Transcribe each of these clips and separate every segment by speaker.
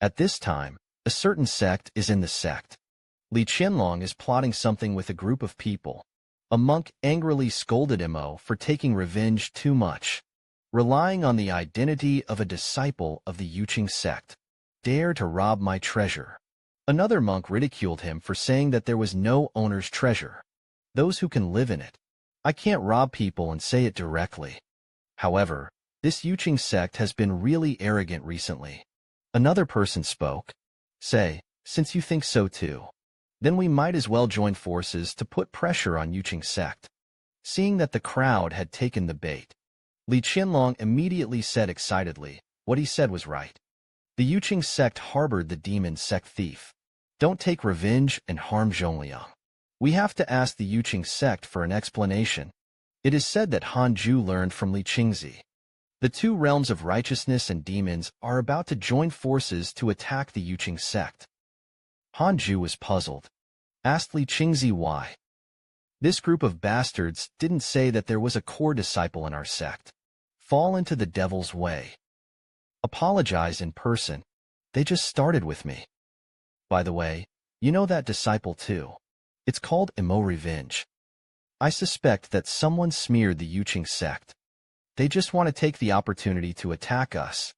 Speaker 1: At this time, a certain sect is in the sect. Li Qianlong is plotting something with a group of people. A monk angrily scolded Mo for taking revenge too much, relying on the identity of a disciple of the Yuqing sect. Dare to rob my treasure. Another monk ridiculed him for saying that there was no owner's treasure, those who can live in it. I can't rob people and say it directly. However, this Yuqing sect has been really arrogant recently. Another person spoke. Say, since you think so too, then we might as well join forces to put pressure on Yuqing sect. Seeing that the crowd had taken the bait, Li Qianlong immediately said excitedly, what he said was right. The Yuqing sect harbored the demon sect thief. Don't take revenge and harm Zhongliang. We have to ask the Yuqing sect for an explanation. It is said that Han Ju learned from Li Qingzi. The two realms of righteousness and demons are about to join forces to attack the Yuqing sect. Han Ju was puzzled. Asked Li Qingzi why. This group of bastards didn't say that there was a core disciple in our sect. Fall into the devil's way. Apologize in person. They just started with me. By the way, you know that disciple too. It's called Imo Revenge. I suspect that someone smeared the Yuqing sect. They just want to take the opportunity to attack us.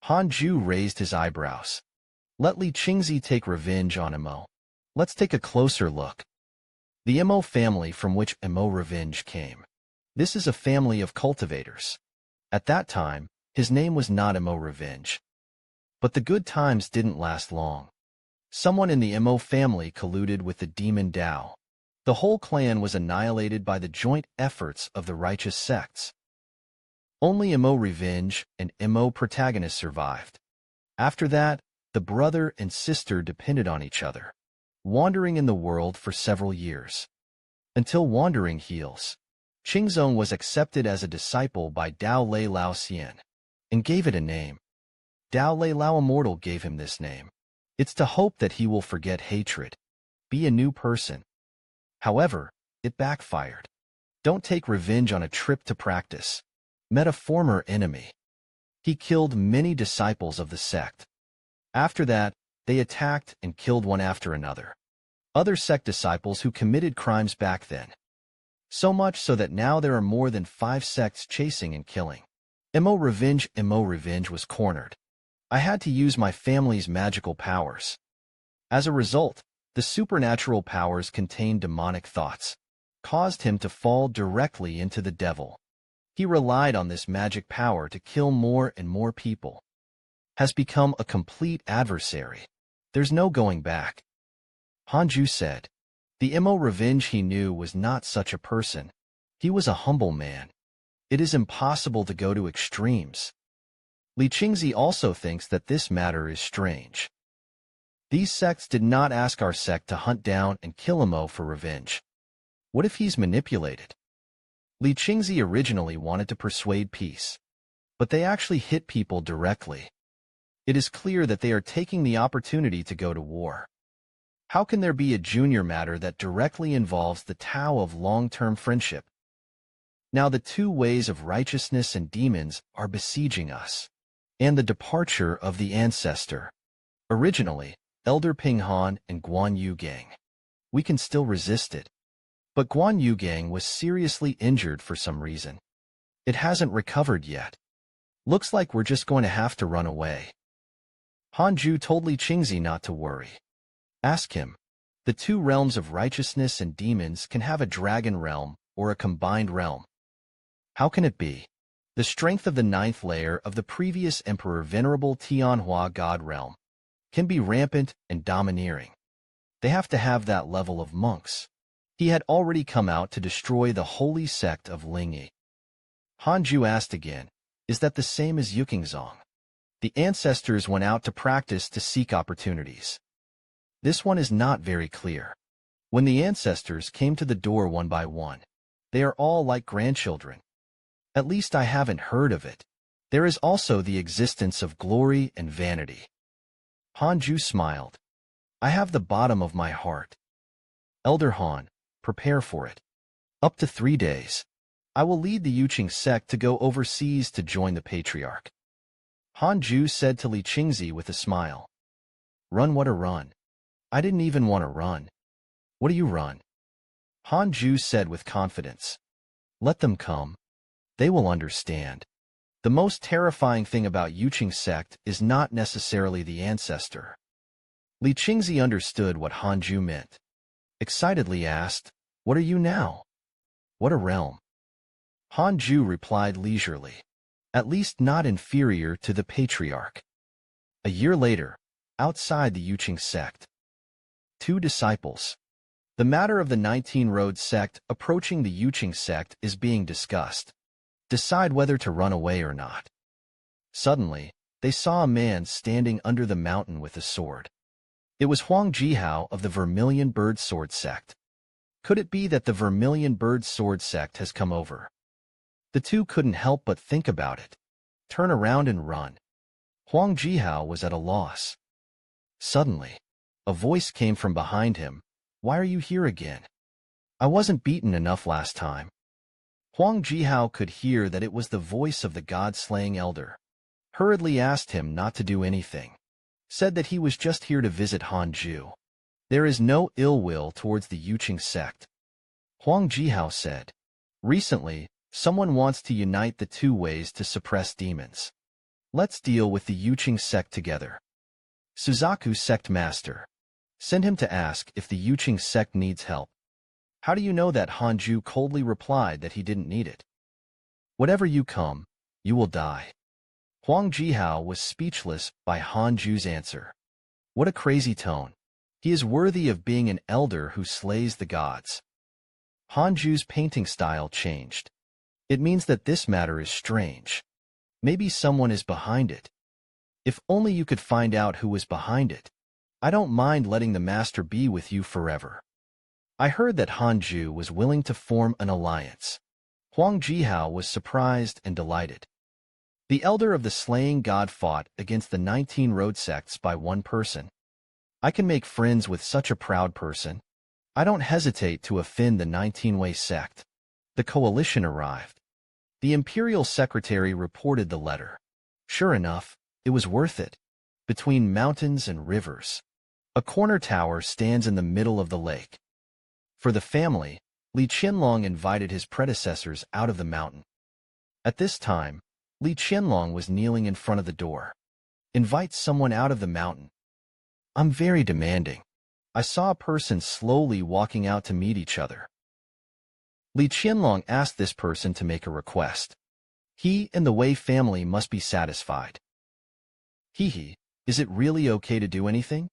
Speaker 1: Han Ju raised his eyebrows. Let Li Qingzi take revenge on Imo. Let's take a closer look. The Imo family from which Imo Revenge came. This is a family of cultivators. At that time, his name was not Imo Revenge. But the good times didn't last long. Someone in the Imo family colluded with the demon Dao. The whole clan was annihilated by the joint efforts of the righteous sects. Only Imo Revenge and Imo Protagonist survived. After that, the brother and sister depended on each other, wandering in the world for several years. Until wandering heals, Qingzong was accepted as a disciple by Dao Lei Lao Xian and gave it a name. Dao Lei Lao Immortal gave him this name. It's to hope that he will forget hatred, be a new person. However, it backfired. Don't take revenge on a trip to practice. Met a former enemy. He killed many disciples of the sect. After that, they attacked and killed one after another. Other sect disciples who committed crimes back then. So much so that now there are more than 5 sects chasing and killing. Imo Revenge was cornered. I had to use my family's magical powers. As a result, the supernatural powers contained demonic thoughts, caused him to fall directly into the devil. He relied on this magic power to kill more and more people. Has become a complete adversary. There's no going back. Han Ju said. The Imo Revenge he knew was not such a person. He was a humble man. It is impossible to go to extremes. Li Qingzi also thinks that this matter is strange. These sects did not ask our sect to hunt down and kill Imo for revenge. What if he's manipulated? Li Qingzi originally wanted to persuade peace, but they actually hit people directly. It is clear that they are taking the opportunity to go to war. How can there be a junior matter that directly involves the Tao of long-term friendship? Now the two ways of righteousness and demons are besieging us, and the departure of the ancestor. Originally, Elder Ping Han and Guan Yu Gang. We can still resist it. But Guan Yu Gang was seriously injured for some reason. It hasn't recovered yet. Looks like we're just going to have to run away. Han Ju told Li Qingzi not to worry. Ask him. The two realms of righteousness and demons can have a dragon realm or a combined realm. How can it be? The strength of the 9th layer of the previous Emperor Venerable Tianhua God realm can be rampant and domineering. They have to have that level of monks. He had already come out to destroy the holy sect of Lingyi. Han Ju asked again, is that the same as Yukingzong? The ancestors went out to practice to seek opportunities. This one is not very clear. When the ancestors came to the door one by one, they are all like grandchildren. At least I haven't heard of it. There is also the existence of glory and vanity. Han Ju smiled. I have the bottom of my heart. Elder Han, prepare for it. Up to 3 days. I will lead the Yuqing sect to go overseas to join the Patriarch. Hanju said to Li Qingzi with a smile. Run what a run. I didn't even want to run. What do you run? Hanju said with confidence. Let them come. They will understand. The most terrifying thing about Yuqing sect is not necessarily the ancestor. Li Qingzi understood what Hanju meant. Excitedly asked, What are you now? What a realm. Hanju replied leisurely. At least not inferior to the patriarch. A year later, outside the Yuqing sect. 2 disciples. The matter of the 19-road sect approaching the Yuqing sect is being discussed. Decide whether to run away or not. Suddenly, they saw a man standing under the mountain with a sword. It was Huang Jihao of the Vermilion Bird Sword sect. Could it be that the Vermilion Bird Sword sect has come over? The two couldn't help but think about it. Turn around and run. Huang Jihao was at a loss. Suddenly, a voice came from behind him. Why are you here again? I wasn't beaten enough last time. Huang Jihao could hear that it was the voice of the god-slaying elder. Hurriedly asked him not to do anything. Said that he was just here to visit Hanju. There is no ill will towards the Yuqing sect. Huang Jihao said. Recently, someone wants to unite the 2 ways to suppress demons. Let's deal with the Yuqing sect together. Suzaku sect master. Send him to ask if the Yuqing sect needs help. How do you know that? Hanju coldly replied that he didn't need it. Whatever you come, you will die. Huang Jihao was speechless by Hanju's answer. What a crazy tone. He is worthy of being an elder who slays the gods. Hanju's painting style changed. It means that this matter is strange. Maybe someone is behind it. If only you could find out who was behind it. I don't mind letting the master be with you forever. I heard that Hanju was willing to form an alliance. Huang Jihao was surprised and delighted. The elder of the slaying god fought against the 19 road sects by 1 person. I can make friends with such a proud person. I don't hesitate to offend the 19-way sect. The coalition arrived. The imperial secretary reported the letter. Sure enough, it was worth it. Between mountains and rivers. A corner tower stands in the middle of the lake. For the family, Li Qianlong invited his predecessors out of the mountain. At this time, Li Qianlong was kneeling in front of the door. Invite someone out of the mountain. I'm very demanding. I saw a person slowly walking out to meet each other. Li Qianlong asked this person to make a request. He and the Wei family must be satisfied. Hehe, is it really okay to do anything?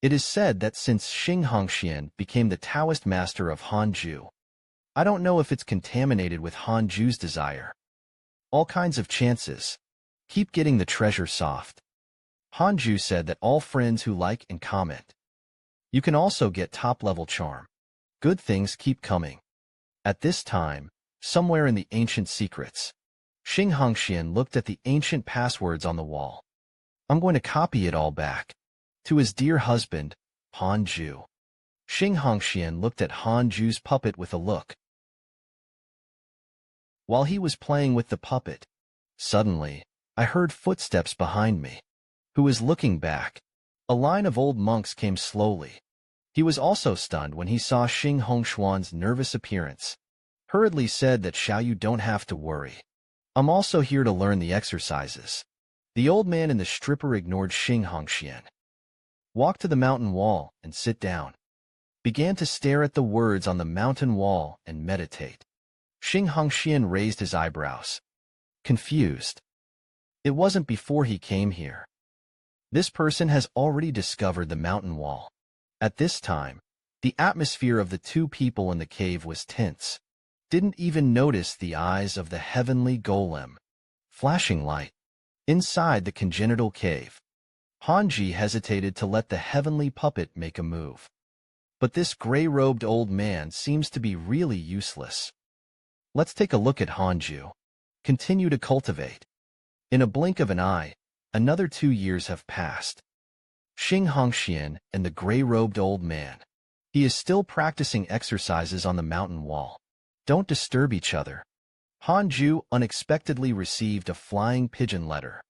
Speaker 1: It is said that since Xing Hongxian became the Taoist master of Hanju, I don't know if it's contaminated with Hanju's desire. All kinds of chances. Keep getting the treasure soft. Hanju said that all friends who like and comment. You can also get top-level charm. Good things keep coming. At this time, somewhere in the ancient secrets, Xing Hongxian looked at the ancient passwords on the wall. I'm going to copy it all back. To his dear husband, Hanju. Xing Hongxian looked at Hanju's puppet with a look. While he was playing with the puppet, suddenly, I heard footsteps behind me. Who was looking back? A line of old monks came slowly. He was also stunned when he saw Xing Hongshuan's nervous appearance. Hurriedly said that Xiaoyu don't have to worry. I'm also here to learn the exercises. The old man in the stripper ignored Xing Hongxian. Walked to the mountain wall and sit down. Began to stare at the words on the mountain wall and meditate. Xing Hongxian raised his eyebrows. Confused. It wasn't before he came here. This person has already discovered the mountain wall. At this time, the atmosphere of the 2 people in the cave was tense. Didn't even notice the eyes of the heavenly golem. Flashing light. Inside the congenital cave. Hanji hesitated to let the heavenly puppet make a move. But this gray-robed old man seems to be really useless. Let's take a look at Hanju. Continue to cultivate. In a blink of an eye, another 2 years have passed. Xing Hongxian and the gray-robed old man. He is still practicing exercises on the mountain wall. Don't disturb each other. Hanju unexpectedly received a flying pigeon letter.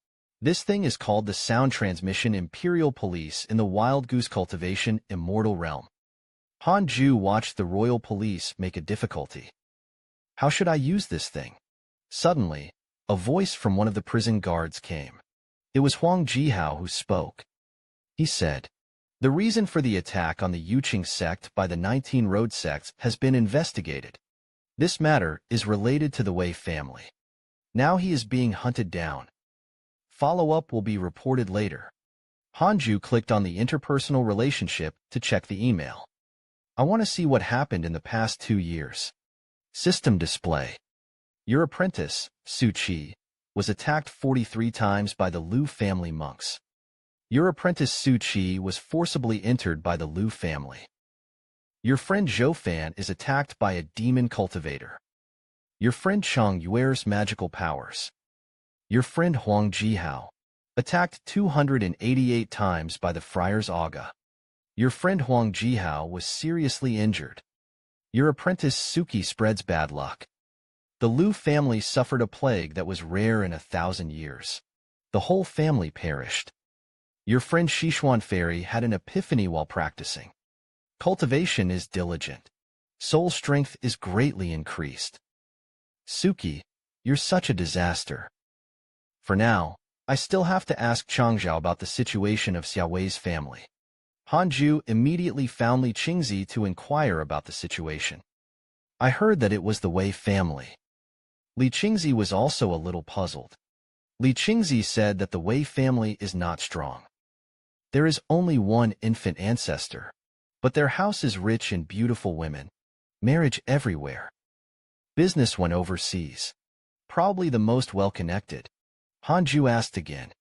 Speaker 1: This thing is called the Sound Transmission Imperial Police in the Wild Goose Cultivation Immortal realm. Han Ju watched the royal police make a difficulty. How should I use this thing? Suddenly, a voice from one of the prison guards came. It was Huang Jihao who spoke. He said, "The reason for the attack on the Yuqing sect by the 19 road sects has been investigated. This matter is related to the Wei family. Now he is being hunted down. Follow-up will be reported later." Hanju clicked on the interpersonal relationship to check the email. I want to see what happened in the past 2 years. System display. Your apprentice, Su Qi, was attacked 43 times by the Liu family monks. Your apprentice Su Qi was forcibly entered by the Liu family. Your friend Zhou Fan is attacked by a demon cultivator. Your friend Chang Yuer's magical powers. Your friend Huang Jihao, attacked 288 times by the Friar's Aga. Your friend Huang Jihao was seriously injured. Your apprentice Suki spreads bad luck. The Liu family suffered a plague that was rare in 1,000 years. The whole family perished. Your friend Shishuan Fairy had an epiphany while practicing. Cultivation is diligent. Soul strength is greatly increased. Suki, you're such a disaster. For now, I still have to ask Changzhou about the situation of Xiaowei's family. Hanju immediately found Li Qingzi to inquire about the situation. I heard that it was the Wei family. Li Qingzi was also a little puzzled. Li Qingzi said that the Wei family is not strong. There is only one infant ancestor, but their house is rich in beautiful women. Marriage everywhere. Business went overseas. Probably the most well-connected. Hanju asked again.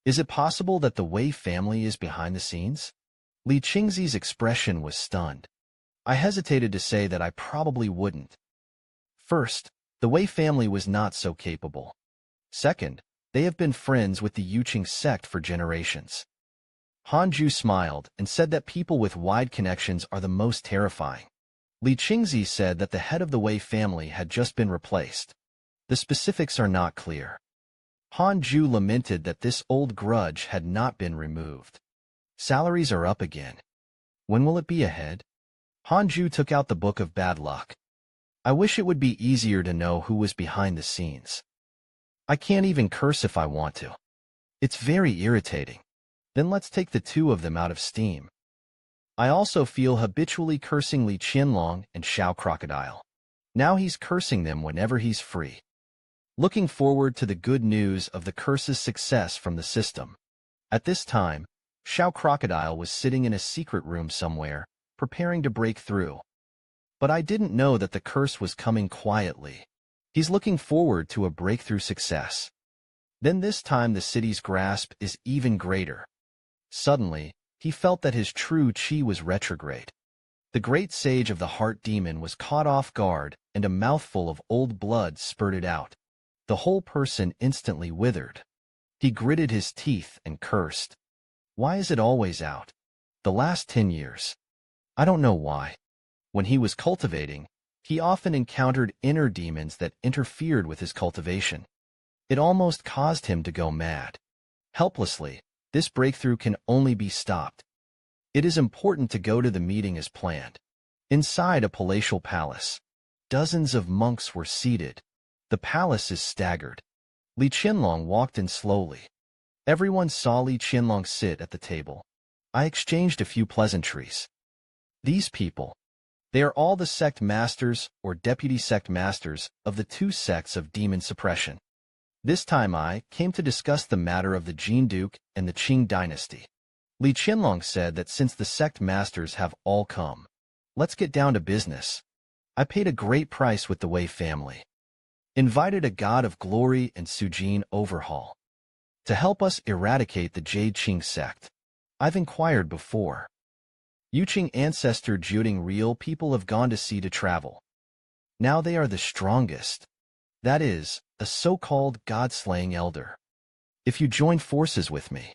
Speaker 1: Is it possible that the Wei family is behind the scenes? Li Qingzi's expression was stunned. I hesitated to say that I probably wouldn't. First, the Wei family was not so capable. Second, they have been friends with the Yuqing sect for generations. Hanju smiled and said that people with wide connections are the most terrifying. Li Qingzi said that the head of the Wei family had just been replaced. The specifics are not clear. Hanju lamented that this old grudge had not been removed. Salaries are up again. When will it be ahead? Hanju took out the Book of Bad Luck. I wish it would be easier to know who was behind the scenes. I can't even curse if I want to. It's very irritating. Then let's take the two of them out of steam. I also feel habitually cursing Li Qianlong and Xiao Crocodile. Now he's cursing them whenever he's free. Looking forward to the good news of the curse's success from the system. At this time, Xiao Crocodile was sitting in a secret room somewhere, preparing to break through. But I didn't know that the curse was coming quietly. He's looking forward to a breakthrough success. Then this time the city's grasp is even greater. Suddenly, he felt that his true chi was retrograde. The great sage of the heart demon was caught off guard, and a mouthful of old blood spurted out. The whole person instantly withered. He gritted his teeth and cursed. Why is it always out? The last 10 years. I don't know why. When he was cultivating, he often encountered inner demons that interfered with his cultivation. It almost caused him to go mad. Helplessly, this breakthrough can only be stopped. It is important to go to the meeting as planned. Inside a palatial palace, dozens of monks were seated. The palace is staggered. Li Qianlong walked in slowly. Everyone saw Li Qianlong sit at the table. I exchanged a few pleasantries. These people, they are all the sect masters or deputy sect masters of the 2 sects of demon suppression. This time I came to discuss the matter of the Jin Duke and the Qing dynasty. Li Qianlong said that since the sect masters have all come, let's get down to business. I paid a great price with the Wei family. Invited a god of glory and Sujin overhaul to help us eradicate the Jade Qing sect. I've inquired before. Yuqing ancestor Juding real people have gone to sea to travel. Now they are the strongest. That is, a so-called god-slaying elder. If you join forces with me,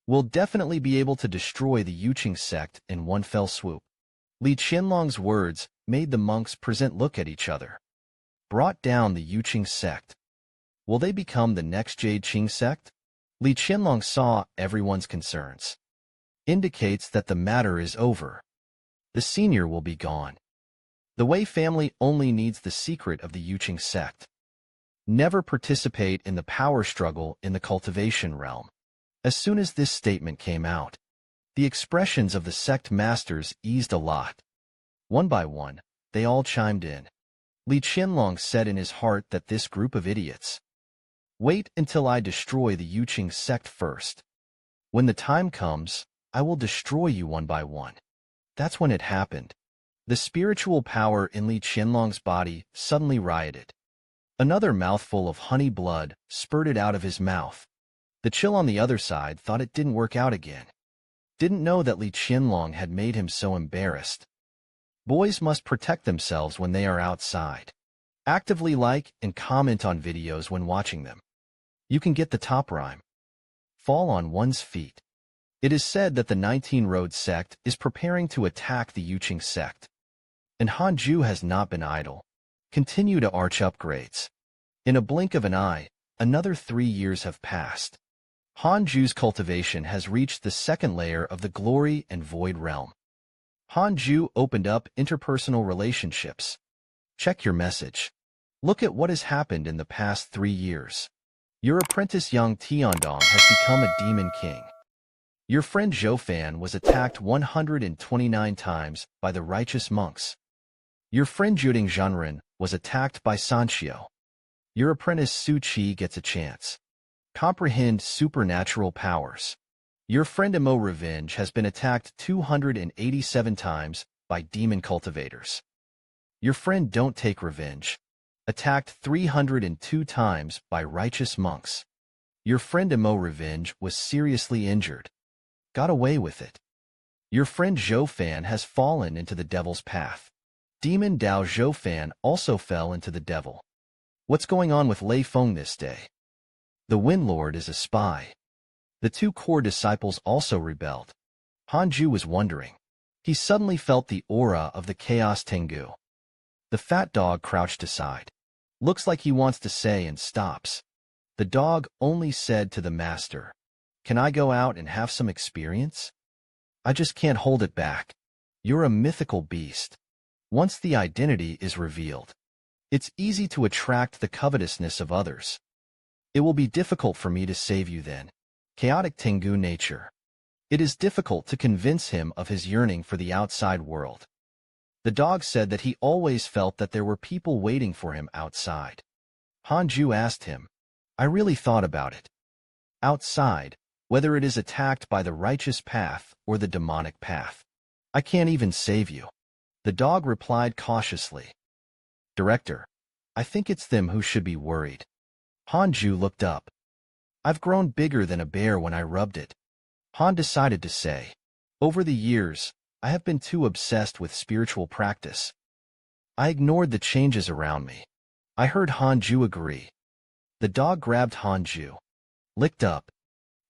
Speaker 1: we'll definitely be able to destroy the Yuqing sect in one fell swoop. Li Qianlong's words made the monks present look at each other. Brought down the Yuqing sect. Will they become the next Jade Qing sect? Li Qianlong saw everyone's concerns. Indicates that the matter is over. The senior will be gone. The Wei family only needs the secret of the Yuqing sect. Never participate in the power struggle in the cultivation realm. As soon as this statement came out, the expressions of the sect masters eased a lot. One by one, they all chimed in. Li Qianlong said in his heart that this group of idiots. Wait until I destroy the Yuqing sect first. When the time comes, I will destroy you one by one. That's when it happened. The spiritual power in Li Qianlong's body suddenly rioted. Another mouthful of honey blood spurted out of his mouth. The chill on the other side thought it didn't work out again. Didn't know that Li Qianlong had made him so embarrassed. Boys must protect themselves when they are outside. Actively like and comment on videos when watching them. You can get the top rhyme. Fall on one's feet. It is said that the 19-road sect is preparing to attack the Yuqing sect. And Hanju has not been idle. Continue to arch upgrades. In a blink of an eye, another 3 years have passed. Hanju's cultivation has reached the second layer of the glory and void realm. Hanju opened up interpersonal relationships. Check your message. Look at what has happened in the past 3 years. Your apprentice Yang Tiandong has become a demon king. Your friend Zhou Fan was attacked 129 times by the righteous monks. Your friend Juding Zhanren was attacked by Sanxiu. Your apprentice Su Qi gets a chance. Comprehend supernatural powers. Your friend Imo Revenge has been attacked 287 times by demon cultivators. Your friend Don't Take Revenge, attacked 302 times by righteous monks. Your friend Imo Revenge was seriously injured. Got away with it. Your friend Zhou Fan has fallen into the devil's path. Demon Dao Zhou Fan also fell into the devil. What's going on with Lei Feng this day? The Wind Lord is a spy. The 2 core disciples also rebelled. Hanju was wondering. He suddenly felt the aura of the Chaos Tengu. The fat dog crouched aside. Looks like he wants to say and stops. The dog only said to the master, "Can I go out and have some experience? I just can't hold it back. You're a mythical beast." Once the identity is revealed, it's easy to attract the covetousness of others. It will be difficult for me to save you then. Chaotic Tengu nature. It is difficult to convince him of his yearning for the outside world. The dog said that he always felt that there were people waiting for him outside. Hanju asked him, "I really thought about it. Outside, whether it is attacked by the righteous path or the demonic path. I can't even save you." The dog replied cautiously, "Director, I think it's them who should be worried." Hanju looked up. "I've grown bigger than a bear when I rubbed it." Han decided to say, "Over the years, I have been too obsessed with spiritual practice. I ignored the changes around me." I heard Hanju agree. The dog grabbed Hanju. Licked up.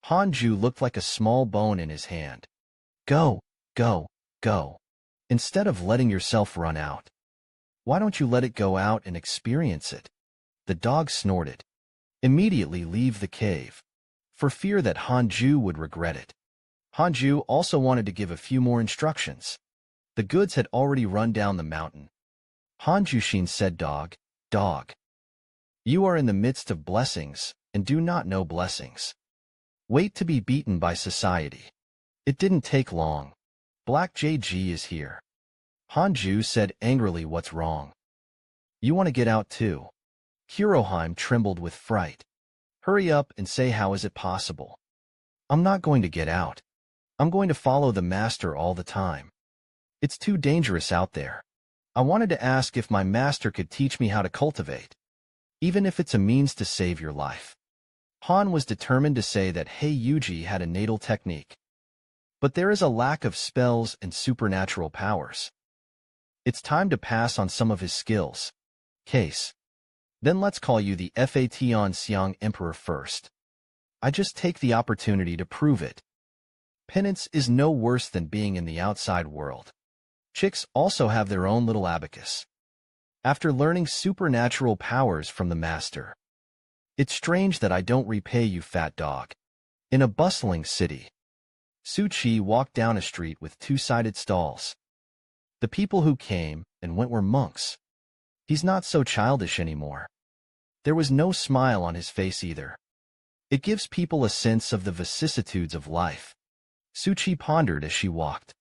Speaker 1: Hanju looked like a small bone in his hand. "Go, go, go. Instead of letting yourself run out. Why don't you let it go out and experience it?" The dog snorted. "Immediately leave the cave," for fear that Hanju would regret it. Hanju also wanted to give a few more instructions. The goods had already run down the mountain. Hanjushin said, "Dog, dog. You are in the midst of blessings and do not know blessings. Wait to be beaten by society." It didn't take long. Black JG is here. Hanju said angrily, "What's wrong? You want to get out too?" Kuroheim trembled with fright. "Hurry up and say, how is it possible?" "I'm not going to get out. I'm going to follow the master all the time. It's too dangerous out there. I wanted to ask if my master could teach me how to cultivate, even if it's a means to save your life." Han was determined to say that Hei Yuji had a natal technique. But there is a lack of spells and supernatural powers. It's time to pass on some of his skills. Case. Then let's call you the Fation Xiang Emperor first. I just take the opportunity to prove it. Penance is no worse than being in the outside world. Chicks also have their own little abacus. After learning supernatural powers from the master. It's strange that I don't repay you, fat dog. In a bustling city, Su Chi walked down a street with two-sided stalls. The people who came and went were monks. He's not so childish anymore. There was no smile on his face either. It gives people a sense of the vicissitudes of life. Su Chi pondered as she walked.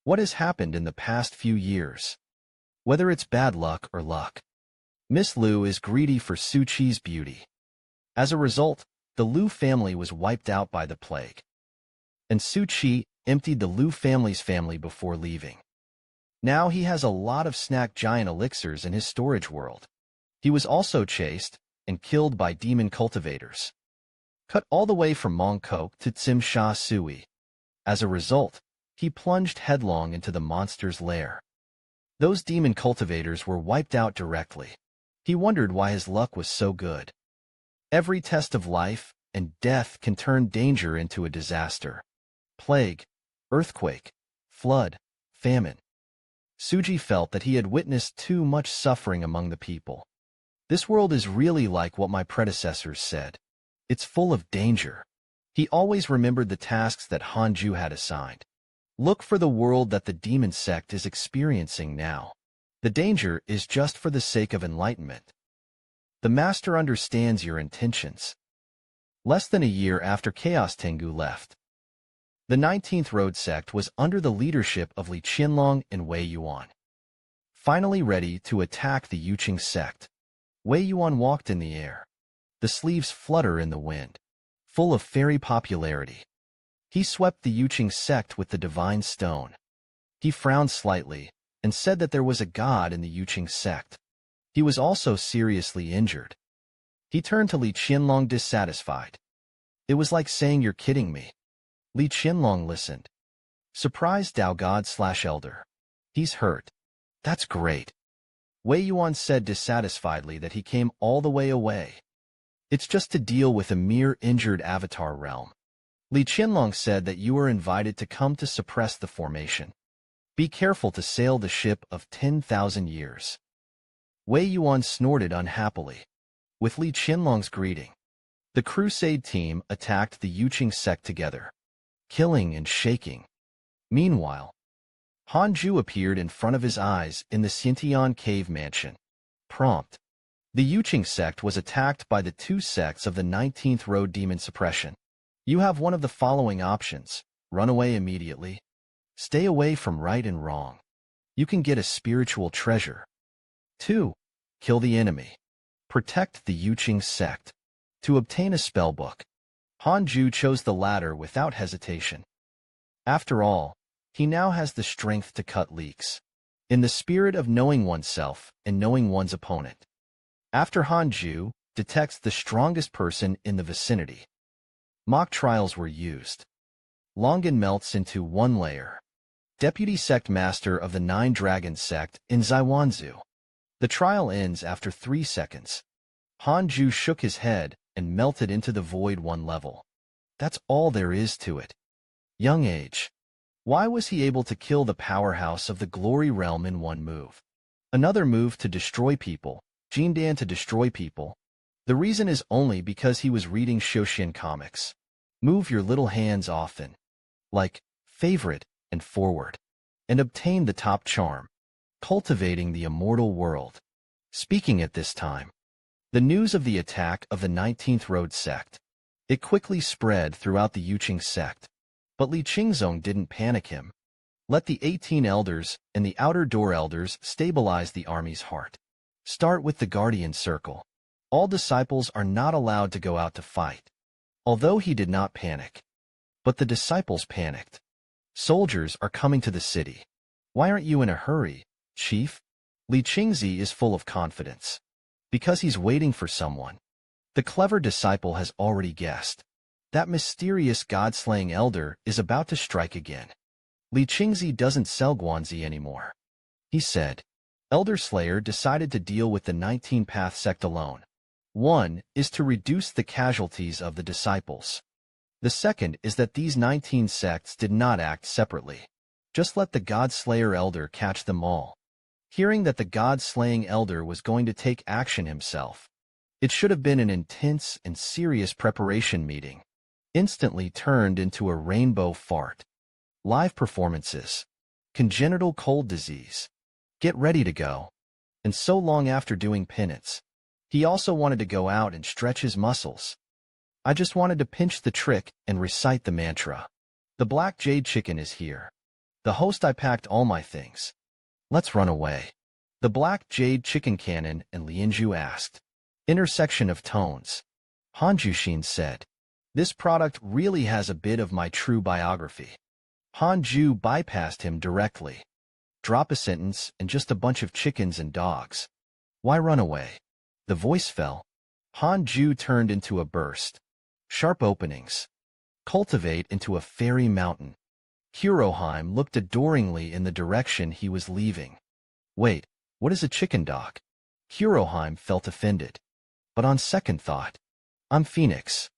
Speaker 1: What has happened in the past few years? Whether it's bad luck or luck. Miss Liu is greedy for Su Chi's beauty. As a result, the Liu family was wiped out by the plague. And Su Chi emptied the Liu family's family before leaving. Now he has a lot of snack giant elixirs in his storage world. He was also chased and killed by demon cultivators. Cut all the way from Mongkok to Tsim Sha Sui. As a result, he plunged headlong into the monster's lair. Those demon cultivators were wiped out directly. He wondered why his luck was so good. Every test of life and death can turn danger into a disaster. Plague, earthquake, flood, famine. Suji felt that he had witnessed too much suffering among the people. This world is really like what my predecessors said. It's full of danger. He always remembered the tasks that Hanju had assigned. Look for the world that the demon sect is experiencing now. The danger is just for the sake of enlightenment. The master understands your intentions. Less than a year after Chaos Tengu left, the 19th Road sect was under the leadership of Li Qianlong and Wei Yuan. Finally ready to attack the Yuqing sect, Wei Yuan walked in the air. The sleeves flutter in the wind, full of fairy popularity. He swept the Yuqing sect with the divine stone. He frowned slightly and said that there was a god in the Yuqing sect. He was also seriously injured. He turned to Li Qianlong dissatisfied. It was like saying, "You're kidding me." Li Qianlong listened. Surprised Dao God/Elder. He's hurt. That's great. Wei Yuan said dissatisfiedly that he came all the way away. It's just to deal with a mere injured avatar realm. Li Qianlong said that you are invited to come to suppress the formation. Be careful to sail the ship of 10,000 years. Wei Yuan snorted unhappily. With Li Qianlong's greeting, the crusade team attacked the Yuqing sect together, killing and shaking. Meanwhile, Hanju appeared in front of his eyes in the Xintian cave mansion. Prompt. The Yuqing sect was attacked by the two sects of the 19th Road Demon Suppression. You have one of the following options. Run away immediately. Stay away from right and wrong. You can get a spiritual treasure. 2. Kill the enemy. Protect the Yuqing sect. To obtain a spellbook. Hanju chose the latter without hesitation. After all, he now has the strength to cut leaks. In the spirit of knowing oneself and knowing one's opponent. After Hanju detects the strongest person in the vicinity. Mock trials were used. Longan melts into one layer. Deputy Sect Master of the Nine Dragons Sect in Zaiwanzu. The trial ends after 3 seconds. Hanju shook his head and melted into the void 1 level. That's all there is to it. Young age. Why was he able to kill the powerhouse of the glory realm in 1 move? Another move to destroy people, Jindan to destroy people. The reason is only because he was reading Shoshin comics. Move your little hands often. Like, favorite, and forward. And obtain the top charm. Cultivating the immortal world. Speaking at this time. The news of the attack of the 19th Road sect. It quickly spread throughout the Yuqing sect. But Li Qingzong didn't panic him. Let the 18 elders and the outer door elders stabilize the army's heart. Start with the guardian circle. All disciples are not allowed to go out to fight. Although he did not panic. But the disciples panicked. Soldiers are coming to the city. Why aren't you in a hurry, Chief? Li Qingzi is full of confidence. Because he's waiting for someone. The clever disciple has already guessed. That mysterious god-slaying elder is about to strike again. Li Qingzi doesn't sell Guanzi anymore. He said, Elder Slayer decided to deal with the 19 Path sect alone. 1 is to reduce the casualties of the disciples. The second is that these 19 sects did not act separately. Just let the God-Slayer Elder catch them all. Hearing that the God-slaying Elder was going to take action himself, it should have been an intense and serious preparation meeting. instantly turned into a rainbow fart. Live performances. Congenital cold disease. Get ready to go. And so long after doing penance. He also wanted to go out and stretch his muscles. I just wanted to pinch the trick and recite the mantra. The black jade chicken is here. The host I packed all my things. Let's run away. The black jade chicken cannon and Lianju asked. Intersection of tones. Han Jushin said. This product really has a bit of my true biography. Han Ju bypassed him directly. Drop a sentence and just a bunch of chickens and dogs. Why run away? The voice fell. Han Ju turned into a burst. Sharp openings. Cultivate into a fairy mountain. Kuroheim looked adoringly in the direction he was leaving. Wait, what is a chicken dog? Kuroheim felt offended. But on second thought, I'm Phoenix.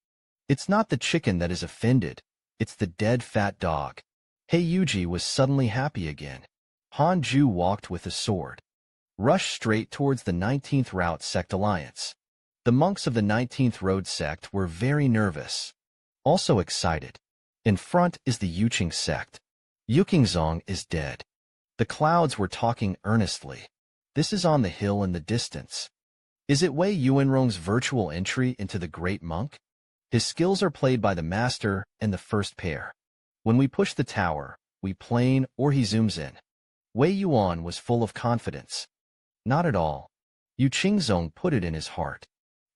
Speaker 1: It's not the chicken that is offended, it's the dead fat dog. Yuji was suddenly happy again. Han Ju walked with a sword. Rushed straight towards the 19th Route Sect Alliance. The monks of the 19th Road Sect were very nervous. Also excited. In front is the Yuqing sect. Yukingzong is dead. The clouds were talking earnestly. This is on the hill in the distance. Is it Wei Yuanrong's virtual entry into the Great Monk? His skills are played by the master and the first pair. When we push the tower, we plane or he zooms in. Wei Yuan was full of confidence. Not at all. Yu Qingzong put it in his heart.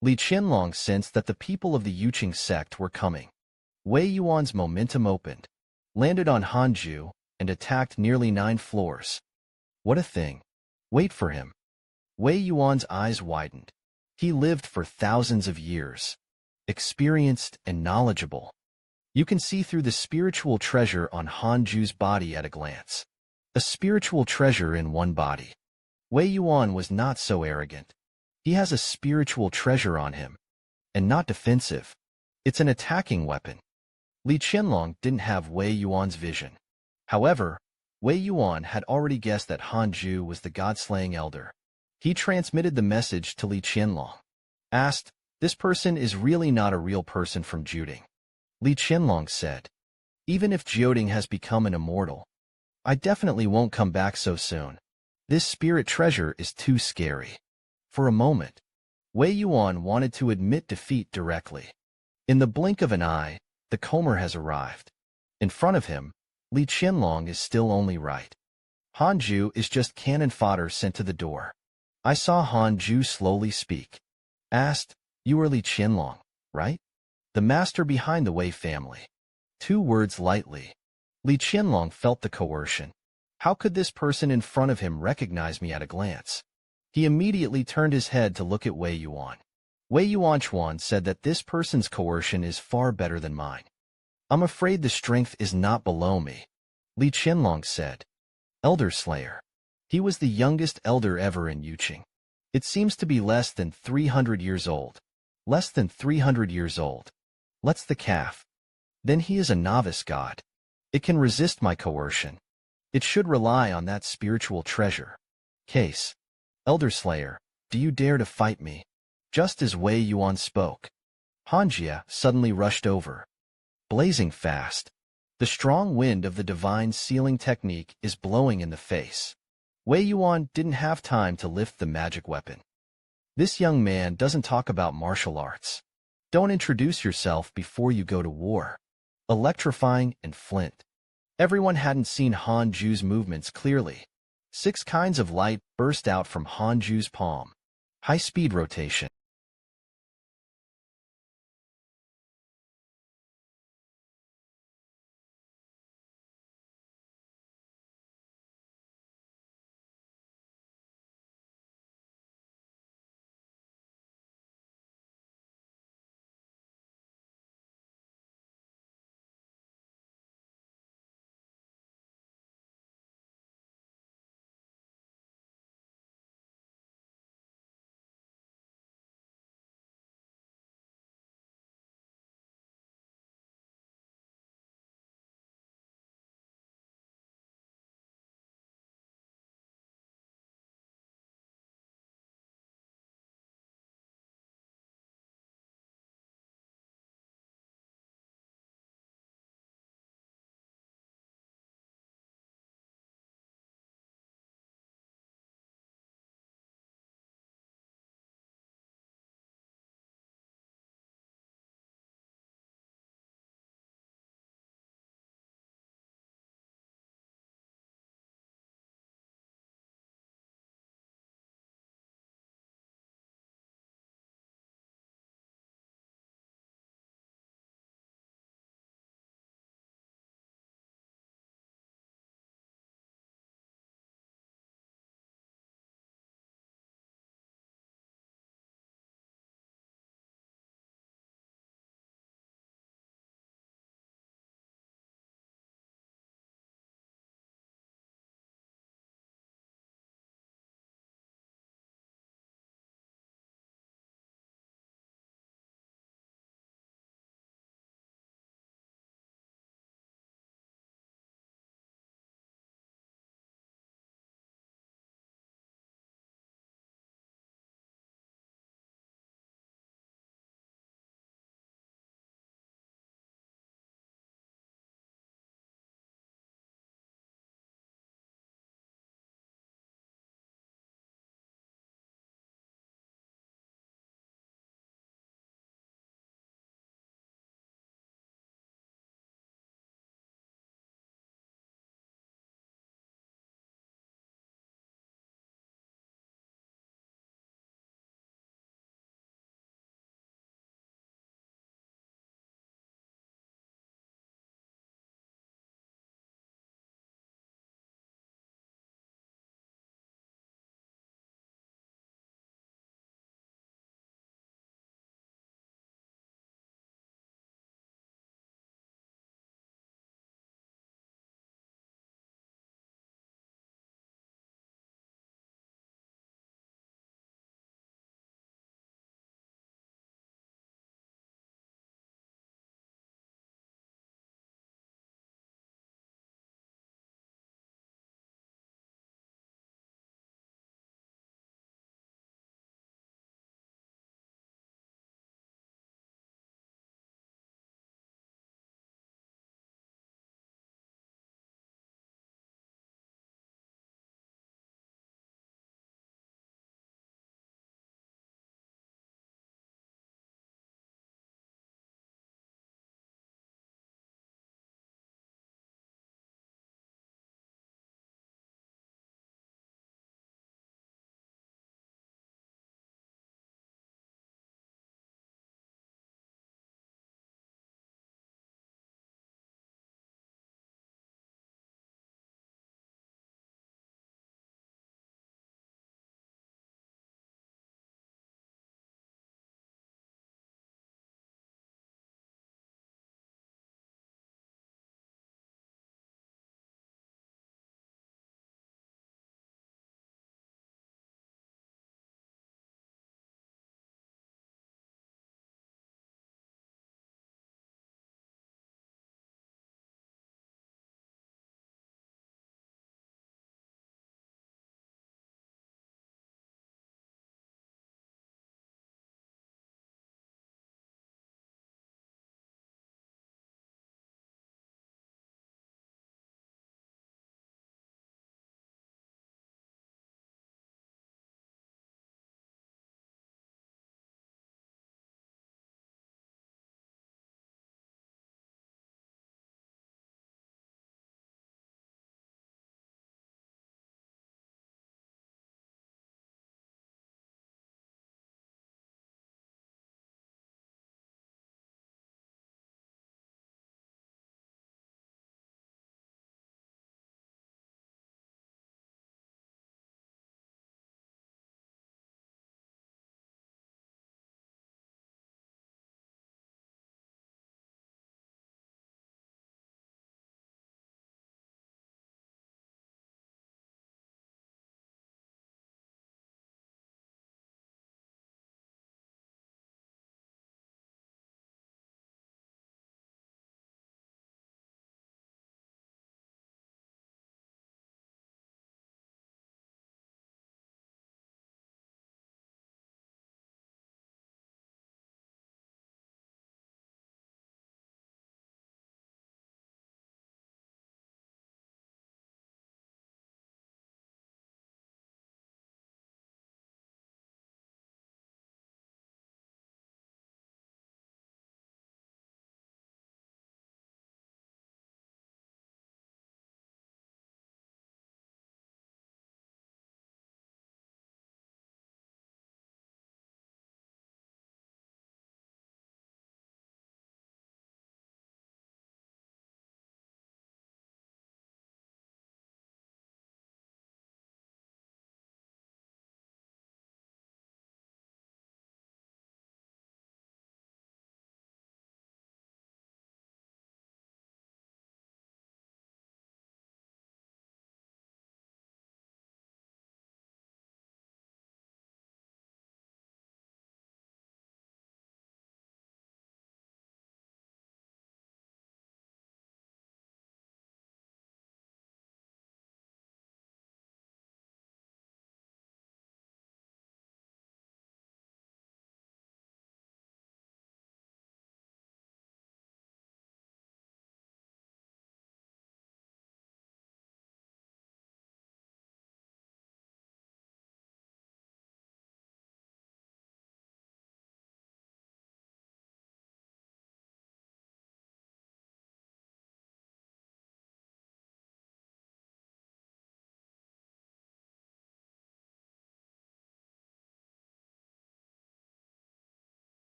Speaker 1: Li Qianlong sensed that the people of the Yuqing sect were coming. Wei Yuan's momentum opened, landed on Hanju, and attacked nearly 9 floors. What a thing. Wait for him. Wei Yuan's eyes widened. He lived for thousands of years. Experienced and knowledgeable. You can see through the spiritual treasure on Hanju's body at a glance. A spiritual treasure in one body. Wei Yuan was not so arrogant. He has a spiritual treasure on him. And not defensive. It's an attacking weapon. Li Qianlong didn't have Wei Yuan's vision. However, Wei Yuan had already guessed that Hanju was the god-slaying elder. He transmitted the message to Li Qianlong. Asked, this person is really not a real person from Juding. Li Qianlong said, even if Jioding has become an immortal, I definitely won't come back so soon. This spirit treasure is too scary. For a moment, Wei Yuan wanted to admit defeat directly. In the blink of an eye, the Comer has arrived. In front of him, Li Qianlong is still only right. Hanju is just cannon fodder sent to the door. I saw Hanju slowly speak. Asked, you are Li Qianlong, right? The master behind the Wei family. 2 words lightly. Li Qianlong felt the coercion. How could this person in front of him recognize me at a glance? He immediately turned his head to look at Wei Yuan. Wei Yuanchuan said that this person's coercion is far better than mine. I'm afraid the strength is not below me. Li Qianlong said. Elder Slayer. He was the youngest elder ever in Yuqing. It seems to be less than 300 years old. Less than 300 years old. Let's the calf. Then he is a novice god. It can resist my coercion. It should rely on that spiritual treasure. Case. Elder Slayer, do you dare to fight me? Just as Wei Yuan spoke, Hanjia suddenly rushed over. Blazing fast. The strong wind of the divine sealing technique is blowing in the face. Wei Yuan didn't have time to lift the magic weapon. This young man doesn't talk about martial arts. Don't introduce yourself before you go to war. Electrifying and flint. Everyone hadn't seen Hanju's movements clearly. 6 kinds of light burst out from Hanju's palm. High-speed rotation.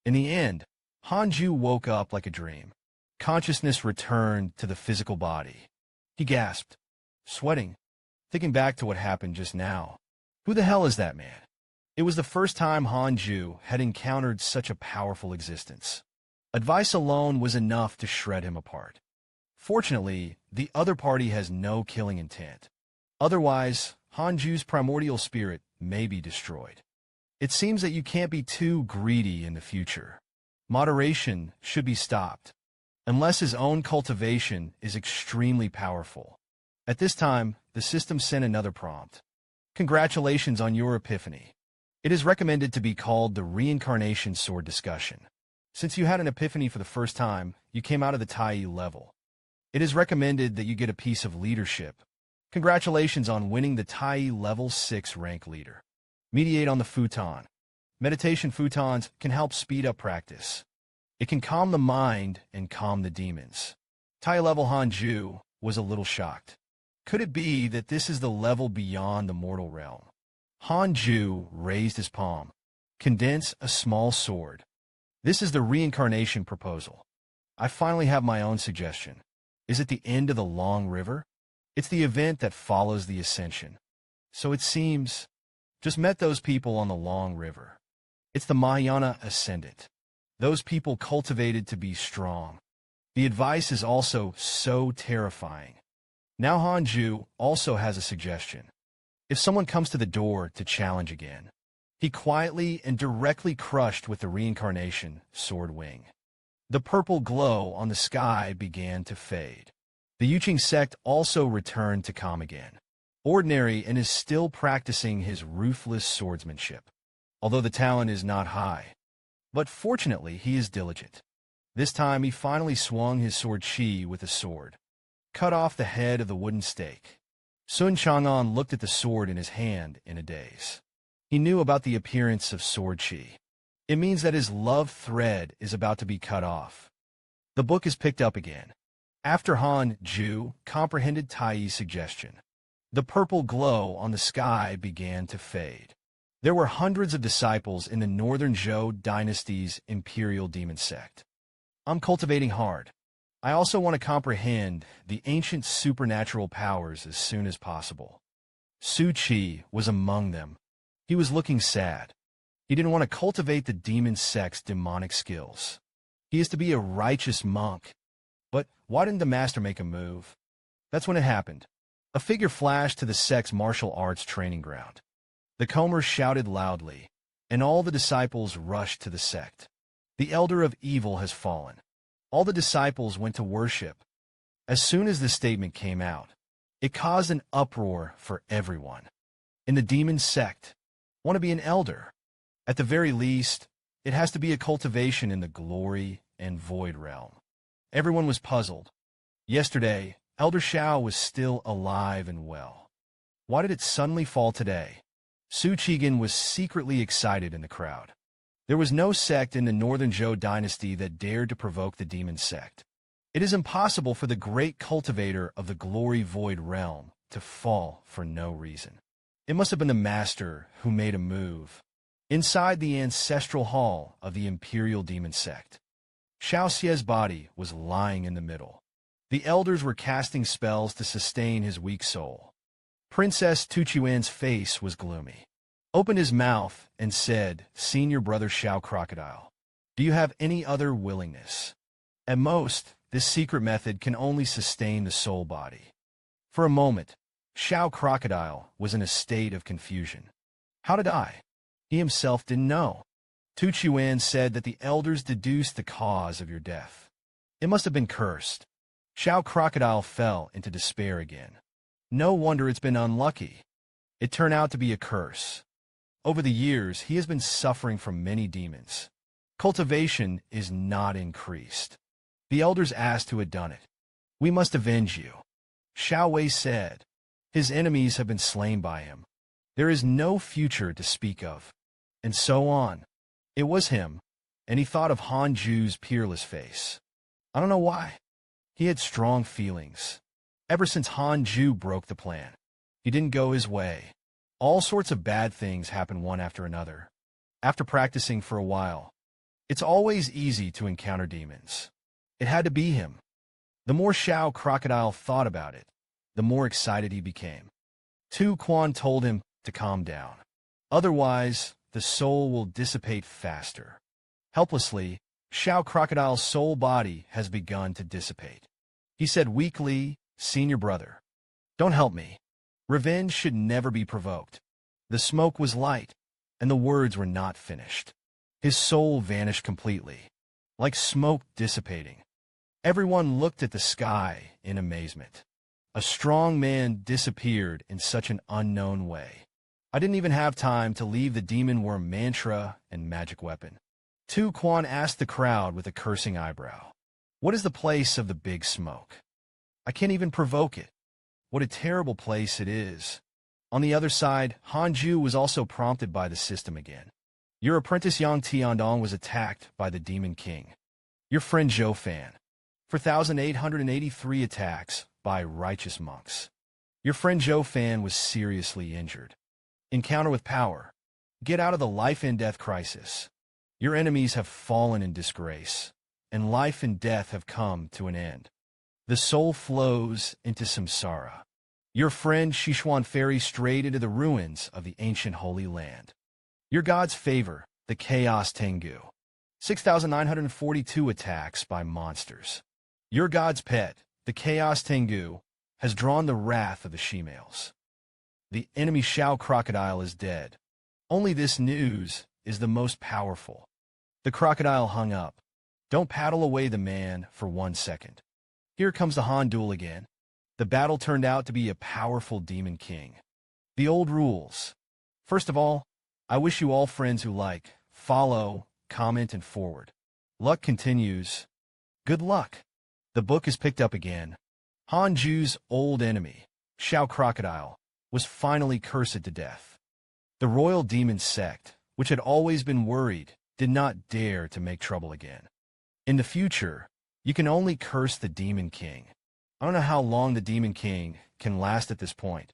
Speaker 1: In the end, Hanju woke up like a dream. Consciousness returned to the physical body. He gasped, sweating, thinking back to what happened just now. Who the hell is that man? It was the first time Hanju had encountered such a powerful existence. Advice alone was enough to shred him apart. Fortunately, the other party has no killing intent. Otherwise, Hanju's primordial spirit may be destroyed. It seems that you can't be too greedy in the future. Moderation should be stopped, unless his own cultivation is extremely powerful. At this time, the system sent another prompt. Congratulations on your epiphany. It is recommended to be called the Reincarnation Sword Discussion. Since you had an epiphany for the first time, you came out of the Tai level. It is recommended that you get a piece of leadership. Congratulations on winning the Tai Level 6 rank leader. Meditate on the futon. Meditation futons can help speed up practice. It can calm the mind and calm the demons. Tai level Hanju was a little shocked. Could it be that this is the level beyond the mortal realm? Hanju raised his palm. Condense a small sword. This is the reincarnation proposal. I finally have my own suggestion. Is it the end of the long river? It's the event that follows the ascension. So it seems, just met those people on the long river. It's the Mahayana ascendant. Those people cultivated to be strong. The advice is also so terrifying. Now Hanju also has a suggestion. If someone comes to the door to challenge again, he quietly and directly crushed with the reincarnation sword wing. The purple glow on the sky began to fade. The Yuqing sect also returned to calm again. Ordinary and is still practicing his ruthless swordsmanship, although the talent is not high. But fortunately, he is diligent. This time he finally swung his sword chi with a sword, cut off the head of the wooden stake. Sun Chang'an looked at the sword in his hand in a daze. He knew about the appearance of sword chi. It means that his love thread is about to be cut off. The book is picked up again. After Hanju comprehended Tai's suggestion, the purple glow on the sky began to fade. There were hundreds of disciples in the Northern Zhou dynasty's imperial demon sect. I'm cultivating hard. I also want to comprehend the ancient supernatural powers as soon as possible. Su Qi was among them. He was looking sad. He didn't want to cultivate the demon sect's demonic skills. He is to be a righteous monk. But why didn't the master make a move? That's when it happened. A figure flashed to the sect's martial arts training ground. The combers shouted loudly, and all the disciples rushed to the sect. The elder of evil has fallen. All the disciples went to worship. As soon as the statement came out, it caused an uproar for everyone. In the demon sect, want to be an elder. At the very least, it has to be a cultivation in the glory and void realm. Everyone was puzzled. Yesterday, Elder Shao was still alive and well. Why did it suddenly fall today? Su Qigan was secretly excited in the crowd. There was no sect in the Northern Zhou dynasty that dared to provoke the demon sect. It is impossible for the great cultivator of the glory void realm to fall for no reason. It must have been the master who made a move. Inside the ancestral hall of the imperial demon sect, Xiao Xie's body was lying in the middle. The elders were casting spells to sustain his weak soul. Princess Tuchuan's face was gloomy. Opened his mouth and said, "Senior brother Xiao Crocodile, do you have any other willingness?" At most, this secret method can only sustain the soul body. For a moment, Xiao Crocodile was in a state of confusion. How did I? He himself didn't know. Tu Chuan said that the elders deduced the cause of your death. It must have been cursed. Xiao Crocodile fell into despair again. No wonder it's been unlucky. It turned out to be a curse. Over the years, he has been suffering from many demons. Cultivation is not increased. The elders asked who had done it. We must avenge you. Xiao Wei said. His enemies have been slain by him. There is no future to speak of. And so on. It was him, and he thought of Hanju's peerless face. I don't know why. He had strong feelings. Ever since Hanju broke the plan, he didn't go his way. All sorts of bad things happened one after another. After practicing for a while, It's always easy to encounter demons. It had to be him. The more Xiao Crocodile thought about it, the more excited he became. Tu Quan told him to calm down. Otherwise, the soul will dissipate faster. Helplessly, Xiao Crocodile's soul body has begun to dissipate. He said weakly, "Senior brother, don't help me. Revenge should never be provoked." The smoke was light, and the words were not finished. His soul vanished completely, like smoke dissipating. Everyone looked at the sky in amazement. A strong man disappeared in such an unknown way. I didn't even have time to leave the demon worm mantra and magic weapon. Tu Quan asked the crowd with a cursing eyebrow, "What is the place of the big smoke? I can't even provoke it. What a terrible place it is." On the other side, Hanju was also prompted by the system again. Your apprentice Yang Tiandong was attacked by the Demon King. Your friend Zhou Fan. 4,883 attacks by righteous monks. Your friend Zhou Fan was seriously injured. Encounter with power. Get out of the life and death crisis. Your enemies have fallen in disgrace, and life and death have come to an end. The soul flows into samsara. Your friend Sichuan Fairy strayed into the ruins of the ancient Holy Land. Your god's favor, the Chaos Tengu. 6,942 attacks by monsters. Your god's pet, the Chaos Tengu, has drawn the wrath of the she-males. The enemy Xiao Crocodile is dead. Only this news is the most powerful. The crocodile hung up. Don't paddle away the man for 1 second. Here comes the Han duel again. The battle turned out to be a powerful demon king. The old rules. First of all, I wish you all friends who like, follow, comment, and forward. Luck continues. Good luck. The book is picked up again. Hanju's old enemy, Xiao Crocodile, was finally cursed to death. The royal demon sect, which had always been worried, did not dare to make trouble again. In the future, you can only curse the Demon King. I don't know how long the Demon King can last at this point.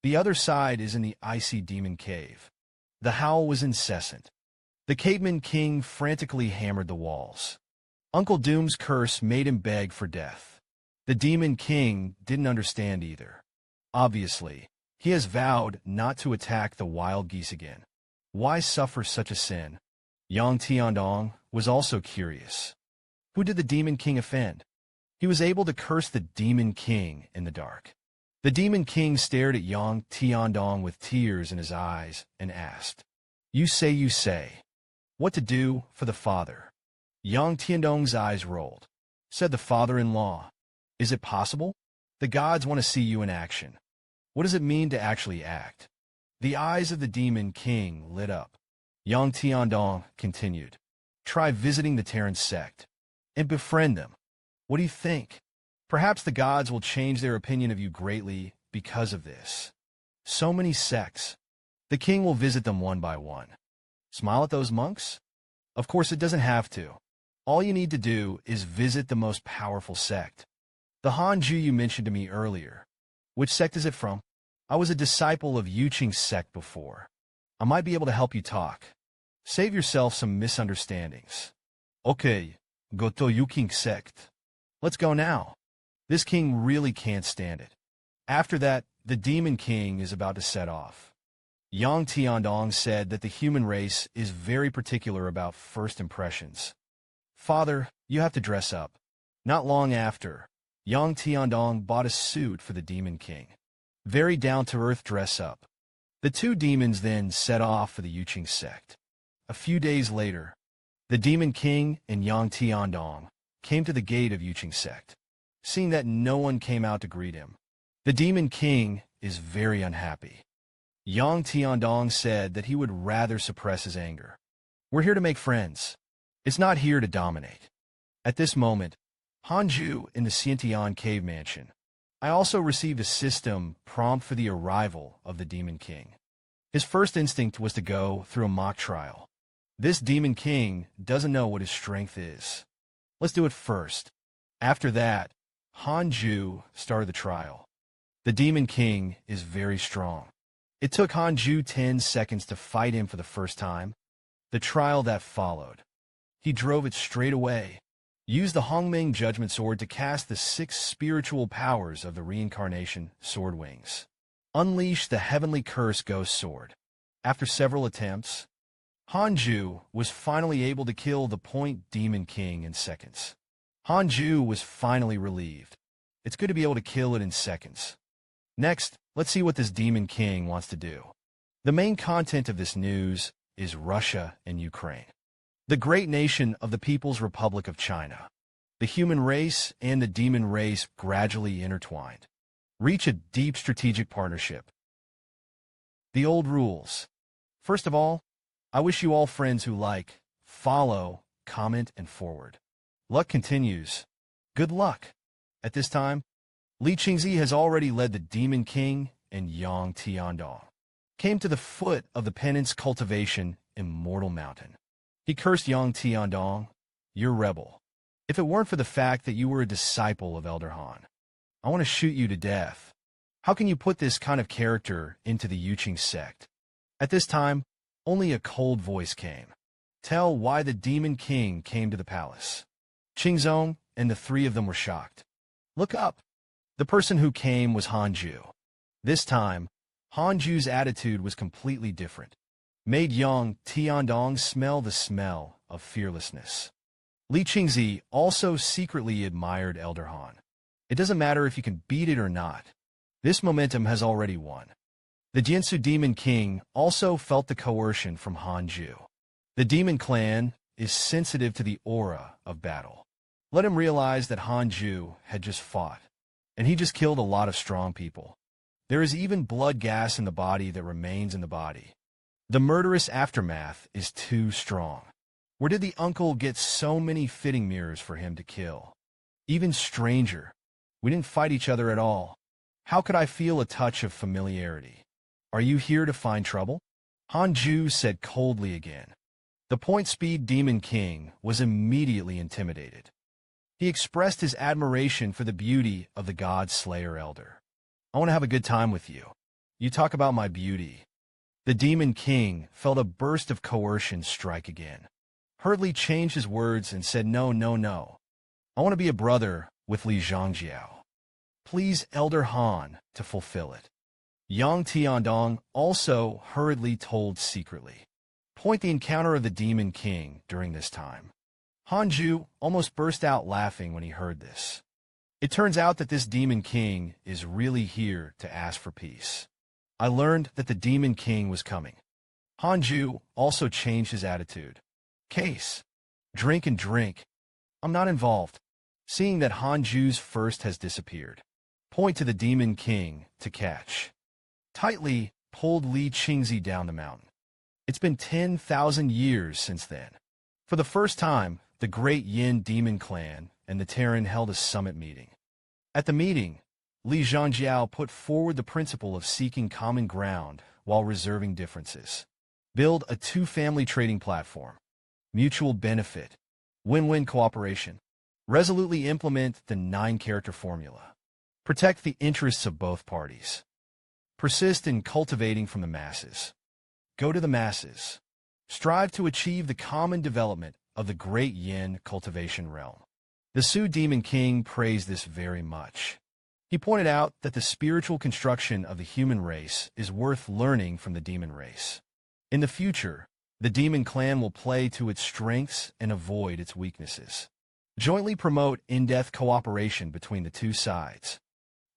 Speaker 1: The other side is in the icy demon cave. The howl was incessant. The caveman king frantically hammered the walls. Uncle Doom's curse made him beg for death. The Demon King didn't understand either. Obviously, he has vowed not to attack the wild geese again. Why suffer such a sin? Yang Tiandong was also curious. Who did the Demon King offend? He was able to curse the Demon King in the dark. The Demon King stared at Yang Tiandong with tears in his eyes and asked, you say, what to do for the father?" Yang Tiandong's eyes rolled. Said the father-in-law, "Is it possible? The gods want to see you in action. What does it mean to actually act?" The eyes of the Demon King lit up. Yang Tiandong continued, "Try visiting the Terran sect and befriend them. What do you think? Perhaps the gods will change their opinion of you greatly because of this. So many sects. The king will visit them one by one. Smile at those monks? Of course, it doesn't have to. All you need to do is visit the most powerful sect. The Hanju you mentioned to me earlier. Which sect is it from? I was a disciple of Yuqing's sect before. I might be able to help you talk. Save yourself some misunderstandings." "Okay, go to Yuqing's sect. Let's go now." This king really can't stand it. After that, the Demon King is about to set off. Yang Tiandong said that the human race is very particular about first impressions. "Father, you have to dress up." Not long after, Yang Tiandong bought a suit for the Demon King. Very down-to-earth dress-up. The two demons then set off for the Yuqing sect. A few days later, the Demon King and Yang Tiandong came to the gate of Yuqing sect. Seeing that no one came out to greet him, the Demon King is very unhappy. Yang Tiandong said that he would rather suppress his anger. "We're here to make friends. It's not here to dominate." At this moment, Hanju in the Xiantian cave mansion. I also received a system prompt for the arrival of the Demon King. His first instinct was to go through a mock trial. This Demon King doesn't know what his strength is. Let's do it first. After that, Hanju started the trial. The Demon King is very strong. It took Hanju 10 seconds to fight him for the first time. The trial that followed. He drove it straight away. Use the Hongming Judgment Sword to cast the 6 spiritual powers of the Reincarnation Sword Wings. Unleash the Heavenly Curse Ghost Sword. After several attempts, Hanju was finally able to kill the Point Demon King in seconds. Hanju was finally relieved. It's good to be able to kill it in seconds. Next, let's see what this Demon King wants to do. The main content of this news is Russia and Ukraine, the great nation of the People's Republic of China. The human race and the demon race gradually intertwined. Reach a deep strategic partnership. The old rules. First of all, I wish you all friends who like, follow, comment, and forward. Luck continues. Good luck. At this time, Li Qingzi has already led the Demon King and Yang Tiandong came to the foot of the penance cultivation immortal mountain. He cursed Yang Tiandong, "You're rebel. If it weren't for the fact that you were a disciple of Elder Han, I want to shoot you to death. How can you put this kind of character into the Yuqing sect?" At this time, only a cold voice came. Tell why the Demon King came to the palace. Qingzong and the 3 of them were shocked. Look up. The person who came was Hanju. This time, Hanju's attitude was completely different. Made Yang Tiandong smell the smell of fearlessness. Li Qingzi also secretly admired Elder Han. It doesn't matter if you can beat it or not. This momentum has already won. The Jiansu Demon King also felt the coercion from Hanju. The Demon Clan is sensitive to the aura of battle. Let him realize that Hanju had just fought, and he just killed a lot of strong people. There is even blood gas in the body that remains in the body. The murderous aftermath is too strong. Where did the uncle get so many fitting mirrors for him to kill? Even stranger. We didn't fight each other at all. How could I feel a touch of familiarity? Are you here to find trouble? Hanju said coldly again. The Point Speed Demon King was immediately intimidated. He expressed his admiration for the beauty of the God Slayer Elder. I want to have a good time with you. You talk about my beauty. The Demon King felt a burst of coercion strike again. Hurriedly changed his words and said, "No, no, no. I want to be a brother with Li Zhangjiao. Please, Elder Han, to fulfill it." Yang Tiandong also hurriedly told secretly. Point the encounter of the Demon King during this time. Hanju almost burst out laughing when he heard this. It turns out that this Demon King is really here to ask for peace. I learned that the Demon King was coming. Hanju also changed his attitude. Case. Drink and drink. I'm not involved. Seeing that Hanju's first has disappeared. Point to the Demon King to catch. Tightly pulled Li Qingzi down the mountain. It's been 10,000 years since then. For the first time, the Great Yin Demon Clan and the Terran held a summit meeting. At the meeting, Li Zhangjiao put forward the principle of seeking common ground while reserving differences. Build a 2-family trading platform. Mutual benefit. Win-win cooperation. Resolutely implement the 9-character formula. Protect the interests of both parties. Persist in cultivating from the masses. Go to the masses. Strive to achieve the common development of the Great Yin cultivation realm. The Su Demon King praised this very much. He pointed out that the spiritual construction of the human race is worth learning from the demon race. In the future, the Demon Clan will play to its strengths and avoid its weaknesses. Jointly promote in-depth cooperation between the 2 sides.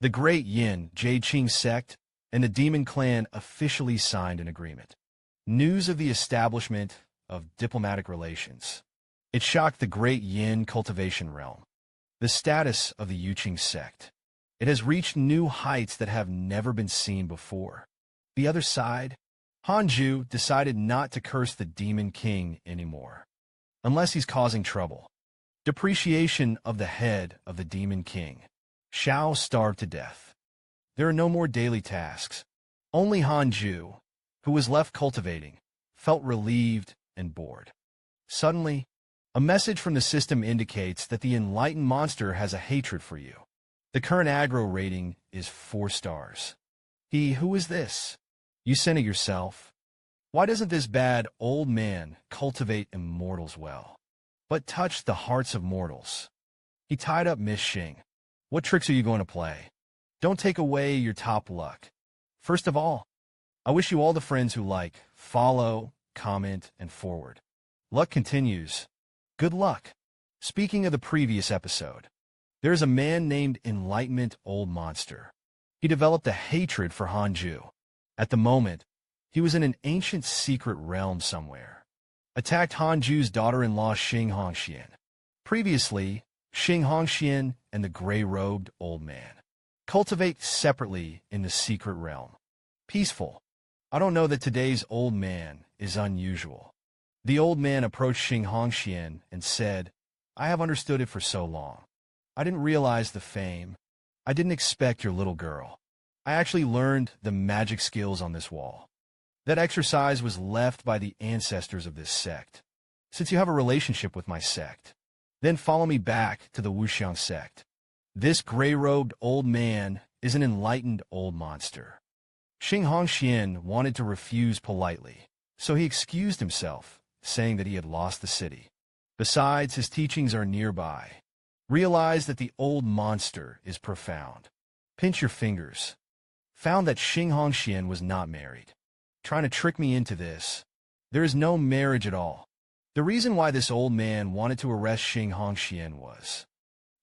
Speaker 1: The Great Yin Jade-Qing sect and the Demon Clan officially signed an agreement. News of the establishment of diplomatic relations. It shocked the Great Yin cultivation realm. The status of the Yuqing sect. It has reached new heights that have never been seen before. The other side, Hanju decided not to curse the Demon King anymore, unless he's causing trouble. Depreciation of the head of the Demon King. Shao starved to death. There are no more daily tasks. Only Hanju, who was left cultivating, felt relieved and bored. Suddenly, a message from the system indicates that the enlightened monster has a hatred for you. The current aggro rating is 4 stars. Who is this? You sent it yourself. Why doesn't this bad old man cultivate immortals well? but touched the hearts of mortals. He tied up Miss Xing. What tricks are you going to play? Don't take away your top luck. First of all, I wish you all the friends who like, follow, comment, and forward. Luck continues. Good luck. Speaking of the previous episode, there's a man named Enlightenment Old Monster. He developed a hatred for Hanju. At the moment, he was in an ancient secret realm somewhere. Attacked Hanju's daughter-in-law Xing Hongxian. Previously, Xing Hongxian and the gray-robed old man cultivate separately in the secret realm. Peaceful. I don't know that today's old man is unusual. The old man approached Xing Hongxian and said, I have understood it for so long. I didn't realize the fame. I didn't expect your little girl. I actually learned the magic skills on this wall. That exercise was left by the ancestors of this sect. Since you have a relationship with my sect, then follow me back to the Wuxiang sect. This gray-robed old man is an enlightened old monster. Xing Hongxian wanted to refuse politely, so he excused himself, saying that he had lost the city. Besides, his teachings are nearby. Realize that the old monster is profound. Pinch your fingers. Found that Xing Hongxian was not married. Trying to trick me into this. There is no marriage at all. The reason why this old man wanted to arrest Xing Hongxian was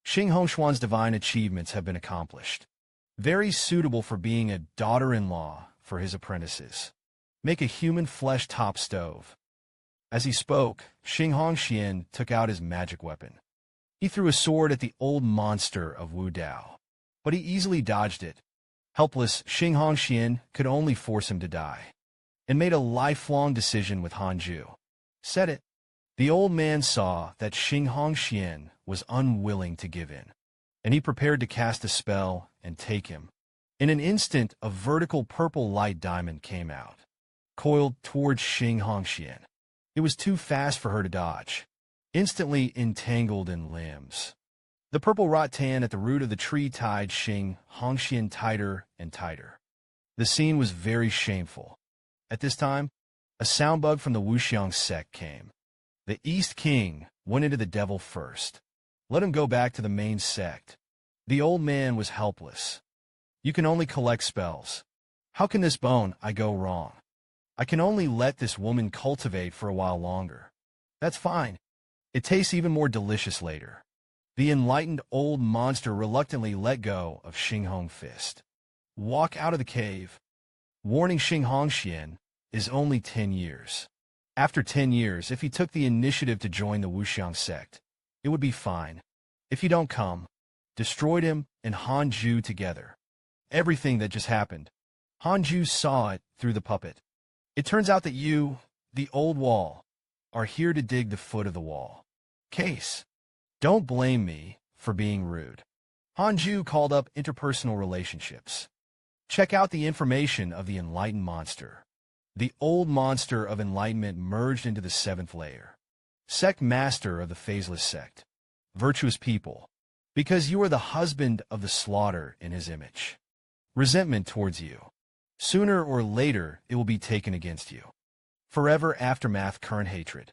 Speaker 1: Xing Hongxian's divine achievements have been accomplished. Very suitable for being a daughter-in-law for his apprentices. Make a human flesh top stove. As he spoke, Xing Hongxian took out his magic weapon. He threw a sword at the old monster of Wu Dao, but he easily dodged it. Helpless, Xing Hongxian could only force him to die, and made a lifelong decision with Hanju. Said it. The old man saw that Xing Hongxian was unwilling to give in, and he prepared to cast a spell and take him. In an instant, a vertical purple light diamond came out, coiled towards Xing Hongxian. It was too fast for her to dodge, instantly entangled in limbs. The purple rattan at the root of the tree tied Xing Hongxian tighter and tighter. The scene was very shameful. At this time, a soundbug from the Wuxiang sect came. The East King went into the devil first. Let him go back to the main sect. The old man was helpless. You can only collect spells. How can this bone I go wrong? I can only let this woman cultivate for a while longer. That's fine. It tastes even more delicious later. The enlightened old monster reluctantly let go of Xing Hong fist. Walk out of the cave. Warning Xing Hongxian is only 10 years. After 10 years, if he took the initiative to join the Wuxiang sect, it would be fine. If he don't come, destroyed him and Hanju together. Everything that just happened, Hanju saw it through the puppet. It turns out that you, the old wall, are here to dig the foot of the wall. Case. Don't blame me for being rude. Hanju called up interpersonal relationships. Check out the information of the enlightened monster. The old monster of enlightenment merged into the 7th layer. Sect master of the phaseless sect. Virtuous people. Because you are the husband of the slaughter in his image. Resentment towards you. Sooner or later, it will be taken against you. Forever aftermath current hatred.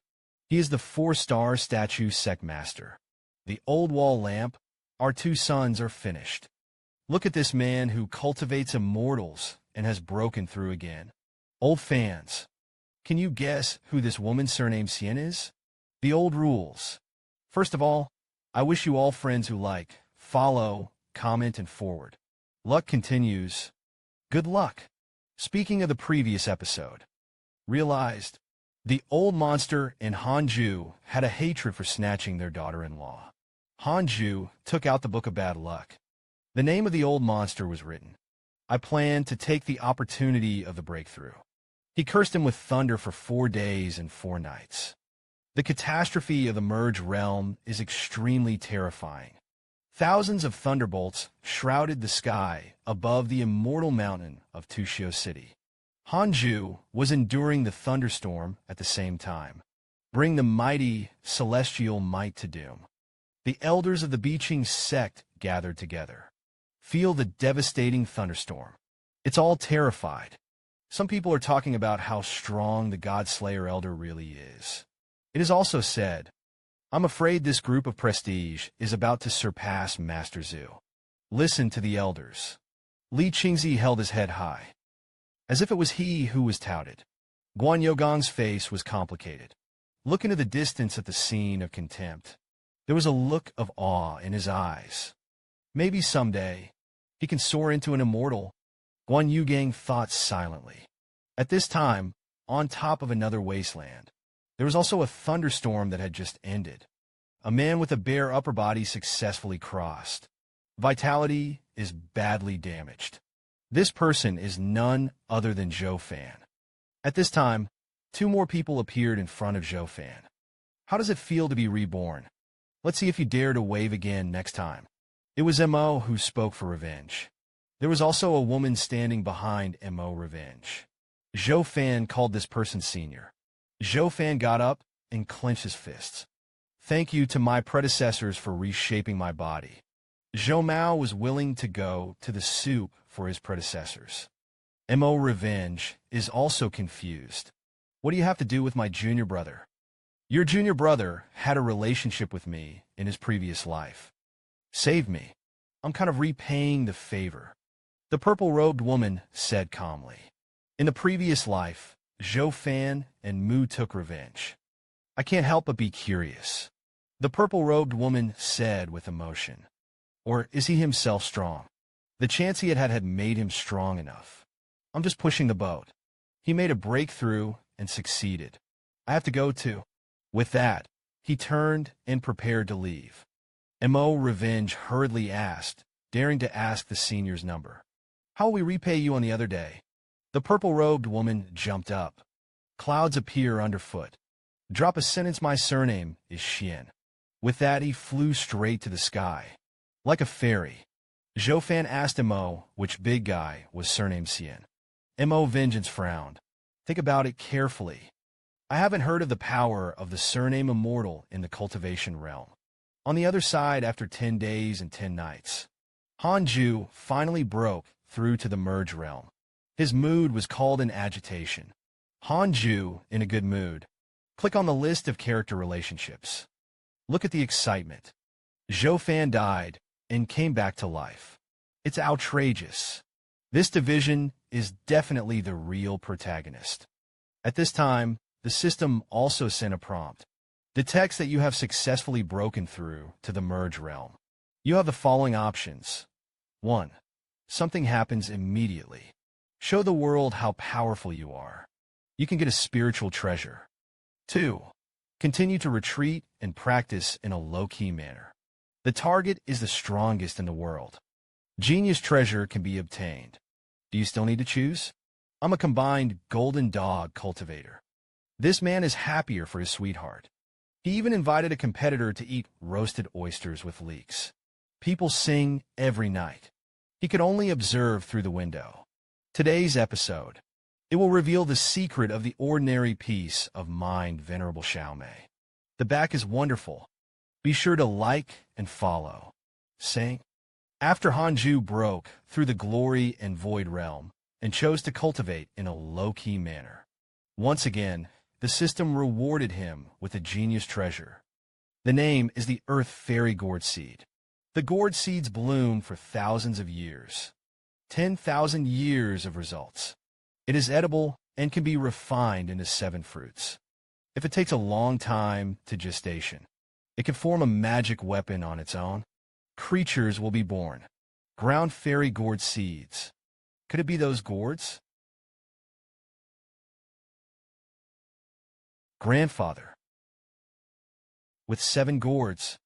Speaker 1: He is the 4-star statue sect master. The old wall lamp. Our 2 sons are finished. Look at this man who cultivates immortals and has broken through again. Old fans. Can you guess who this woman surnamed Xian is? The old rules. First of all, I wish you all friends who like, follow, comment, and forward. Luck continues. Good luck. Speaking of the previous episode, realized the old monster and Hanju had a hatred for snatching their daughter-in-law. Hanju took out the book of bad luck. The name of the old monster was written. I planned to take the opportunity of the breakthrough. He cursed him with thunder for 4 days and 4 nights. The catastrophe of the merged realm is extremely terrifying. Thousands of thunderbolts shrouded the sky above the immortal mountain of Tushio City. Hanju was enduring the thunderstorm at the same time. Bring the mighty celestial might to doom. The elders of the Beijing sect gathered together. Feel the devastating thunderstorm. It's all terrified. Some people are talking about how strong the God Slayer Elder really is. It is also said, I'm afraid this group of prestige is about to surpass Master Zhu. Listen to the elders. Li Qingzi held his head high, as if it was he who was touted. Guan Yogong's face was complicated. Look into the distance at the scene of contempt. There was a look of awe in his eyes. Maybe someday, he can soar into an immortal. Guan Yugang thought silently. At this time, on top of another wasteland, there was also a thunderstorm that had just ended. A man with a bare upper body successfully crossed. Vitality is badly damaged. This person is none other than Zhou Fan. At this time, 2 more people appeared in front of Zhou Fan. How does it feel to be reborn? Let's see if you dare to wave again next time. It was Mo who spoke for revenge. There was also a woman standing behind Mo Revenge. Zhou Fan called this person senior. Zhou Fan got up and clenched his fists. Thank you to my predecessors for reshaping my body. Zhou Mao was willing to go to the soup for his predecessors. Mo Revenge is also confused. What do you have to do with my junior brother? Your junior brother had a relationship with me in his previous life. Save me. I'm kind of repaying the favor. The purple-robed woman said calmly. In the previous life, Zhou Fan and Mu took revenge. I can't help but be curious. The purple-robed woman said with emotion. Or is he himself strong? The chance he had made him strong enough. I'm just pushing the boat. He made a breakthrough and succeeded. I have to go too. With that, he turned and prepared to leave. Mo Revenge hurriedly asked, daring to ask the senior's number. How will we repay you on the other day? The purple-robed woman jumped up. Clouds appear underfoot. Drop a sentence. My surname is Xian. With that, he flew straight to the sky. Like a fairy. Zhou Fan asked Mo which big guy was surnamed Xian. Mo Vengeance frowned. Think about it carefully. I haven't heard of the power of the surname immortal in the cultivation realm. On the other side, after 10 days and 10 nights, Hanju finally broke through to the merge realm. His mood was called in agitation. Hanju in a good mood. Click on the list of character relationships. Look at the excitement. Zhou Fan died and came back to life. It's outrageous. This division is definitely the real protagonist. At this time, the system also sent a prompt. Detects that you have successfully broken through to the merge realm. You have the following options. 1. Something happens immediately. Show the world how powerful you are. You can get a spiritual treasure. 2. Continue to retreat and practice in a low-key manner. The target is the strongest in the world. Genius treasure can be obtained. Do you still need to choose? I'm a combined golden dog cultivator. This man is happier for his sweetheart. He even invited a competitor to eat roasted oysters with leeks. People sing every night. He could only observe through the window. Today's episode. It will reveal the secret of the ordinary peace of mind, Venerable Xiaomei. The back is wonderful. Be sure to like and follow. Saying, after Hanju broke through the glory and void realm and chose to cultivate in a low-key manner, once again, the system rewarded him with a genius treasure. The name is the Earth Fairy Gourd Seed. The gourd seeds bloom for thousands of years. 10,000 years of results. It is edible and can be refined into 7 fruits. If it takes a long time to gestation, it can form a magic weapon on its own. Creatures will be born. Ground fairy gourd seeds. Could it be those gourds? Grandfather. With 7 gourds,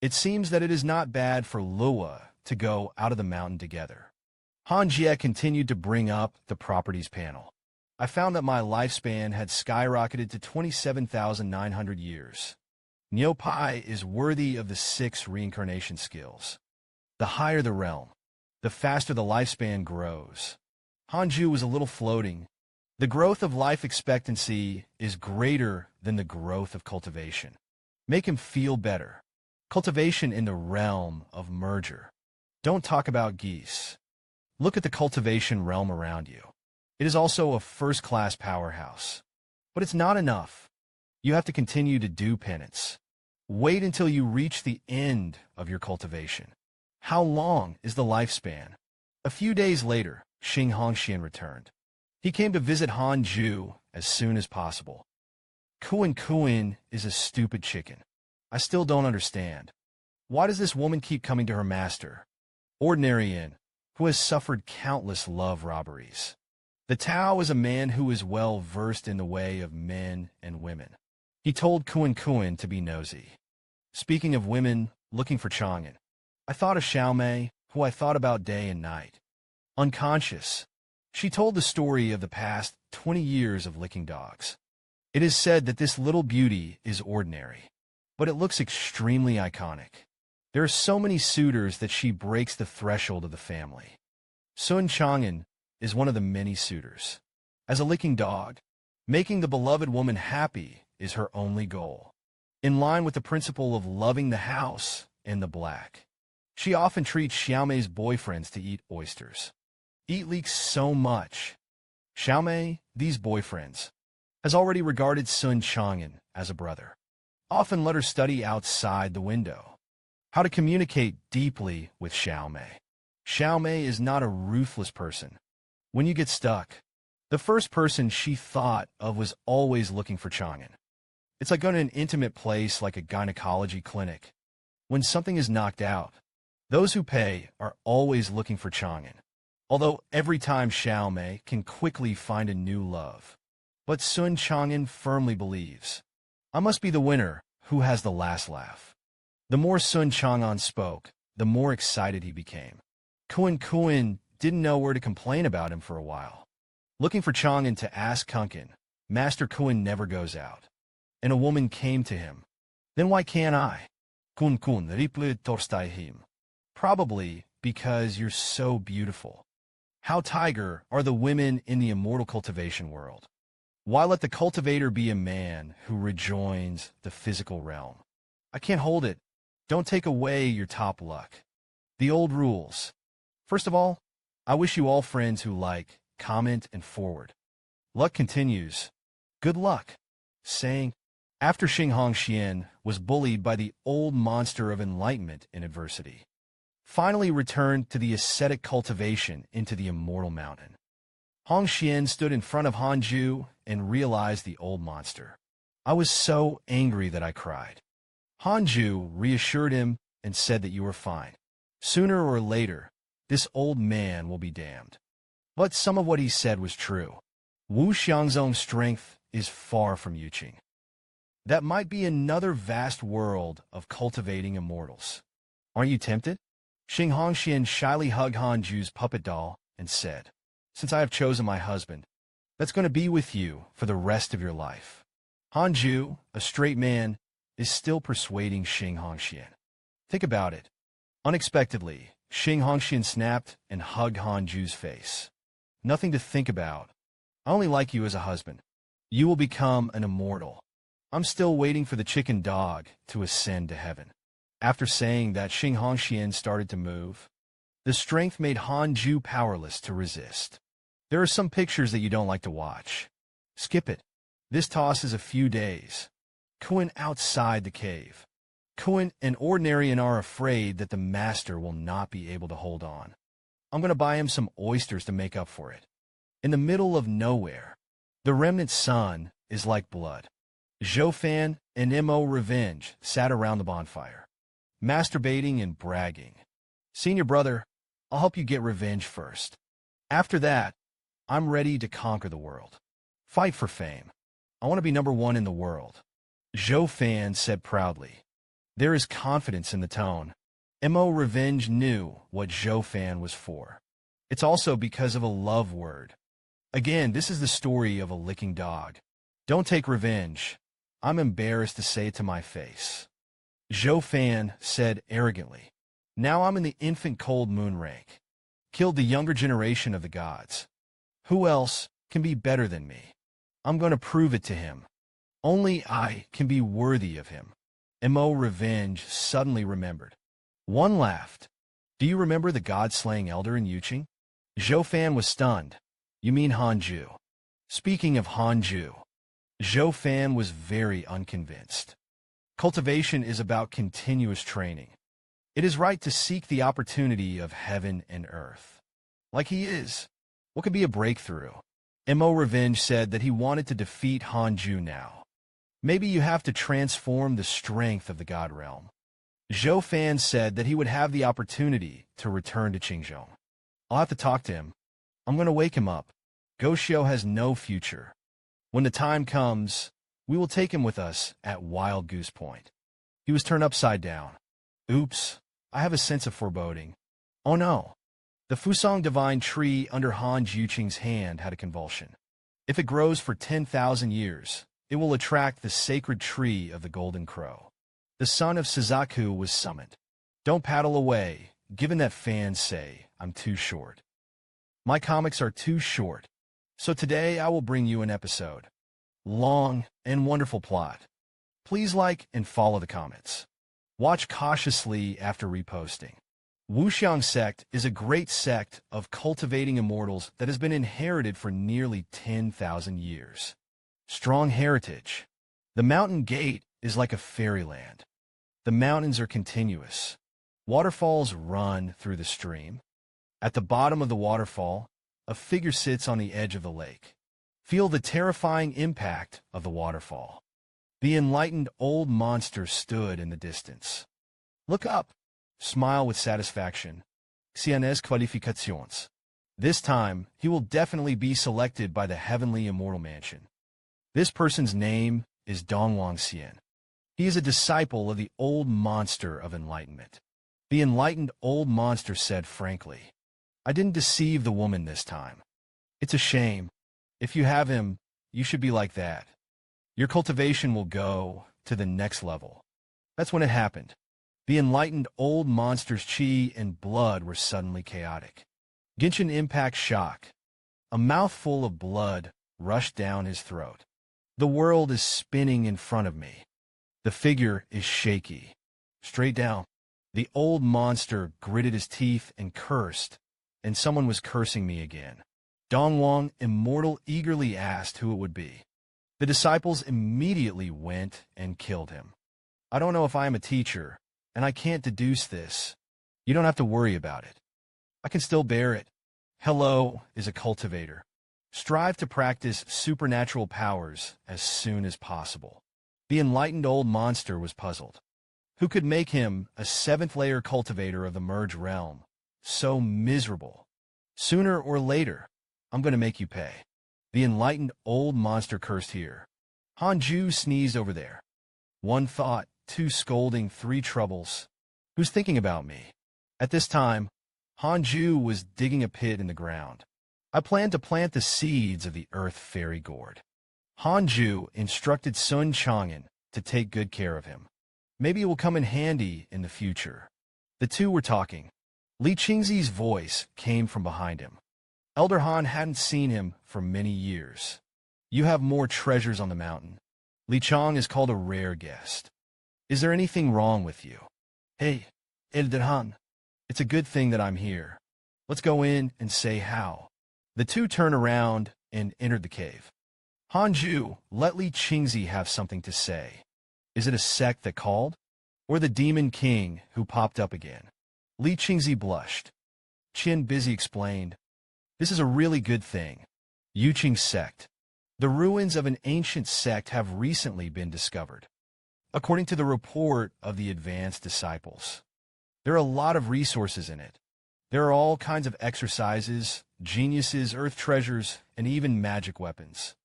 Speaker 1: it seems that it is not bad for Lua to go out of the mountain together. Han Jie continued to bring up the properties panel. I found that my lifespan had skyrocketed to 27,900 years. Niu Pai is worthy of the 6 reincarnation skills. The higher the realm, the faster the lifespan grows. Hanju was a little floating. The growth of life expectancy is greater than the growth of cultivation. Make him feel better. Cultivation in the realm of merger. Don't talk about geese. Look at the cultivation realm around you. It is also a first-class powerhouse. But it's not enough. You have to continue to do penance. Wait until you reach the end of your cultivation. How long is the lifespan? A few days later, Xing Hongxian returned. He came to visit Han Ju as soon as possible. Kuan is a stupid chicken. I still don't understand. Why does this woman keep coming to her master, Ordinary In, who has suffered countless love robberies? The Tao is a man who is well versed in the way of men and women. He told Kuan to be nosy. Speaking of women looking for Chang'an, I thought of Xiaomei, who I thought about day and night. Unconscious, she told the story of the past 20 years of licking dogs. It is said that this little beauty is ordinary, but it looks extremely iconic. There are so many suitors that she breaks the threshold of the family. Sun Chang'an is one of the many suitors. As a licking dog, making the beloved woman happy is her only goal. In line with the principle of loving the house and the black, she often treats Xiaomei's boyfriends to eat oysters. Eat leaks so much. Xiaomei, these boyfriends, has already regarded Sun Chang'an as a brother. Often let her study outside the window. How to communicate deeply with Xiaomei. Xiaomei is not a ruthless person. When you get stuck, the first person she thought of was always looking for Chang'an. It's like going to an intimate place like a gynecology clinic. When something is knocked out, those who pay are always looking for Chang'an. Although every time Xiaomei can quickly find a new love. But Sun Chang'an firmly believes, I must be the winner who has the last laugh. The more Sun Chang'an spoke, the more excited he became. Kuan didn't know where to complain about him for a while. Looking for Chang'an to ask Kunkin, Master Kuan never goes out. And a woman came to him. Then why can't I? Kun replied Torstaihim. Probably because you're so beautiful. How tiger are the women in the immortal cultivation world? Why let the cultivator be a man who rejoins the physical realm? I can't hold it. Don't take away your top luck. The old rules. First of all, I wish you all friends who like, comment, and forward. Luck continues. Good luck. Saying, after Xing Hongxian was bullied by the old monster of enlightenment in adversity, finally returned to the ascetic cultivation into the immortal mountain. Hongxian stood in front of Hanju and realized the old monster. I was so angry that I cried. Hanju reassured him and said that you were fine. Sooner or later, this old man will be damned. But some of what he said was true. Wu Xiangzong's strength is far from Yuqing. That might be another vast world of cultivating immortals. Aren't you tempted? Xing Hongxian shyly hugged Hanju's puppet doll and said, Since I have chosen my husband, that's going to be with you for the rest of your life. Hanju, a straight man, is still persuading Xing Hongxian. Think about it. Unexpectedly, Xing Hongxian snapped and hugged Hanju's face. Nothing to think about. I only like you as a husband. You will become an immortal. I'm still waiting for the chicken dog to ascend to heaven. After saying that, Xing Hongxian started to move. The strength made Hanju powerless to resist. There are some pictures that you don't like to watch. Skip it. This toss is a few days. Kuan outside the cave. Kuan and Ordinary are afraid that the master will not be able to hold on. I'm going to buy him some oysters to make up for it. In the middle of nowhere, the remnant sun is like blood. Zhoufan and Mo Revenge sat around the bonfire, masturbating and bragging. Senior brother, I'll help you get revenge first. After that, I'm ready to conquer the world. Fight for fame. I want to be #1 in the world. Zhoufan said proudly. There is confidence in the tone. Mo Revenge knew what Zhoufan was for. It's also because of a love word. Again, this is the story of a licking dog. Don't take revenge. I'm embarrassed to say it to my face. Zhoufan said arrogantly. Now I'm in the infant cold moon rank. Killed the younger generation of the gods. Who else can be better than me? I'm going to prove it to him. Only I can be worthy of him. Mo Revenge suddenly remembered. One laughed. Do you remember the god-slaying elder in Yuqing? Zhoufan was stunned. You mean Hanju? Speaking of Hanju, Zhoufan was very unconvinced. Cultivation is about continuous training. It is right to seek the opportunity of heaven and earth. Like he is. What could be a breakthrough? Mo Revenge said that he wanted to defeat Hanju now. Maybe you have to transform the strength of the God realm. Zhou Fan said that he would have the opportunity to return to Qingzhou. I'll have to talk to him. I'm going to wake him up. Goshio has no future. When the time comes, we will take him with us at Wild Goose Point. He was turned upside down. Oops, I have a sense of foreboding. Oh no. The Fusong Divine Tree under Han Juqing's hand had a convulsion. If it grows for 10,000 years, it will attract the sacred tree of the Golden Crow. The son of Suzaku was summoned. Don't paddle away, given that fans say I'm too short. My comics are too short, so today I will bring you an episode. Long and wonderful plot. Please like and follow the comments. Watch cautiously after reposting. Wuxiang sect is a great sect of cultivating immortals that has been inherited for nearly 10,000 years. Strong heritage. The mountain gate is like a fairyland. The mountains are continuous. Waterfalls run through the stream. At the bottom of the waterfall, a figure sits on the edge of the lake. Feel the terrifying impact of the waterfall. The enlightened old monster stood in the distance. Look up. Smile with satisfaction. Xianez qualifications. This time, he will definitely be selected by the heavenly immortal mansion. This person's name is Dongwang Xian. He is a disciple of the old monster of enlightenment. The enlightened old monster said frankly, I didn't deceive the woman this time. It's a shame. If you have him, you should be like that. Your cultivation will go to the next level. That's when it happened. The enlightened old monster's chi and blood were suddenly chaotic. Genshin Impact shock. A mouthful of blood rushed down his throat. The world is spinning in front of me. The figure is shaky. Straight down. The old monster gritted his teeth and cursed, and someone was cursing me again. Dongwang, immortal, eagerly asked who it would be. The disciples immediately went and killed him. I don't know if I am a teacher, and I can't deduce this. You don't have to worry about it. I can still bear it. Hello is a cultivator. Strive to practice supernatural powers as soon as possible. The enlightened old monster was puzzled. Who could make him a seventh-layer cultivator of the merge realm? So miserable. Sooner or later, I'm going to make you pay. The enlightened old monster cursed here. Hanju sneezed over there. One thought, two scolding, three troubles. Who's thinking about me? At this time, Hanju was digging a pit in the ground. I planned to plant the seeds of the Earth Fairy Gourd. Hanju instructed Sun Chang'an to take good care of him. Maybe it will come in handy in the future. The two were talking. Li Qingzi's voice came from behind him. Elder Han hadn't seen him for many years. You have more treasures on the mountain. Li Chang is called a rare guest. Is there anything wrong with you? Hey, Elder Han. It's a good thing that I'm here. Let's go in and say how. The two turned around and entered the cave. Hanju, let Li Qingzi have something to say. Is it a sect that called? Or the demon king who popped up again? Li Qingzi blushed. Qin Busy explained. This is a really good thing. Yuqing sect. The ruins of an ancient sect have recently been discovered. According to the report of the advanced disciples. There are a lot of resources in it. There are all kinds of exercises, geniuses, earth treasures, and even magic weapons.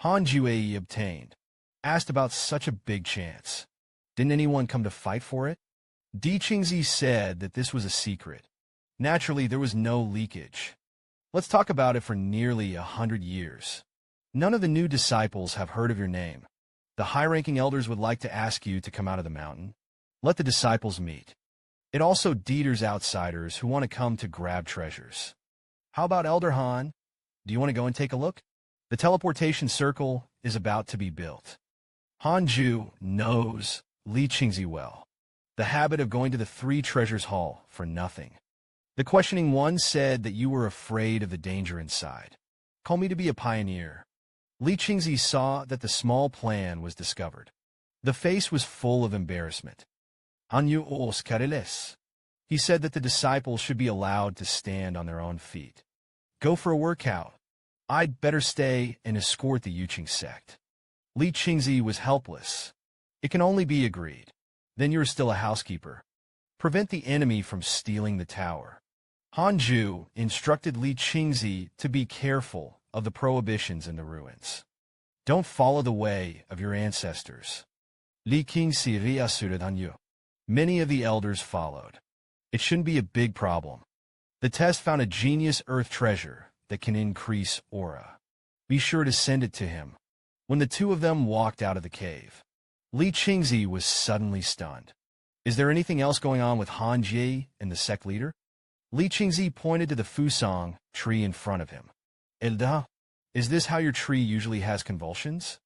Speaker 1: Han Jue obtained. Asked about such a big chance. Didn't anyone come to fight for it? Di Qingzi said that this was a secret. Naturally, there was no leakage. Let's talk about it for nearly 100 years. None of the new disciples have heard of your name. The high-ranking elders would like to ask you to come out of the mountain. Let the disciples meet. It also deters outsiders who want to come to grab treasures. How about Elder Han? Do you want to go and take a look? The teleportation circle is about to be built. Hanju knows Li Qingzi well. The habit of going to the Three Treasures Hall for nothing. The questioning one said that you were afraid of the danger inside. Call me to be a pioneer. Li Qingzi saw that the small plan was discovered. The face was full of embarrassment. Hanyu os kareles. He said that the disciples should be allowed to stand on their own feet. Go for a workout. I'd better stay and escort the Yuqing sect. Li Qingzi was helpless. It can only be agreed. Then you're still a housekeeper. Prevent the enemy from stealing the tower. Hanju instructed Li Qingzi to be careful of the prohibitions in the ruins. Don't follow the way of your ancestors. Li Qingzi reassured Hanyu. Many of the elders followed. It shouldn't be a big problem. The test found a genius earth treasure that can increase aura. Be sure to send it to him. When the two of them walked out of the cave, Li Qingzi was suddenly stunned. Is there anything else going on with Han Jie and the sect leader? Li Qingzi pointed to the Fusang tree in front of him. Elda, is this how your tree usually has convulsions?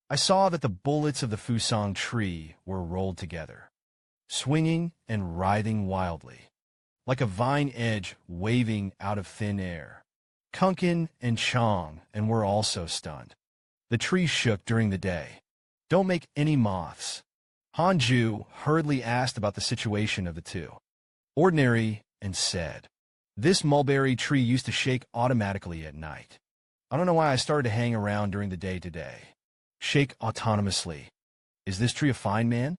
Speaker 1: I saw that the bullets of the Fusang tree were rolled together, swinging and writhing wildly, like a vine edge waving out of thin air. Kunkin and Chong and were also stunned. The tree shook during the day. Don't make any moths. Hanju hurriedly asked about the situation of the two. Ordinary, and said, this mulberry tree used to shake automatically at night. I don't know why I started to hang around during the day today. Shake autonomously. Is this tree a fine man?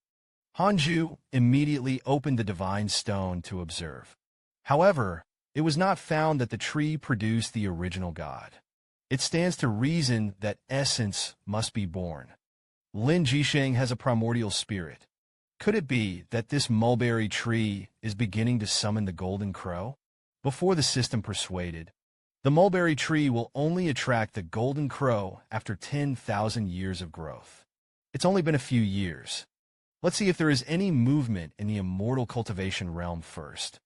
Speaker 1: Hanju immediately opened the divine stone to observe. However, it was not found that the tree produced the original god. It stands to reason that essence must be born. Lin Jisheng has a primordial spirit. Could it be that this mulberry tree is beginning to summon the golden crow? Before the system persuaded, the mulberry tree will only attract the golden crow after 10,000 years of growth. It's only been a few years. Let's see if there is any movement in the immortal cultivation realm first.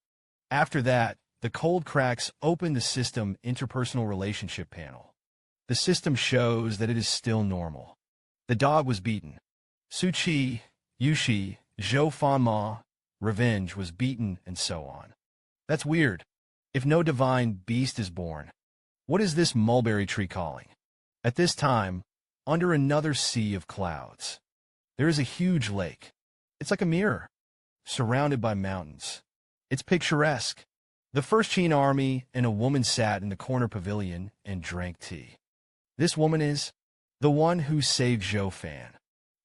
Speaker 1: After that, the cold cracks open the system interpersonal relationship panel. The system shows that it is still normal. The dog was beaten. Suqi, Yushi, Zhou Fanma, revenge was beaten, and so on. That's weird. If no divine beast is born, what is this mulberry tree calling? At this time, under another sea of clouds, there is a huge lake. It's like a mirror, surrounded by mountains. It's picturesque. The First Qin army and a woman sat in the corner pavilion and drank tea. This woman is the one who saved Zhou Fan.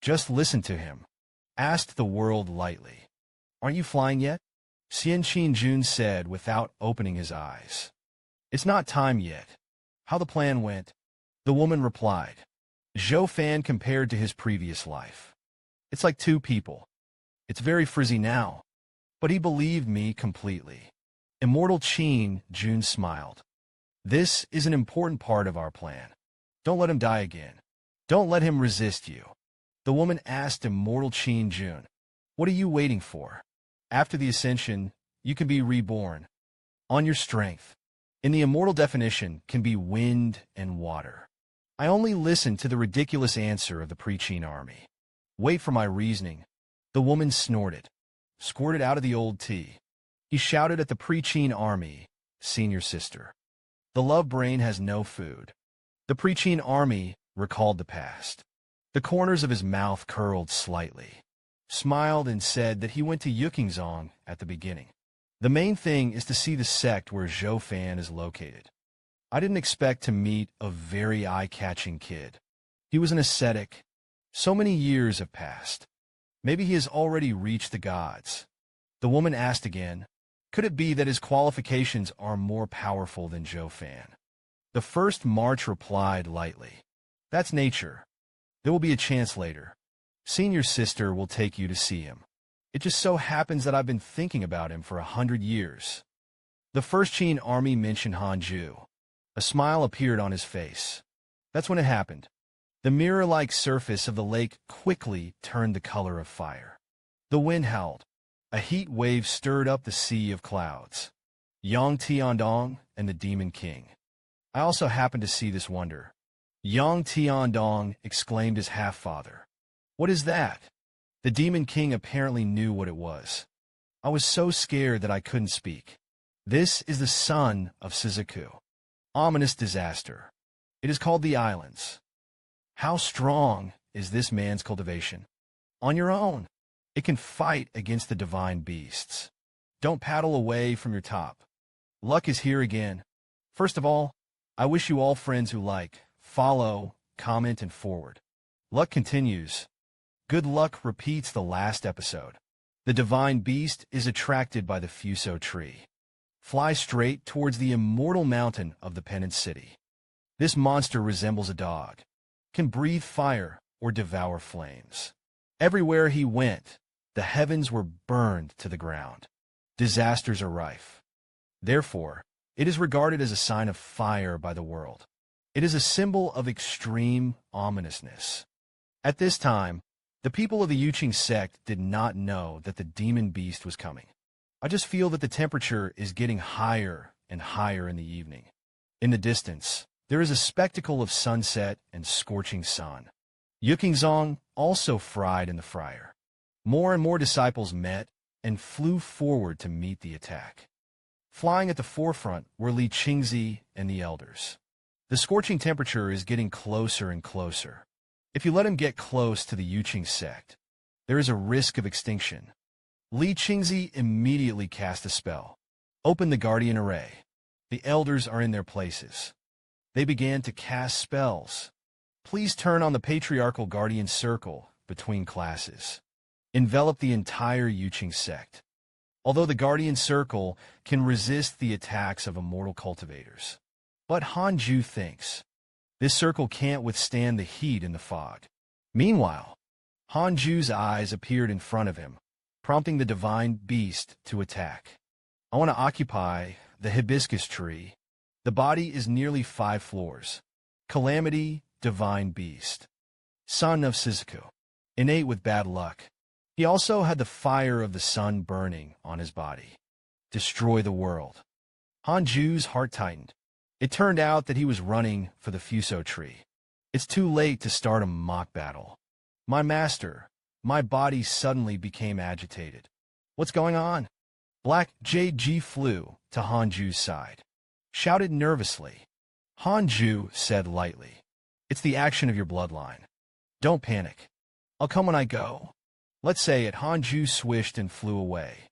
Speaker 1: Just listen to him. Asked the world lightly. Aren't you flying yet? Xian Qin Jun said without opening his eyes. It's not time yet. How the plan went? The woman replied. Zhou Fan compared to his previous life. It's like two people. It's very frizzy now. But he believed me completely. Immortal Qin Jun smiled. This is an important part of our plan. Don't let him die again. Don't let him resist you. The woman asked Immortal Qin Jun, what are you waiting for? After the ascension, you can be reborn. On your strength. In the immortal definition can be wind and water. I only listened to the ridiculous answer of the pre-Qin army. Wait for my reasoning. The woman snorted, squirted out of the old tea. He shouted at the pre-Qin army, senior sister. The love brain has no food. The pre-Qin army recalled the past. The corners of his mouth curled slightly, smiled and said that he went to Yukingzong at the beginning. The main thing is to see the sect where Zhou Fan is located. I didn't expect to meet a very eye-catching kid. He was an ascetic. So many years have passed. Maybe he has already reached the gods. The woman asked again, could it be that his qualifications are more powerful than Zhou Fan? The first March replied lightly. That's nature. There will be a chance later. Senior sister will take you to see him. It just so happens that I've been thinking about him for 100 years. The First Qin army mentioned Hanju. A smile appeared on his face. That's when it happened. The mirror-like surface of the lake quickly turned the color of fire. The wind howled. A heat wave stirred up the sea of clouds. Yang Tiandong and the Demon King. I also happened to see this wonder. Yang Tiandong exclaimed his half-father. What is that? The Demon King apparently knew what it was. I was so scared that I couldn't speak. This is the son of Shizuku. Ominous disaster. It is called the Islands. How strong is this man's cultivation? on your own. It can fight against the divine beasts. Don't paddle away from your top. Luck is here again. First of all, I wish you all friends who like, follow, comment, and forward. Luck continues. Good luck repeats the last episode. The divine beast is attracted by the Fuso tree. Fly straight towards the immortal mountain of the Penance City. This monster resembles a dog, can breathe fire or devour flames. Everywhere he went, the heavens were burned to the ground. Disasters are rife. Therefore, it is regarded as a sign of fire by the world. It is a symbol of extreme ominousness. At this time, the people of the Yuqing sect did not know that the demon beast was coming. I just feel that the temperature is getting higher and higher in the evening. In the distance, there is a spectacle of sunset and scorching sun. Yuqingzong also fried in the fryer. More and more disciples met and flew forward to meet the attack. Flying at the forefront were Li Qingzi and the elders. The scorching temperature is getting closer and closer. If you let him get close to the Yuqing sect, there is a risk of extinction. Li Qingzi immediately cast a spell. Open the guardian array. The elders are in their places. They began to cast spells. Please turn on the patriarchal guardian circle between classes. Envelop the entire Yuqing sect. Although the guardian circle can resist the attacks of immortal cultivators. But Hanju thinks this circle can't withstand the heat in the fog. Meanwhile, Hanju's eyes appeared in front of him, prompting the divine beast to attack. I want to occupy the hibiscus tree. The body is nearly 5 floors. Calamity, divine beast. Son of Shizuku. Innate with bad luck. He also had the fire of the sun burning on his body. Destroy the world. Hanju's heart tightened. It turned out that he was running for the Fuso tree. It's too late to start a mock battle. My master, my body suddenly became agitated. What's going on? Black JG flew to Hanju's side. Shouted nervously. Hanju said lightly, "It's the action of your bloodline. Don't panic. I'll come when I go." Let's say it. Hanju swished and flew away.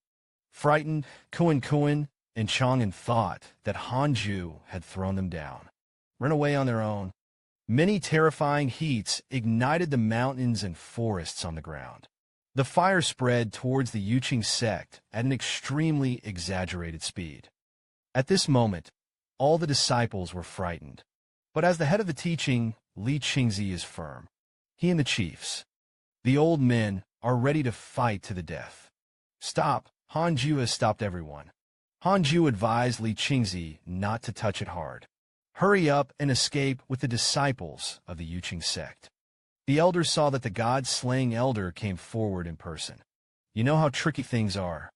Speaker 1: Frightened, Kuan and Chang'an thought that Hanju had thrown them down. Run away on their own. Many terrifying heats ignited the mountains and forests on the ground. The fire spread towards the Yuqing sect at an extremely exaggerated speed. At this moment, all the disciples were frightened. But as the head of the teaching, Li Qingzi is firm. He and the chiefs, the old men, are ready to fight to the death. Stop. Hanju has stopped everyone. Hanju advised Li Qingzi not to touch it hard. Hurry up and escape with the disciples of the Yuqing sect. The elders saw that the god-slaying elder came forward in person. You know how tricky things are.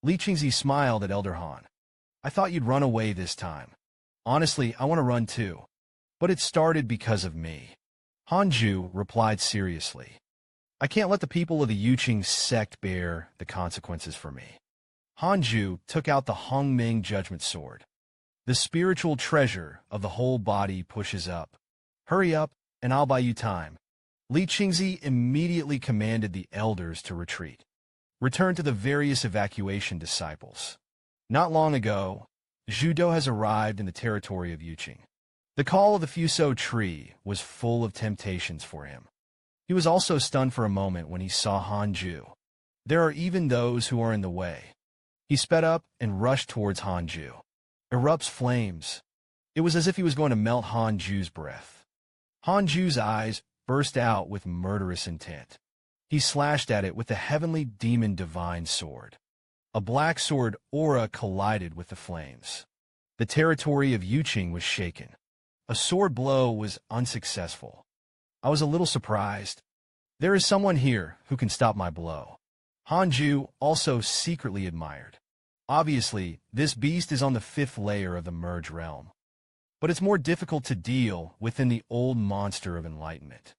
Speaker 1: Li Qingzi smiled at Elder Han. I thought you'd run away this time. Honestly, I want to run too. But it started because of me. Hanju replied seriously. I can't let the people of the Yuqing sect bear the consequences for me. Hanju took out the Hongming judgment sword. The spiritual treasure of the whole body pushes up. Hurry up, and I'll buy you time. Li Qingzi immediately commanded the elders to retreat. Return to the various evacuation disciples. Not long ago, Judo has arrived in the territory of Yuqing. The call of the Fuso tree was full of temptations for him. He was also stunned for a moment when he saw Hanju. There are even those who are in the way. He sped up and rushed towards Hanju. Erupts flames. It was as if he was going to melt Hanju's breath. Hanju's eyes burst out with murderous intent. He slashed at it with the heavenly demon divine sword. A black sword aura collided with the flames. The territory of Yuqing was shaken. A sword blow was unsuccessful. I was a little surprised. There is someone here who can stop my blow. Hanju also secretly admired. Obviously, this beast is on the 5th layer of the merge realm. But it's more difficult to deal within the old monster of enlightenment.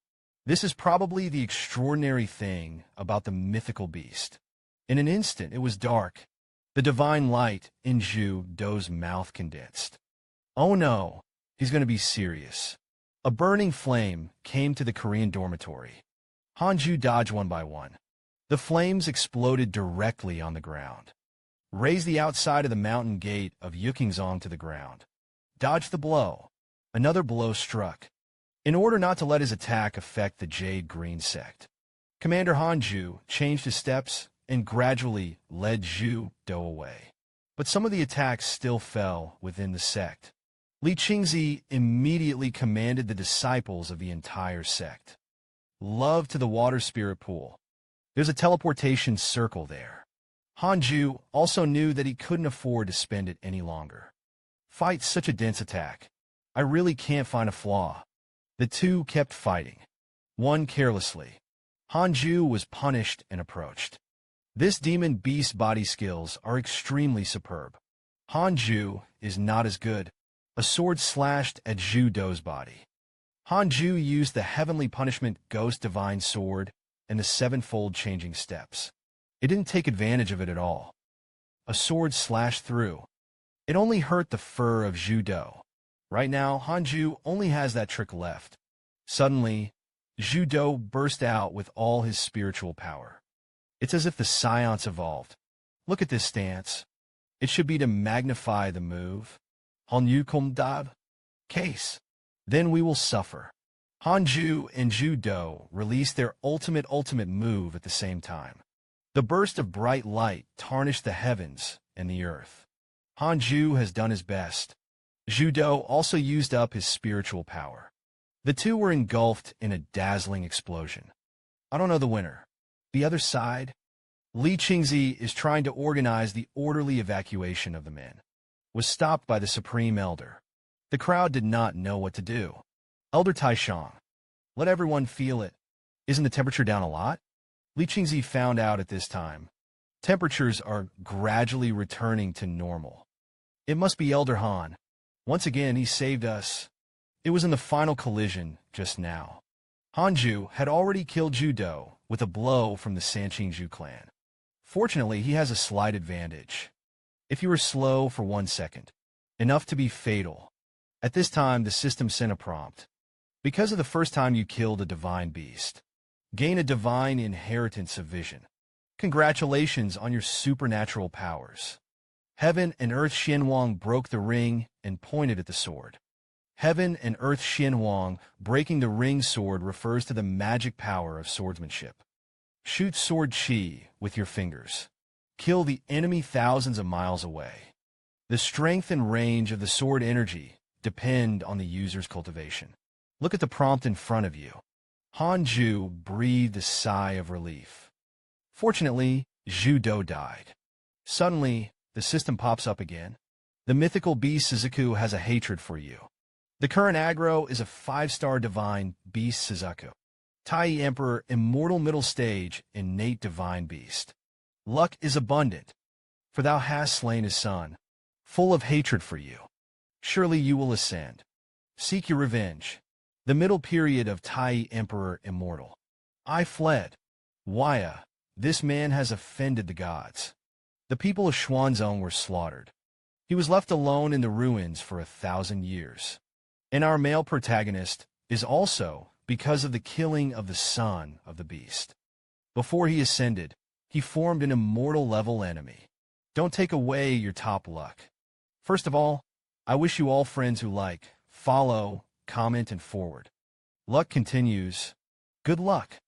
Speaker 1: This is probably the extraordinary thing about the mythical beast. In an instant, it was dark. The divine light in Do's mouth condensed. Oh no, he's going to be serious. A burning flame came to the Korean dormitory. Hanju dodged one by one. The flames exploded directly on the ground. Razed the outside of the mountain gate of Yukingzong to the ground. Dodged the blow. Another blow struck. In order not to let his attack affect the Jade Green sect, Commander Hanju changed his steps and gradually led Zhu Do away. But some of the attacks still fell within the sect. Li Qingzi immediately commanded the disciples of the entire sect. Love to the water spirit pool. There's a teleportation circle there. Hanju also knew that he couldn't afford to spend it any longer. Fight such a dense attack. I really can't find a flaw. The two kept fighting. One carelessly. Hanju was punished and approached. This demon beast body skills are extremely superb. Hanju is not as good. A sword slashed at Zhu Do's body. Hanju used the heavenly punishment Ghost Divine Sword and the sevenfold changing steps. It didn't take advantage of it at all. A sword slashed through. It only hurt the fur of Zhu Do. Right now, Hanju only has that trick left. Suddenly, Zhu Do burst out with all his spiritual power. It's as if the science evolved. Look at this stance. It should be to magnify the move. Hanyu Kum Dab? Case. Then we will suffer. Hanju and Zhu Do released their ultimate move at the same time. The burst of bright light tarnished the heavens and the earth. Hanju has done his best. Zhu Do also used up his spiritual power. The two were engulfed in a dazzling explosion. I don't know the winner. The other side? Li Qingzi is trying to organize the orderly evacuation of the men. Was stopped by the Supreme Elder. The crowd did not know what to do. Elder Taishang. Let everyone feel it. Isn't the temperature down a lot? Li Qingzi found out at this time. Temperatures are gradually returning to normal. It must be Elder Han. Once again, he saved us. It was in the final collision just now. Hanju had already killed Zhu Do with a blow from the Sanqingzhu clan. Fortunately, he has a slight advantage. If you were slow for 1 second, enough to be fatal. At this time, the system sent a prompt. Because of the first time you killed a divine beast, gain a divine inheritance of vision. Congratulations on your supernatural powers. Heaven and Earth Xianwang broke the ring and pointed at the sword. Heaven and Earth Xianwang breaking the ring sword refers to the magic power of swordsmanship. Shoot sword chi with your fingers. Kill the enemy thousands of miles away. The strength and range of the sword energy depend on the user's cultivation. Look at the prompt in front of you. Hanju breathed a sigh of relief. Fortunately, Zhu Do died. Suddenly, the system pops up again. The mythical beast Suzaku has a hatred for you. The current aggro is a 5-star divine beast Suzaku. Tai Emperor immortal middle stage innate divine beast. Luck is abundant, for thou hast slain his son, full of hatred for you. Surely you will ascend. Seek your revenge. The middle period of Tai Emperor immortal. I fled. Waya, this man has offended the gods. The people of Xuanzong were slaughtered. He was left alone in the ruins for 1,000 years. And our male protagonist is also because of the killing of the son of the beast. Before he ascended, he formed an immortal level enemy. Don't take away your top luck. First of all, I wish you all friends who like, follow, comment, and forward. Luck continues. Good luck.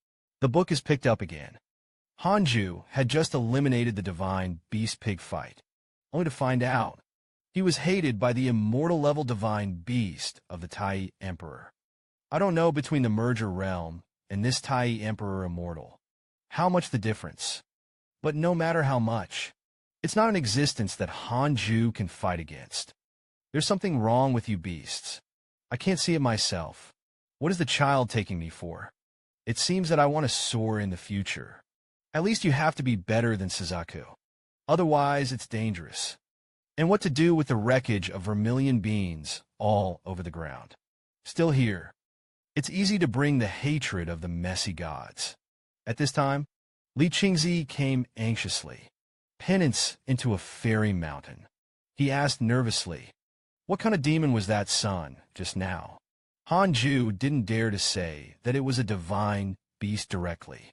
Speaker 1: The book is picked up again. Hanju had just eliminated the divine beast pig fight, only to find out he was hated by the immortal level divine beast of the Tai Emperor. I don't know between the merger realm and this Tai Emperor immortal how much the difference. But no matter how much, it's not an existence that Hanju can fight against. There's something wrong with you beasts. I can't see it myself. What is the child taking me for? It seems that I want to soar in the future. At least you have to be better than Suzaku. Otherwise, it's dangerous. And what to do with the wreckage of vermilion beans all over the ground? Still here. It's easy to bring the hatred of the messy gods. At this time, Li Qingzi came anxiously. Penance into a fairy mountain. He asked nervously, what kind of demon was that son just now? Hanju didn't dare to say that it was a divine beast directly.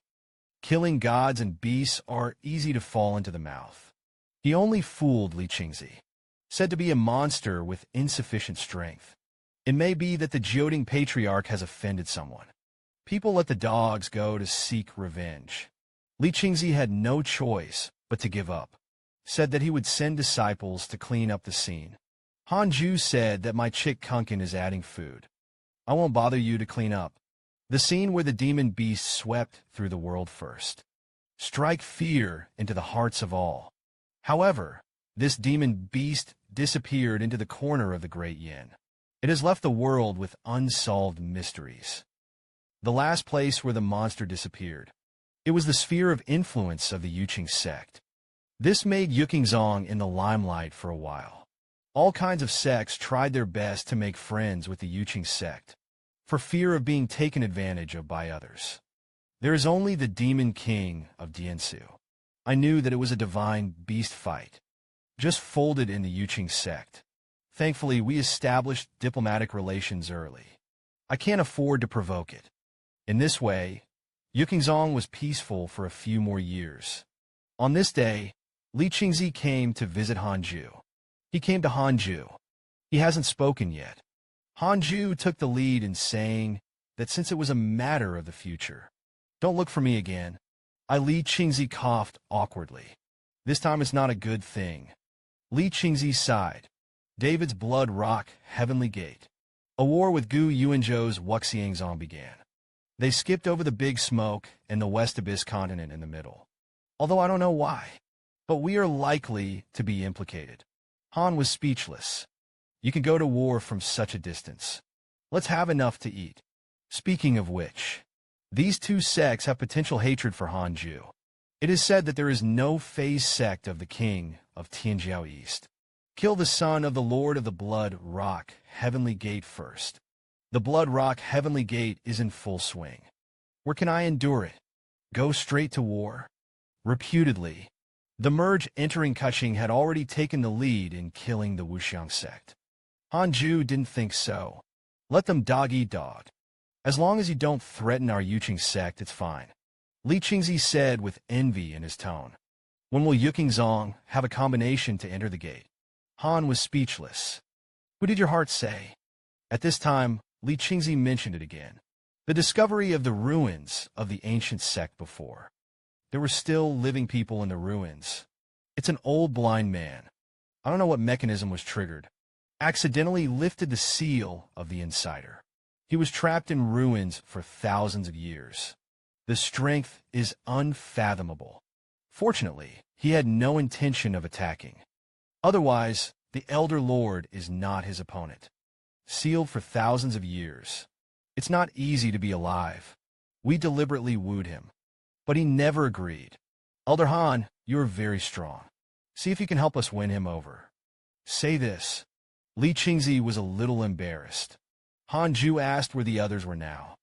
Speaker 1: Killing gods and beasts are easy to fall into the mouth. He only fooled Li Qingzi, said to be a monster with insufficient strength. It may be that the Jioding patriarch has offended someone. People let the dogs go to seek revenge. Li Qingzi had no choice but to give up, said that he would send disciples to clean up the scene. Han Ju said that my chick Kunkin is adding food. I won't bother you to clean up. The scene where the demon beast swept through the world first. Strike fear into the hearts of all. However, this demon beast disappeared into the corner of the Great Yin. It has left the world with unsolved mysteries. The last place where the monster disappeared. It was the sphere of influence of the Yuqing sect. This made Yuqingzong in the limelight for a while. All kinds of sects tried their best to make friends with the Yuqing sect, for fear of being taken advantage of by others. There is only the demon king of Diansu. I knew that it was a divine beast fight, just folded in the Yuqing sect. Thankfully, we established diplomatic relations early. I can't afford to provoke it. In this way, Yuqingzong was peaceful for a few more years. On this day, Li Qingzi came to visit Hanju. He came to Hanju. He hasn't spoken yet. Hanju took the lead in saying that since it was a matter of the future, don't look for me again. Li Qingzi coughed awkwardly. This time it's not a good thing. Li Qingzi sighed. David's blood rock, Heavenly Gate. A war with Gu Yuanzhou's Wuxiangzong began. They skipped over the Big Smoke and the West Abyss continent in the middle. Although I don't know why. But we are likely to be implicated. Han was speechless. You can go to war from such a distance. Let's have enough to eat. Speaking of which, these two sects have potential hatred for Hanju. It is said that there is no phase sect of the king of Tianjiao East. Kill the son of the Lord of the Blood Rock, Heavenly Gate first. The Blood Rock Heavenly Gate is in full swing. Where can I endure it? Go straight to war? Reputedly, the merge entering Kuching had already taken the lead in killing the Wuxiang sect. Hanju didn't think so. Let them dog eat dog. As long as you don't threaten our Yuqing sect, it's fine. Li Qingzi said with envy in his tone. When will Yuqingzong have a combination to enter the gate? Han was speechless. Who did your heart say? At this time, Li Qingzi mentioned it again. The discovery of the ruins of the ancient sect before. There were still living people in the ruins. It's an old blind man. I don't know what mechanism was triggered. Accidentally lifted the seal of the insider. He was trapped in ruins for thousands of years. The strength is unfathomable. Fortunately, he had no intention of attacking. Otherwise, the Elder Lord is not his opponent. Sealed for thousands of years. It's not easy to be alive. We deliberately wooed him. But he never agreed. Elder Han, you're very strong. See if you can help us win him over. Say this. Li Qingzi was a little embarrassed. Hanju asked where the others were now.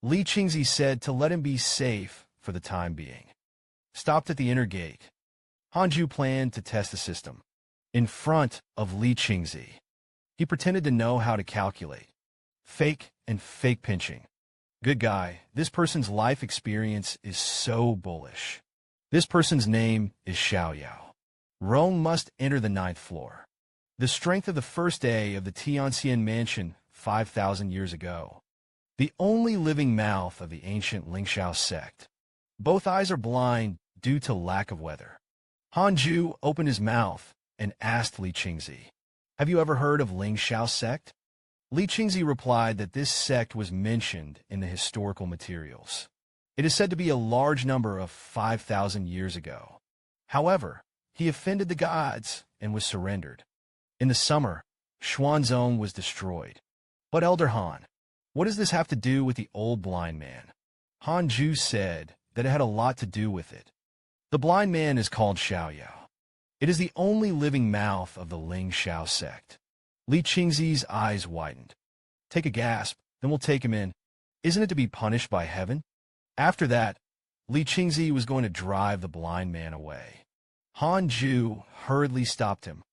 Speaker 1: Li Qingzi said to let him be safe for the time being. Stopped at the inner gate. Hanju planned to test the system. In front of Li Qingzi. He pretended to know how to calculate. Fake and fake pinching. Good guy, this person's life experience is so bullish. This person's name is Xiaoyao. Rome must enter the 9th floor. The strength of the first day of the Tianxian mansion 5,000 years ago. The only living mouth of the ancient Lingxiao sect. Both eyes are blind due to lack of weather. Hanju opened his mouth and asked Li Qingzi, have you ever heard of Lingxiao sect? Li Qingzi replied that this sect was mentioned in the historical materials. It is said to be a large number of 5,000 years ago. However, he offended the gods and was surrendered. In the summer, Xuanzong was destroyed. But Elder Han, what does this have to do with the old blind man? Hanju said that it had a lot to do with it. The blind man is called Xiaoyao. It is the only living mouth of the Lingxiao sect. Li Qingzi's eyes widened. Take a gasp, then we'll take him in. Isn't it to be punished by heaven? After that, Li Qingzi was going to drive the blind man away. Hanju hurriedly stopped him.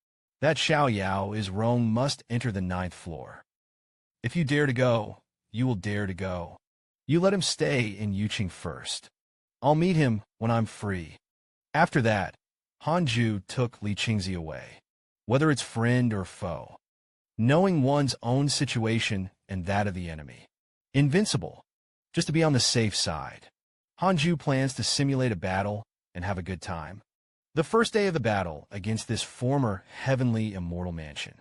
Speaker 1: That Xiaoyao is Rome must enter the 9th floor. If you dare to go, you will dare to go. You let him stay in Yuqing first. I'll meet him when I'm free. After that, Hanju took Li Qingzi away, whether it's friend or foe, knowing one's own situation and that of the enemy. Invincible, just to be on the safe side. Hanju plans to simulate a battle and have a good time. The first day of the battle against this former heavenly immortal mansion.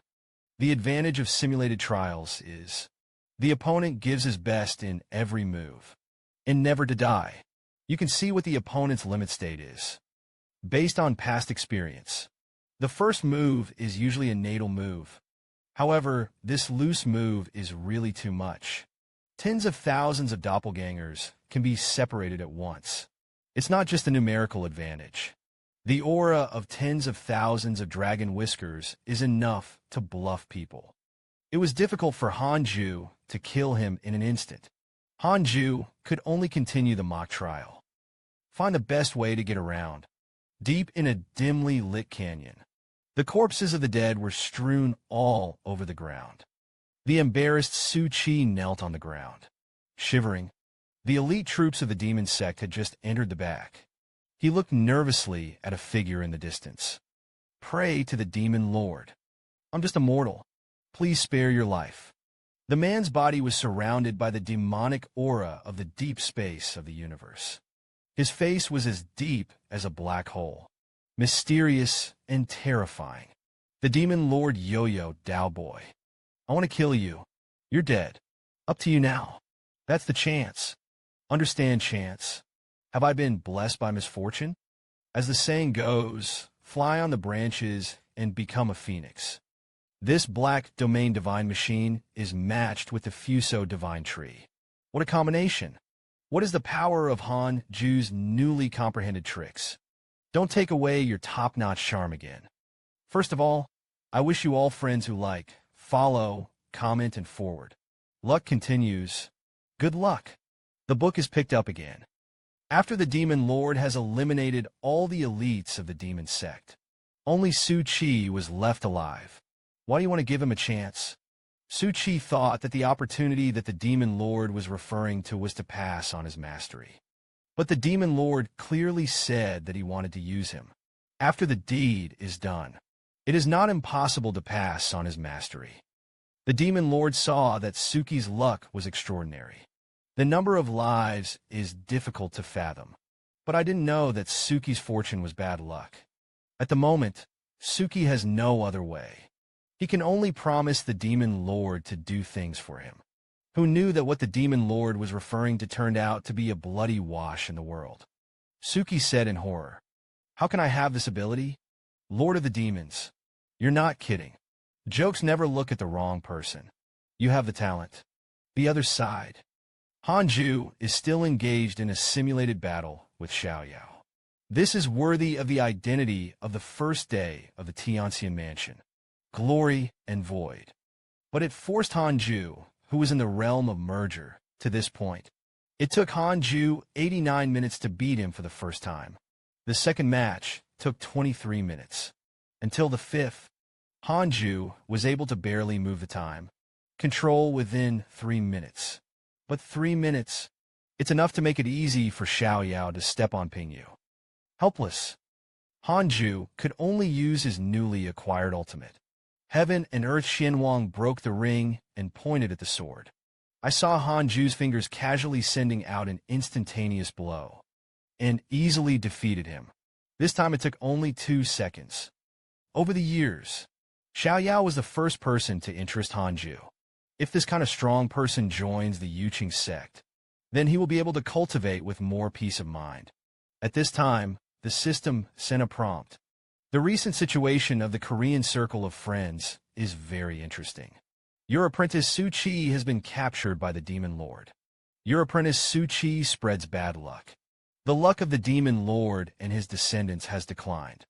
Speaker 1: The advantage of simulated trials is the opponent gives his best in every move. And never to die. You can see what the opponent's limit state is, based on past experience. The first move is usually a natal move. However, this loose move is really too much. Tens of thousands of doppelgangers can be separated at once. It's not just a numerical advantage. The aura of tens of thousands of dragon whiskers is enough to bluff people. It was difficult for Hanju to kill him in an instant. Hanju could only continue the mock trial. Find the best way to get around. Deep in a dimly lit canyon, the corpses of the dead were strewn all over the ground. The embarrassed Su Qi knelt on the ground, shivering. The elite troops of the demon sect had just entered the back. He looked nervously at a figure in the distance. Pray to the demon lord. I'm just a mortal. Please spare your life. The man's body was surrounded by the demonic aura of the deep space of the universe. His face was as deep as a black hole, mysterious and terrifying. The demon lord Yo-Yo Dao Boy. I want to kill you. You're dead. Up to you now. That's the chance. Understand chance. Have I been blessed by misfortune? As the saying goes, fly on the branches and become a phoenix. This black domain divine machine is matched with the Fuso divine tree. What a combination! What is the power of Han Ju's newly comprehended tricks? Don't take away your top-notch charm again. First of all, I wish you all friends who like, follow, comment, and forward. Luck continues. Good luck. The book is picked up again. After the Demon Lord has eliminated all the elites of the demon sect, only Su Qi was left alive. Why do you want to give him a chance? Su Qi thought that the opportunity that the Demon Lord was referring to was to pass on his mastery. But the Demon Lord clearly said that he wanted to use him. After the deed is done, it is not impossible to pass on his mastery. The Demon Lord saw that Suki's luck was extraordinary. The number of lives is difficult to fathom, but I didn't know that Suki's fortune was bad luck. At the moment, Suki has no other way. He can only promise the Demon Lord to do things for him. Who knew that what the Demon Lord was referring to turned out to be a bloody wash in the world? Suki said in horror, "How can I have this ability? Lord of the Demons, you're not kidding. Jokes never look at the wrong person. You have the talent." The other side. Hanju is still engaged in a simulated battle with Xiaoyao. This is worthy of the identity of the first day of the Tianxian mansion. Glory and void. But it forced Hanju, who was in the realm of merger, to this point. It took Hanju 89 minutes to beat him for the first time. The second match took 23 minutes. Until the fifth, Hanju was able to barely move the time. Control within 3 minutes. But 3 minutes, it's enough to make it easy for Xiaoyao to step on Pingyu. Helpless, Hanju could only use his newly acquired ultimate. Heaven and Earth Xianwang broke the ring and pointed at the sword. I saw Hanju's fingers casually sending out an instantaneous blow, and easily defeated him. This time it took only 2 seconds. Over the years, Xiaoyao was the first person to interest Hanju. If this kind of strong person joins the Yuqing sect, then he will be able to cultivate with more peace of mind. At this time, the system sent a prompt. The recent situation of the Korean Circle of Friends is very interesting. Your apprentice Su Qi has been captured by the Demon Lord. Your apprentice Su Qi spreads bad luck. The luck of the Demon Lord and his descendants has declined.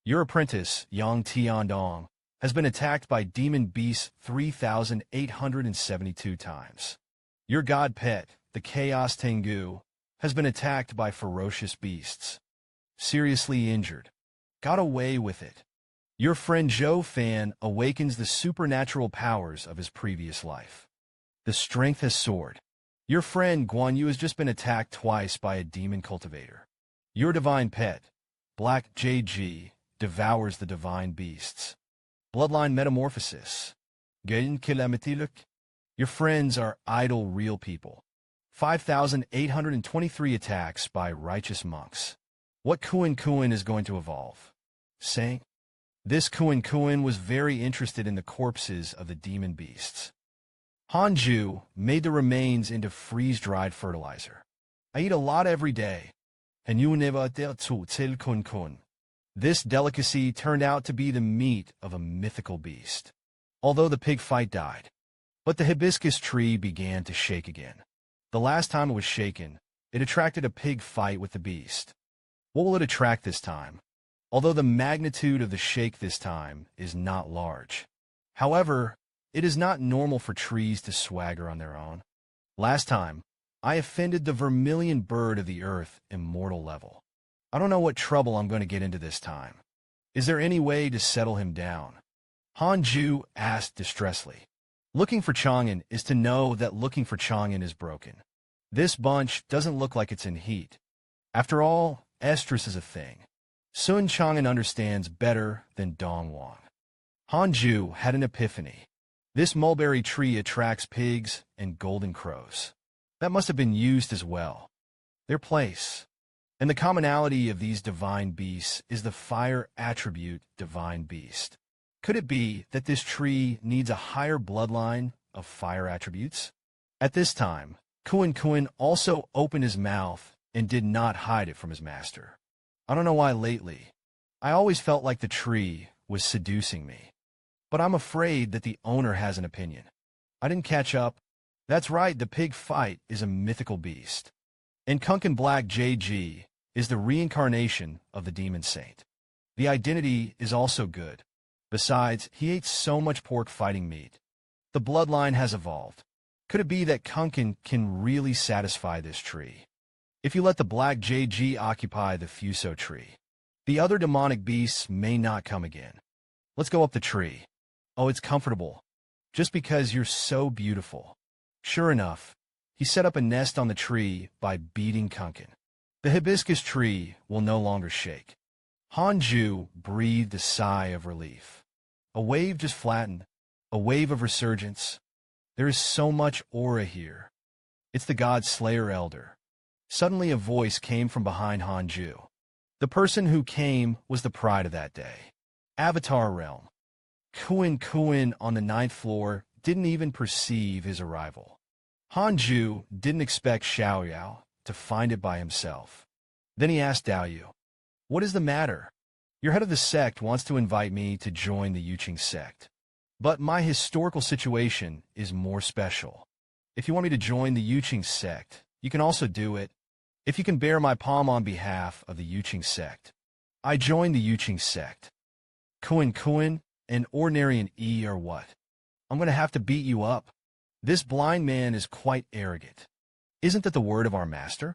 Speaker 1: Your apprentice, Yang Tiandong, has been attacked by demon beasts 3,872 times. Your god pet, the Chaos Tengu, has been attacked by ferocious beasts. Seriously injured. Got away with it. Your friend Zhou Fan awakens the supernatural powers of his previous life. The strength has soared. Your friend Guan Yu has just been attacked twice by a demon cultivator. Your divine pet, Black JG, devours the divine beasts. Bloodline metamorphosis. Gain calamity look. Your friends are idle real people. 5,823 attacks by righteous monks. What Kuan is going to evolve? Saying, this Kuan was very interested in the corpses of the demon beasts. Hanju made the remains into freeze-dried fertilizer. I eat a lot every day, and you never dare to tell Kun. This delicacy turned out to be the meat of a mythical beast. Although the pig fight died, but the hibiscus tree began to shake again. The last time it was shaken, it attracted a pig fight with the beast. What will it attract this time? Although the magnitude of the shake this time is not large. However, it is not normal for trees to swagger on their own. Last time, I offended the vermilion bird of the earth immortal level. I don't know what trouble I'm going to get into this time. Is there any way to settle him down? Hanju asked distressfully. Looking for Chang'an is to know that looking for Chang'an is broken. This bunch doesn't look like it's in heat. After all, estrus is a thing. Sun Chang'an understands better than Dongwang. Hanju had an epiphany. This mulberry tree attracts pigs and golden crows. That must have been used as well. Their place. And the commonality of these divine beasts is the fire attribute divine beast. Could it be that this tree needs a higher bloodline of fire attributes? At this time, Kuan also opened his mouth and did not hide it from his master. I don't know why lately. I always felt like the tree was seducing me. But I'm afraid that the owner has an opinion. I didn't catch up. That's right, the pig fight is a mythical beast. And Kunkin Black JG is the reincarnation of the demon saint. The identity is also good. Besides, he ate so much pork fighting meat. The bloodline has evolved. Could it be that Kunkin can really satisfy this tree? If you let the Black JG occupy the Fuso tree, the other demonic beasts may not come again. Let's go up the tree. Oh, it's comfortable. Just because you're so beautiful. Sure enough, he set up a nest on the tree by beating Kunkin. The hibiscus tree will no longer shake. Hanju breathed a sigh of relief. A wave just flattened. A wave of resurgence. There is so much aura here. It's the god Slayer Elder. Suddenly a voice came from behind Hanju. The person who came was the pride of that day. Avatar Realm. Kuan on the 9th floor didn't even perceive his arrival. Hanju didn't expect Xiaoyao to find it by himself. Then he asked Daoyu, "What is the matter? Your head of the sect wants to invite me to join the Yuqing sect. But my historical situation is more special. If you want me to join the Yuqing sect, you can also do it. If you can bear my palm on behalf of the Yuqing sect." I joined the Yuqing sect. Kuan, an ordinary an E or what? I'm going to have to beat you up. This blind man is quite arrogant. Isn't that the word of our master?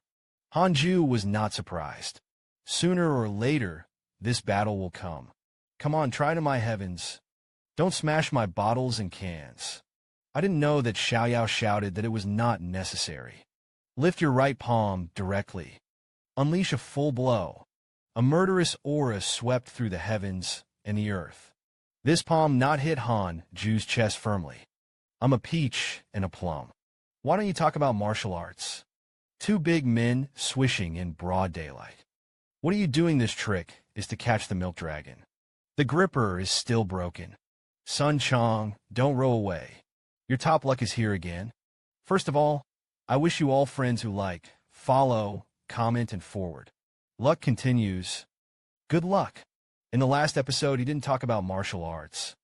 Speaker 1: Hanju was not surprised. Sooner or later, this battle will come. Come on, try to my heavens. Don't smash my bottles and cans. I didn't know that Xiaoyao shouted that it was not necessary. Lift your right palm directly. Unleash a full blow. A murderous aura swept through the heavens and the earth. This palm not hit Hanju's chest firmly. I'm a peach and a plum. Why don't you talk about martial arts? Two big men swishing in broad daylight. What are you doing? This trick is to catch the milk dragon. The gripper is still broken. Sun Chang, don't row away. Your top luck is here again. First of all, I wish you all friends who like, follow, comment, and forward. Luck continues. Good luck. In the last episode, he didn't talk about martial arts.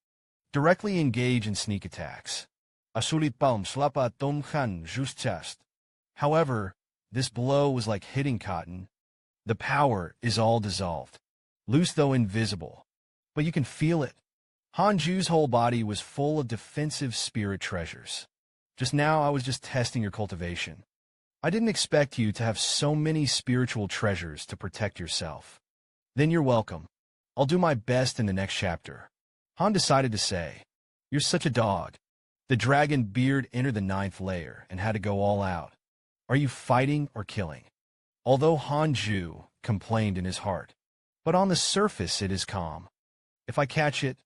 Speaker 1: Directly engage in sneak attacks. Asulit palm slapa tom khan just chest. However, this blow was like hitting cotton. The power is all dissolved. Loose though invisible. But you can feel it. Hanju's whole body was full of defensive spirit treasures. Just now I was just testing your cultivation. I didn't expect you to have so many spiritual treasures to protect yourself. Then you're welcome. I'll do my best in the next chapter. Han decided to say, "You're such a dog." The dragon beard entered the 9th layer and had to go all out. Are you fighting or killing? Although Hanju complained in his heart. But on the surface it is calm. If I catch it,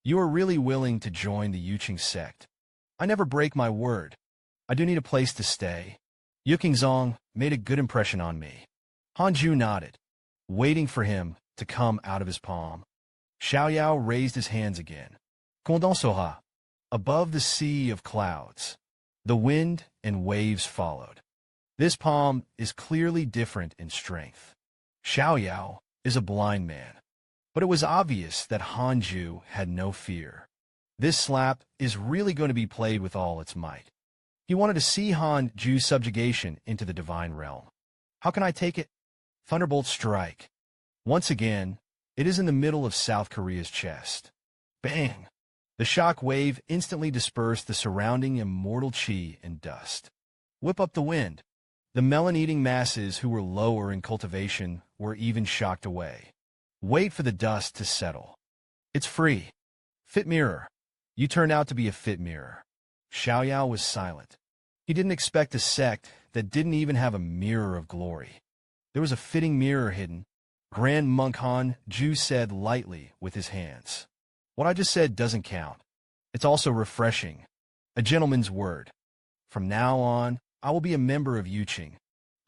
Speaker 1: you are really willing to join the Yuqing sect. I never break my word. I do need a place to stay. Yukingzong made a good impression on me. Hanju nodded, waiting for him to come out of his palm. Xiaoyao raised his hands again. Condonsoha. Above the sea of clouds, the wind and waves followed. This palm is clearly different in strength. Xiaoyao is a blind man, but it was obvious that Hanju had no fear. This slap is really going to be played with all its might. He wanted to see Hanju's subjugation into the divine realm. How can I take it? Thunderbolt strike. Once again, it is in the middle of South Korea's chest. Bang! The shock wave instantly dispersed the surrounding immortal chi and dust. Whip up the wind. The melon-eating masses who were lower in cultivation were even shocked away. Wait for the dust to settle. It's free. Fit mirror. You turned out to be a fit mirror. Xiaoyao was silent. He didn't expect a sect that didn't even have a mirror of glory. There was a fitting mirror hidden. Grand Monk Hanju said lightly with his hands. What I just said doesn't count. It's also refreshing. A gentleman's word. From now on, I will be a member of Yuqing.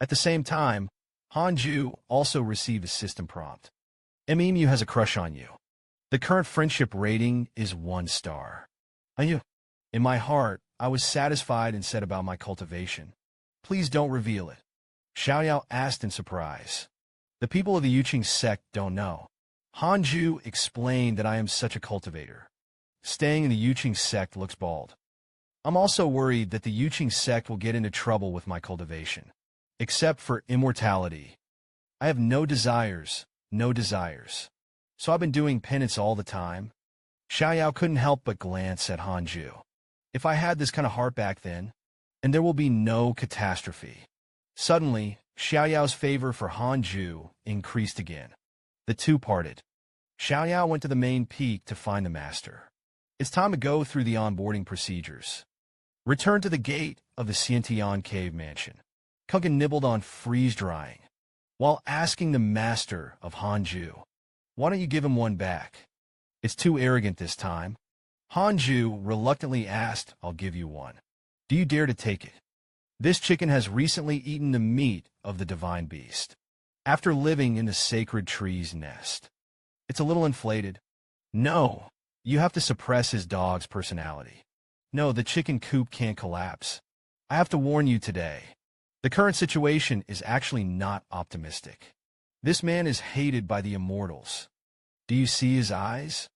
Speaker 1: At the same time, Hanju also received a system prompt. Emu has a crush on you. The current friendship rating is 1 star. In my heart, I was satisfied and said about my cultivation. Please don't reveal it. Xiaoyao asked in surprise. The people of the Yuqing sect don't know. Hanju explained that I am such a cultivator. Staying in the Yuqing sect looks bald. I'm also worried that the Yuqing sect will get into trouble with my cultivation. Except for immortality. I have no desires. So I've been doing penance all the time. Xiaoyao couldn't help but glance at Hanju. If I had this kind of heart back then, and there will be no catastrophe. Suddenly, Xiaoyao's favor for Hanju increased again. The two parted. Xiaoyao went to the main peak to find the master. It's time to go through the onboarding procedures. Return to the gate of the Xiantian cave mansion. Kungan nibbled on freeze-drying, while asking the master of Hanju, why don't you give him one back? It's too arrogant this time. Hanju reluctantly asked, I'll give you one. Do you dare to take it? This chicken has recently eaten the meat of the divine beast. After living in the sacred tree's nest. It's a little inflated. No, you have to suppress his dog's personality. No, the chicken coop can't collapse. I have to warn you today. The current situation is actually not optimistic. This man is hated by the immortals. Do you see his eyes?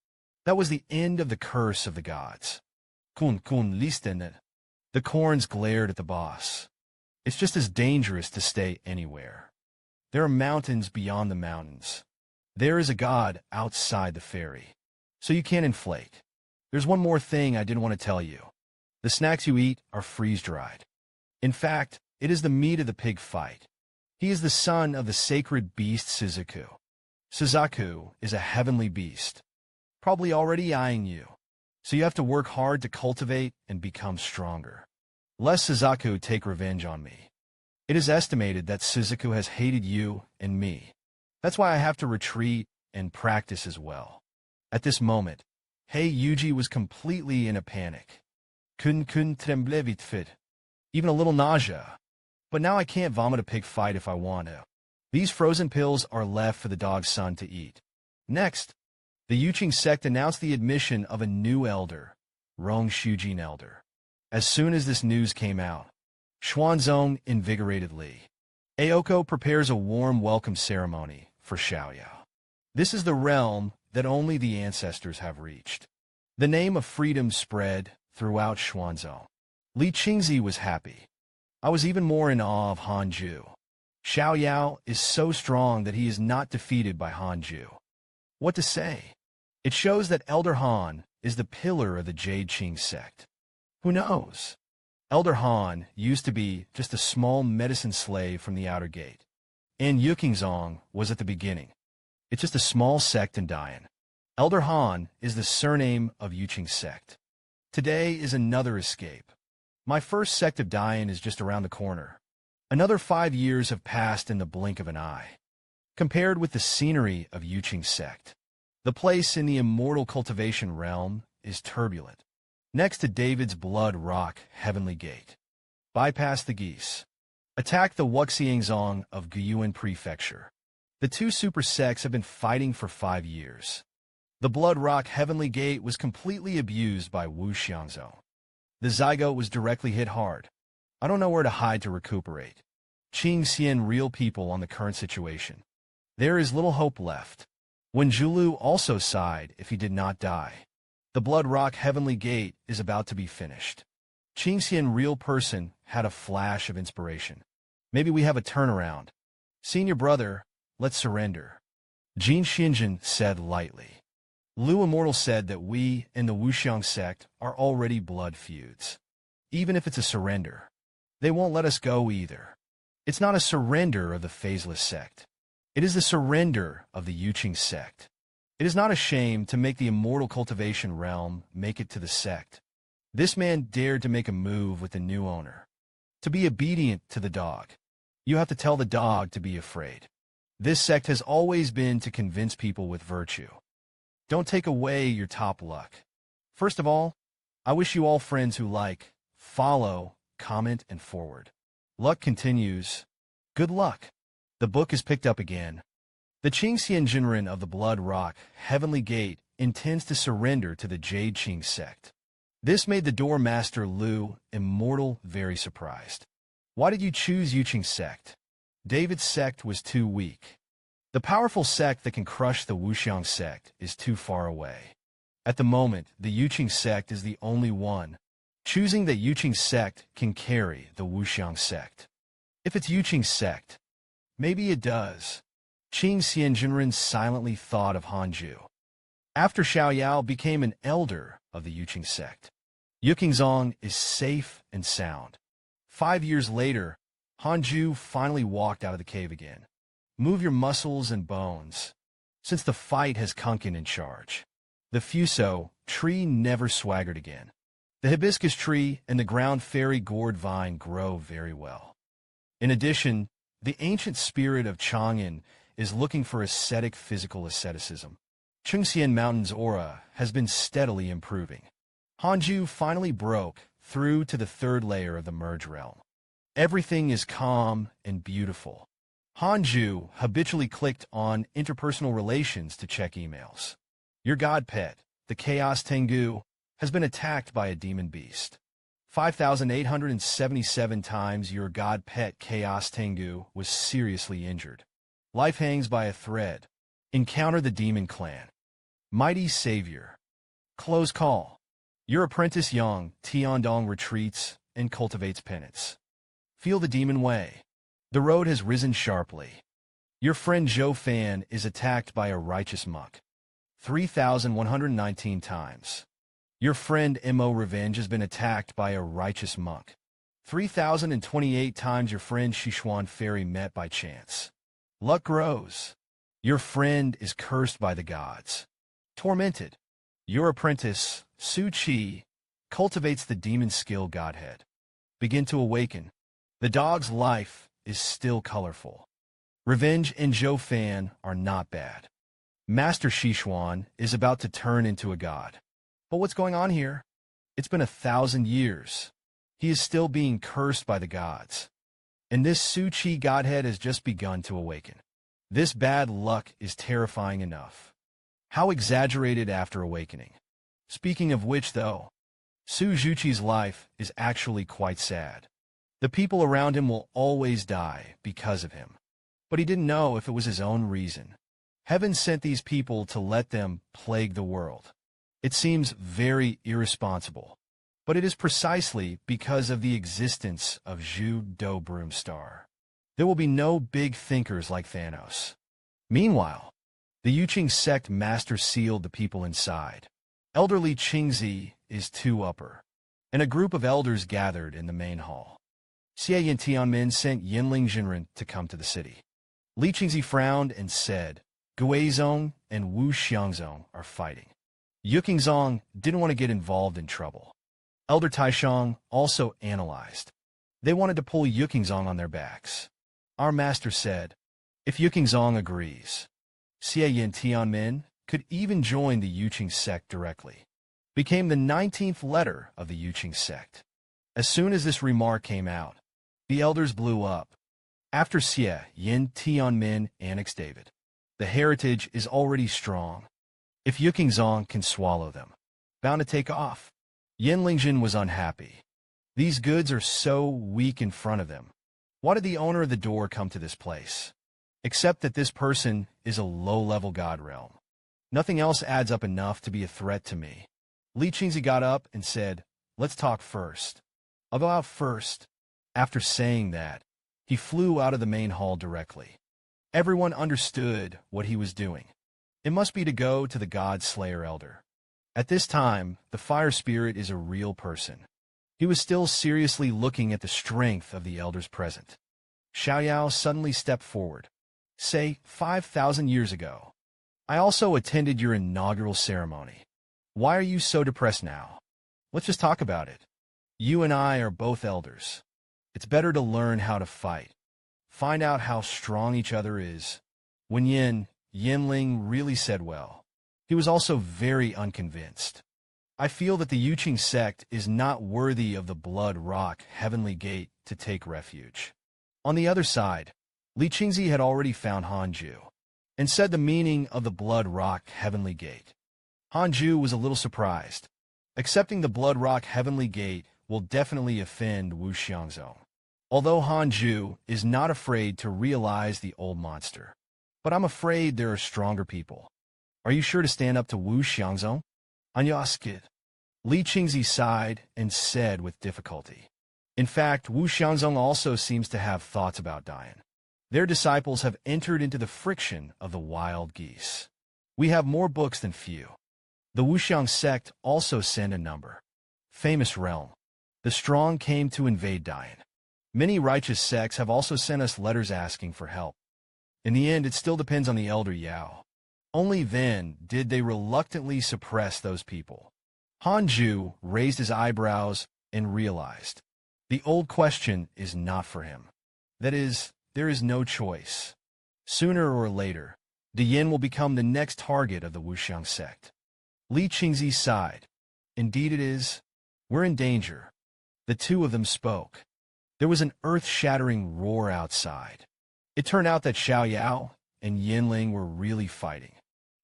Speaker 1: That was the end of the curse of the gods. Kun listen. The corns glared at the boss. It's just as dangerous to stay anywhere. There are mountains beyond the mountains. There is a god outside the fairy. So you can't inflate. There's one more thing I didn't want to tell you. The snacks you eat are freeze-dried. In fact, it is the meat of the pig fight. He is the son of the sacred beast Suzaku. Suzaku is a heavenly beast, probably already eyeing you. So you have to work hard to cultivate and become stronger. Lest Suzaku take revenge on me. It is estimated that Suzaku has hated you and me. That's why I have to retreat and practice as well. At this moment, Hei Yuji was completely in a panic. Couldn't tremble vite fait. Even a little nausea. But now I can't vomit a pig fight if I want to. These frozen pills are left for the dog's son to eat. Next, the Yuqing sect announced the admission of a new elder, Rong Shujin elder. As soon as this news came out, Xuanzong invigorated Li. Aoko prepares a warm welcome ceremony for Xiaoyao. This is the realm that only the ancestors have reached. The name of freedom spread throughout Xuanzong. Li Qingzi was happy. I was even more in awe of Hanju. Xiaoyao is so strong that he is not defeated by Hanju. What to say? It shows that Elder Han is the pillar of the Jade Qing sect. Who knows? Elder Han used to be just a small medicine slave from the outer gate. And Yukingzong was at the beginning. It's just a small sect in Dian. Elder Han is the surname of Yuqing sect. Today is another escape. My first sect of Dian is just around the corner. Another 5 years have passed in the blink of an eye. Compared with the scenery of Yuqing's sect, the place in the immortal cultivation realm is turbulent. Next to David's Blood Rock Heavenly Gate, bypass the geese. Attack the Wuxiangzong of Guyuan Prefecture. The two super sects have been fighting for 5 years. The Blood Rock Heavenly Gate was completely abused by Wu Xiangzong. The zygote was directly hit hard. I don't know where to hide to recuperate. Qing Xian real people on the current situation. There is little hope left. When Zhulu also sighed if he did not die. The Blood Rock Heavenly Gate is about to be finished. Qing Xian real person had a flash of inspiration. Maybe we have a turnaround. Senior brother, let's surrender. Jin Xinjin said lightly. Lu Immortal said that we and the Wuxiang sect are already blood feuds. Even if it's a surrender, they won't let us go either. It's not a surrender of the phaseless sect. It is the surrender of the Yuqing sect. It is not a shame to make the immortal cultivation realm make it to the sect. This man dared to make a move with the new owner. To be obedient to the dog. You have to tell the dog to be afraid. This sect has always been to convince people with virtue. Don't take away your top luck. First of all, I wish you all friends who like, follow, comment, and forward. Luck continues. Good luck. The book is picked up again. The Qingxian Jinren of the Blood Rock Heavenly Gate intends to surrender to the Jade Qing sect. This made the door master Lu Immortal very surprised. Why did you choose Yuqing sect? David's sect was too weak. The powerful sect that can crush the Wuxiang sect is too far away. At the moment, the Yuqing sect is the only one. Choosing that Yuqing sect can carry the Wuxiang sect. If it's Yuqing sect, maybe it does. Qing Xianjinren silently thought of Hanju. After Xiaoyao became an elder of the Yuqing sect, Yuqingzong is safe and sound. 5 years later, Hanju finally walked out of the cave again. Move your muscles and bones. Since the fight has Kunkin in charge. The Fuso tree never swaggered again. The hibiscus tree and the ground fairy gourd vine grow very well. In addition, the ancient spirit of Chang'an is looking for ascetic physical asceticism. Chungxian Mountain's aura has been steadily improving. Hanju finally broke through to the third layer of the merge realm. Everything is calm and beautiful. Hanju habitually clicked on interpersonal relations to check emails. Your god pet, the Chaos Tengu, has been attacked by a demon beast. 5,877 times your god pet Chaos Tengu was seriously injured. Life hangs by a thread. Encounter the demon clan. Mighty savior. Close call. Your apprentice Yang Tiandong retreats and cultivates penance. Feel the demon way. The road has risen sharply. Your friend Zhou Fan is attacked by a righteous monk. 3,119 times. Your friend Mo Revenge has been attacked by a righteous monk. 3,028 times your friend Shishuan Fairy met by chance. Luck grows. Your friend is cursed by the gods. Tormented. Your apprentice, Su Qi, cultivates the demon skill godhead. Begin to awaken. The dog's life is still colorful. Revenge and Zhou Fan are not bad. Master Shishuan is about to turn into a god. But what's going on here? It's been 1,000 years. He is still being cursed by the gods. And this Su Qi godhead has just begun to awaken. This bad luck is terrifying enough. How exaggerated after awakening. Speaking of which, though, Su Zhuqi's life is actually quite sad. The people around him will always die because of him. But he didn't know if it was his own reason. Heaven sent these people to let them plague the world. It seems very irresponsible. But it is precisely because of the existence of Zhu Do Broomstar. There will be no big thinkers like Thanos. Meanwhile, the Yuqing sect master sealed the people inside. Elderly Qingzi is too upper, and a group of elders gathered in the main hall. Xie Yin Tianmin sent Yinling Jinren to come to the city. Li Qingzi frowned and said, Guizong and Wu Xiangzong are fighting. Yuqingzong didn't want to get involved in trouble. Elder Taishang also analyzed. They wanted to pull Yukingzong on their backs. Our master said, if Yukingzong agrees, Xie Yin Tianmin could even join the Yuqing sect directly. Became the 19th letter of the Yuqing sect. As soon as this remark came out, the elders blew up. After Xie Yin Tianmin annexed David, the heritage is already strong. If Yukingzong can swallow them, bound to take off. Yin Lingjin was unhappy. These goods are so weak in front of them. Why did the owner of the door come to this place? Except that this person is a low-level god realm. Nothing else adds up enough to be a threat to me. Li Qingzi got up and said, let's talk first. I'll go out first. After saying that, he flew out of the main hall directly. Everyone understood what he was doing. It must be to go to the God Slayer Elder. At this time, the fire spirit is a real person. He was still seriously looking at the strength of the elders present. Xiaoyao suddenly stepped forward. Say, 5,000 years ago. I also attended your inaugural ceremony. Why are you so depressed now? Let's just talk about it. You and I are both elders. It's better to learn how to fight. Find out how strong each other is. When Yinling really said well. He was also very unconvinced. I feel that the Yuqing sect is not worthy of the Blood Rock Heavenly Gate to take refuge. On the other side, Li Qingzi had already found Hanju, and said the meaning of the Blood Rock Heavenly Gate. Hanju was a little surprised. Accepting the Blood Rock Heavenly Gate will definitely offend Wu Xiangzong. Although Hanju is not afraid to realize the old monster. But I'm afraid there are stronger people. Are you sure to stand up to Wu Xiangzong? Anyaskid. Li Qingzi sighed and said with difficulty. In fact, Wu Xiangzong also seems to have thoughts about dying. Their disciples have entered into the friction of the wild geese. We have more books than few. The Wuxiang sect also send a number. Famous realm. The strong came to invade Dian. Many righteous sects have also sent us letters asking for help. In the end, it still depends on the elder Yao. Only then did they reluctantly suppress those people. Hanju raised his eyebrows and realized. The old question is not for him. That is, there is no choice. Sooner or later, Dian will become the next target of the Wuxiang sect. Li Qingzi sighed. Indeed it is. We're in danger. The two of them spoke. There was an earth-shattering roar outside. It turned out that Xiaoyao and Yinling were really fighting.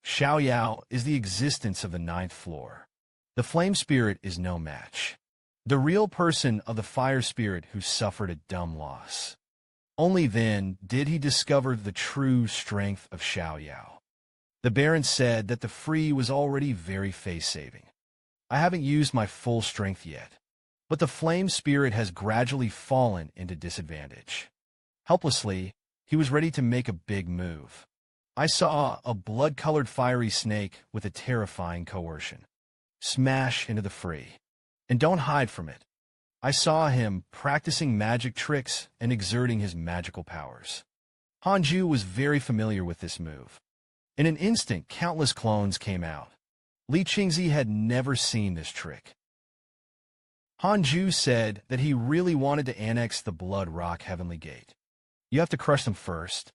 Speaker 1: Xiaoyao is the existence of the 9th floor. The flame spirit is no match. The real person of the fire spirit who suffered a dumb loss. Only then did he discover the true strength of Xiaoyao. The Baron said that the free was already very face-saving. I haven't used my full strength yet, but the flame spirit has gradually fallen into disadvantage. Helplessly, he was ready to make a big move. I saw a blood-colored fiery snake with a terrifying coercion. Smash into the free. And don't hide from it. I saw him practicing magic tricks and exerting his magical powers. Hanju was very familiar with this move. In an instant, countless clones came out. Li Qingzi had never seen this trick. Hanju said that he really wanted to annex the Blood Rock Heavenly Gate. You have to crush them first.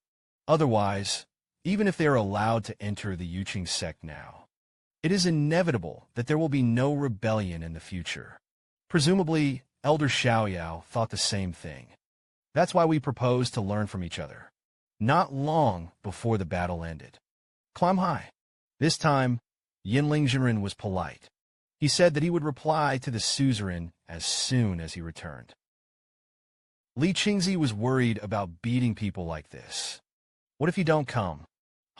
Speaker 1: Otherwise, even if they are allowed to enter the Yuqing sect now, it is inevitable that there will be no rebellion in the future. Presumably, Elder Xiaoyao thought the same thing. That's why we proposed to learn from each other. Not long before the battle ended. Climb high. This time, Yinling Jinren was polite. He said that he would reply to the suzerain as soon as he returned. Li Qingzi was worried about beating people like this. What if you don't come?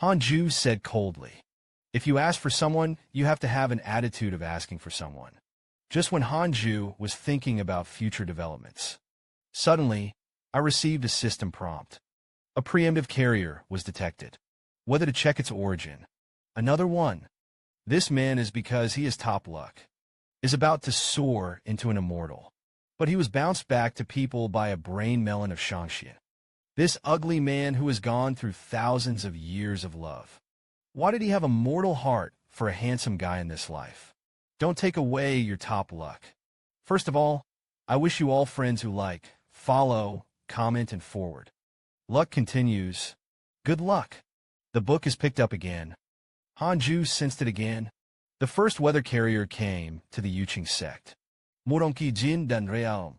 Speaker 1: Hanju said coldly. If you ask for someone, you have to have an attitude of asking for someone. Just when Hanju was thinking about future developments, suddenly, I received a system prompt. A preemptive carrier was detected. Whether to check its origin. Another one. This man is because he is top luck. Is about to soar into an immortal. But he was bounced back to people by a brain melon of Shangxian. This ugly man who has gone through thousands of years of love. Why did he have a mortal heart for a handsome guy in this life? Don't take away your top luck. First of all, I wish you all friends who like follow, comment, and forward. Luck continues. Good luck. The book is picked up again. Hanju sensed it again. The first weather carrier came to the Yuqing sect. Moronki Jin Dan Realm.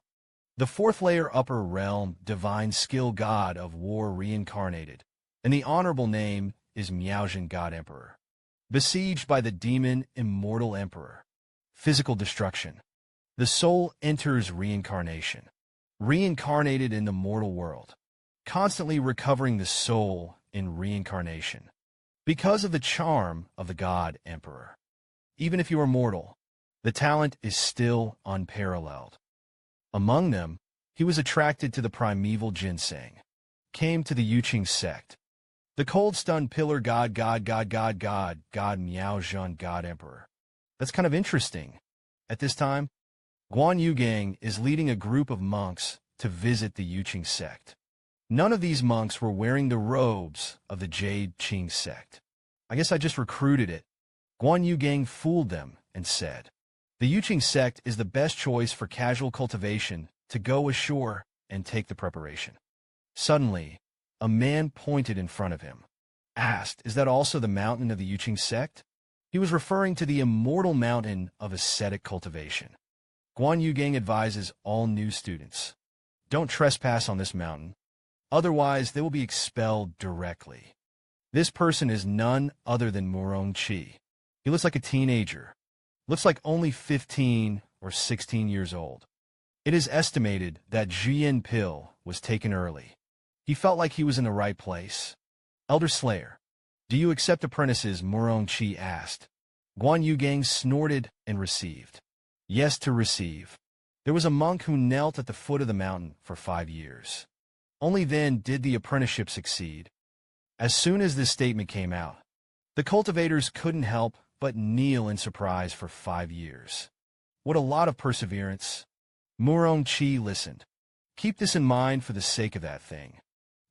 Speaker 1: The fourth layer upper realm, divine skill god of war reincarnated. And the honorable name is Miaojin God Emperor. Besieged by the demon immortal emperor. Physical destruction. The soul enters reincarnation. Reincarnated in the mortal world. Constantly recovering the soul in reincarnation. Because of the charm of the God Emperor. Even if you are mortal, the talent is still unparalleled. Among them, he was attracted to the primeval ginseng. Came to the Yuqing sect. The cold-stunned pillar god Miaojin God Emperor. That's kind of interesting. At this time, Guan Yugang is leading a group of monks to visit the Yuqing sect. None of these monks were wearing the robes of the Jade Qing sect. I guess I just recruited it. Guan Yugang fooled them and said, the Yuqing sect is the best choice for casual cultivation to go ashore and take the preparation. Suddenly, a man pointed in front of him. Asked, is that also the mountain of the Yuqing sect? He was referring to the immortal mountain of ascetic cultivation. Guan Yugang advises all new students, don't trespass on this mountain, otherwise they will be expelled directly. This person is none other than Murong Qi. He looks like a teenager. Looks like only 15 or 16 years old. It is estimated that Jian Pill was taken early. He felt like he was in the right place. Elder Slayer, do you accept apprentices? Murong Qi asked. Guan Yugang snorted and received. Yes, to receive. There was a monk who knelt at the foot of the mountain for 5 years. Only then did the apprenticeship succeed. As soon as this statement came out, the cultivators couldn't help but kneel in surprise for 5 years. What a lot of perseverance. Murong Qi listened. Keep this in mind for the sake of that thing.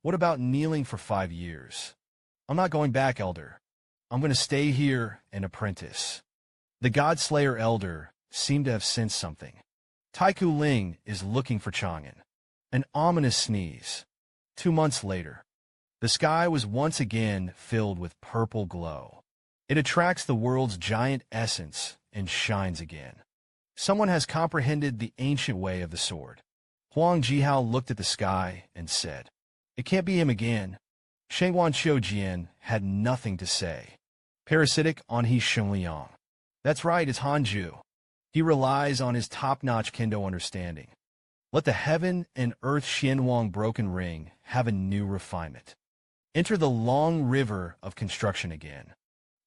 Speaker 1: What about kneeling for 5 years? I'm not going back, Elder. I'm going to stay here and apprentice. The God-Slayer Elder seemed to have sensed something. Taiku Ling is looking for Chang'an. An ominous sneeze. 2 months later, the sky was once again filled with purple glow. It attracts the world's giant essence and shines again. Someone has comprehended the ancient way of the sword. Huang Jihao looked at the sky and said, it can't be him again. Shengwan Qiujian had nothing to say. Parasitic on He Shunliang. That's right, it's Hanju. He relies on his top-notch kendo understanding. Let the heaven and earth Xianwang broken ring have a new refinement. Enter the long river of construction again.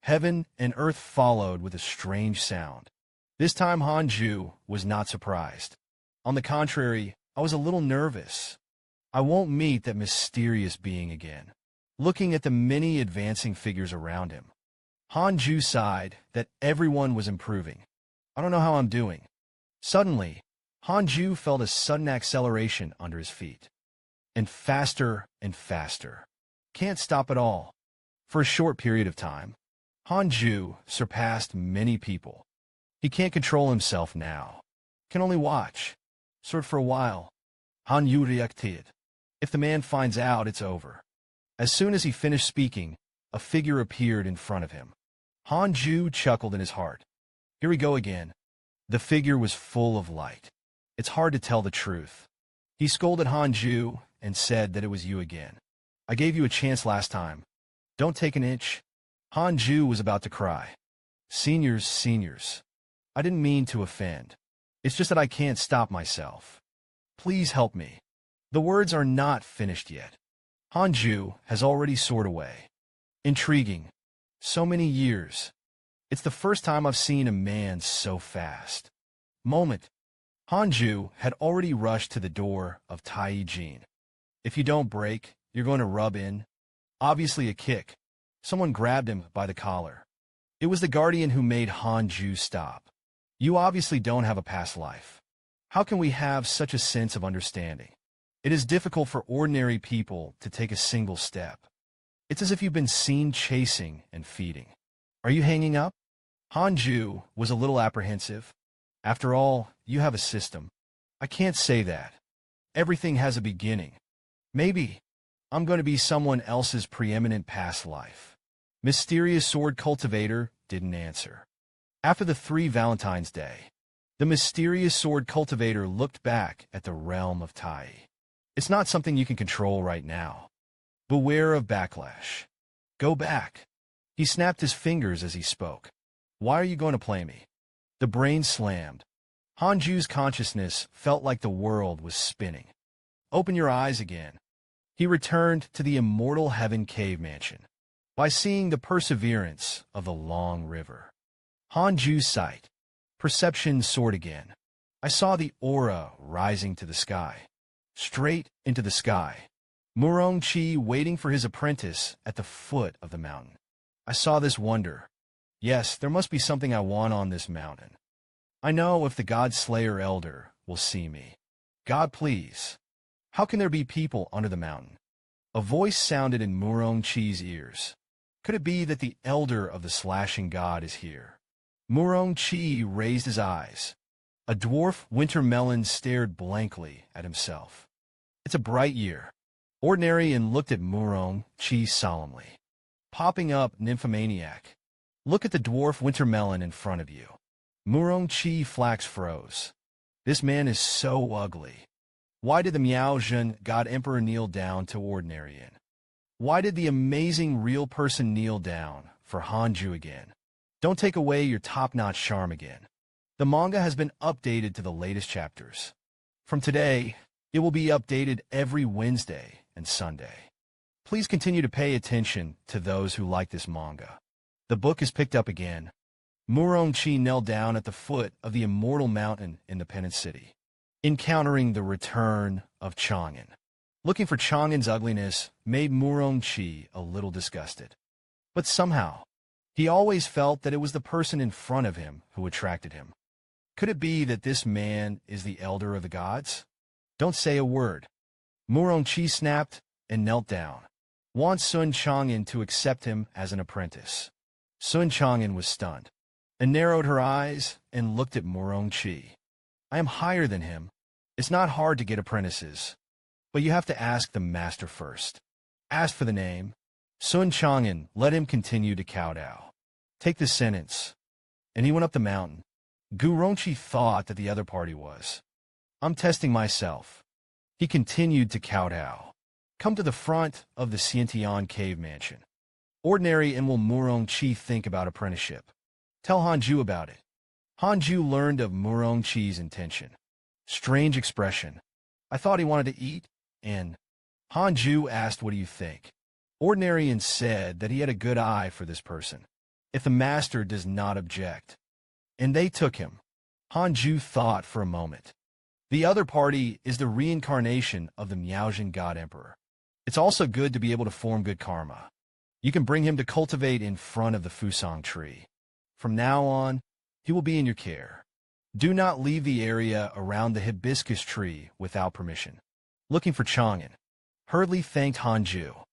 Speaker 1: Heaven and earth followed with a strange sound. This time Hanju was not surprised. On the contrary, I was a little nervous. I won't meet that mysterious being again. Looking at the many advancing figures around him, Hanju sighed that everyone was improving. I don't know how I'm doing. Suddenly, Hanju felt a sudden acceleration under his feet. And faster and faster. Can't stop at all. For a short period of time, Hanju surpassed many people. He can't control himself now. Can only watch. Sort for a while. Hanyu reacted. If the man finds out, it's over. As soon as he finished speaking, a figure appeared in front of him. Hanju chuckled in his heart. Here we go again. The figure was full of light. It's hard to tell the truth. He scolded Hanju and said that it was you again. I gave you a chance last time. Don't take an inch. Hanju was about to cry. Seniors. I didn't mean to offend. It's just that I can't stop myself. Please help me. The words are not finished yet. Hanju has already soared away. Intriguing. So many years. It's the first time I've seen a man so fast. Moment. Hanju had already rushed to the door of Tai Jin. If you don't break, you're going to rub in. Obviously a kick. Someone grabbed him by the collar. It was the guardian who made Hanju stop. You obviously don't have a past life. How can we have such a sense of understanding? It is difficult for ordinary people to take a single step. It's as if you've been seen chasing and feeding. Are you hanging up? Hanju was a little apprehensive. After all, you have a system. I can't say that. Everything has a beginning. Maybe I'm going to be someone else's preeminent past life. Mysterious sword cultivator didn't answer. After the 3 Valentine's Day, the mysterious sword cultivator looked back at the realm of Tai. It's not something you can control right now. Beware of backlash. Go back. He snapped his fingers as he spoke. Why are you going to play me? The brain slammed. Hanju's consciousness felt like the world was spinning. Open your eyes again. He returned to the immortal heaven cave mansion by seeing the perseverance of the long river. Hanju's sight, perception soared again. I saw the aura rising to the sky, straight into the sky. Murong Chi waiting for his apprentice at the foot of the mountain. I saw this wonder. Yes, there must be something I want on this mountain. I know if the God Slayer Elder will see me. God, please. How can there be people under the mountain? A voice sounded in Murong Chi's ears. Could it be that the Elder of the Slashing God is here? Murong Chi raised his eyes. A dwarf winter melon stared blankly at himself. It's a bright year. Ordinary and looked at Murong Chi solemnly. Popping up nymphomaniac. Look at the dwarf winter melon in front of you. Murong Chi flax froze. This man is so ugly. Why did the Miaozhen God Emperor kneel down to Ordinarian? Why did the amazing real person kneel down for Hanju again? Don't take away your top-notch charm again. The manga has been updated to the latest chapters. From today, it will be updated every Wednesday and Sunday. Please continue to pay attention to those who like this manga. The book is picked up again. Murong Chi knelt down at the foot of the immortal mountain in the Penance City, encountering the return of Chang'an. Looking for Chang'an's ugliness made Murong Chi a little disgusted. But somehow, he always felt that it was the person in front of him who attracted him. Could it be that this man is the Elder of the Gods? Don't say a word. Murong Chi snapped and knelt down. Want Sun Chang'an to accept him as an apprentice. Sun Chang'an was stunned and narrowed her eyes and looked at Murong Chi. I am higher than him. It's not hard to get apprentices, but you have to ask the master first. Ask for the name. Sun Chang'an let him continue to kowtow. Take this sentence. And he went up the mountain. Gu Rongchi thought that the other party was. I'm testing myself. He continued to kowtow. Come to the front of the Xiantian cave mansion. Ordinary and will Murong Chi think about apprenticeship. Tell Hanju about it. Hanju learned of Murong Chi's intention. Strange expression. I thought he wanted to eat, and Hanju asked, what do you think? Ordinarian said that he had a good eye for this person, if the master does not object. And they took him. Hanju thought for a moment. The other party is the reincarnation of the Miaozhen God Emperor. It's also good to be able to form good karma. You can bring him to cultivate in front of the Fusang tree. From now on, he will be in your care. Do not leave the area around the hibiscus tree without permission. Looking for Chang'an. Hurriedly thanked Hanju.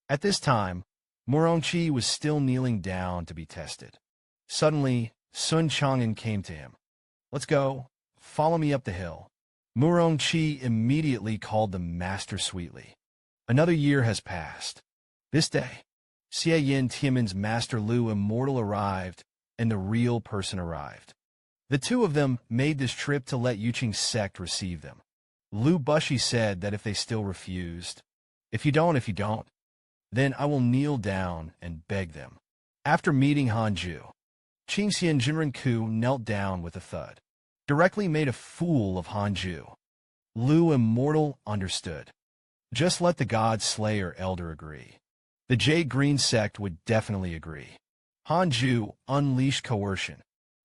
Speaker 1: At this time, Murong Chi was still kneeling down to be tested. Suddenly, Sun Chang'an came to him. Let's go. Follow me up the hill. Murong Chi immediately called the master sweetly. Another year has passed. This day, Xie Yin Tianmen's master Lu Immortal arrived, and the real person arrived. The two of them made this trip to let Yuqing's sect receive them. Lu Bushi said that if they still refused, if you don't, then I will kneel down and beg them. After meeting Hanju, Qingxian Jinrenku knelt down with a thud. Directly made a fool of Hanju. Lu Immortal understood. Just let the God Slayer Elder agree. The Jade Green sect would definitely agree. Hanju unleashed coercion.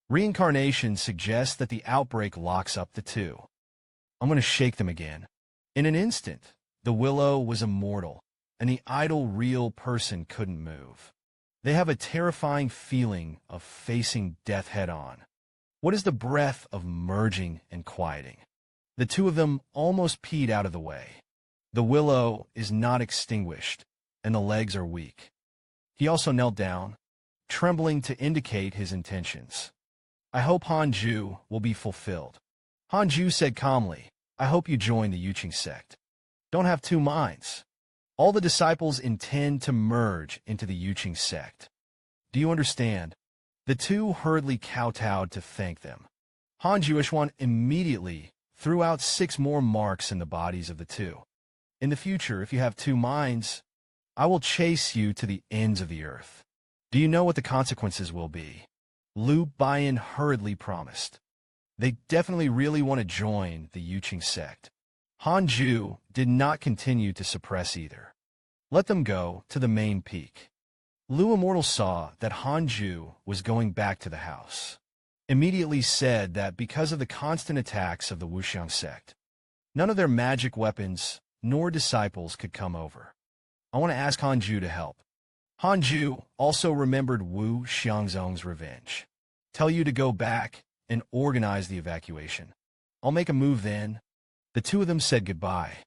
Speaker 1: Reincarnation suggests that the outbreak locks up the two. I'm going to shake them again. In an instant, the willow was immortal, and the idle real person couldn't move. They have a terrifying feeling of facing death head-on. What is the breath of merging and quieting? The two of them almost peed out of the way. The willow is not extinguished, and the legs are weak. He also knelt down, trembling to indicate his intentions. I hope Hanju will be fulfilled. Hanju said calmly, I hope you join the Yuqing sect. Don't have two minds. All the disciples intend to merge into the Yuqing sect. Do you understand? The two hurriedly kowtowed to thank them. Han Juishuan immediately threw out 6 more marks in the bodies of the two. In the future, if you have two minds, I will chase you to the ends of the earth. Do you know what the consequences will be? Liu Baiyan hurriedly promised. They definitely really want to join the Yuqing sect. Han Ju did not continue to suppress either. Let them go to the main peak. Liu Immortal saw that Han Ju was going back to the house. Immediately said that because of the constant attacks of the Wuxiang sect, none of their magic weapons nor disciples could come over. I want to ask Han Ju to help. Han Ju also remembered Wu Xiangzong's revenge. Tell you to go back and organize the evacuation. I'll make a move then. The two of them said goodbye.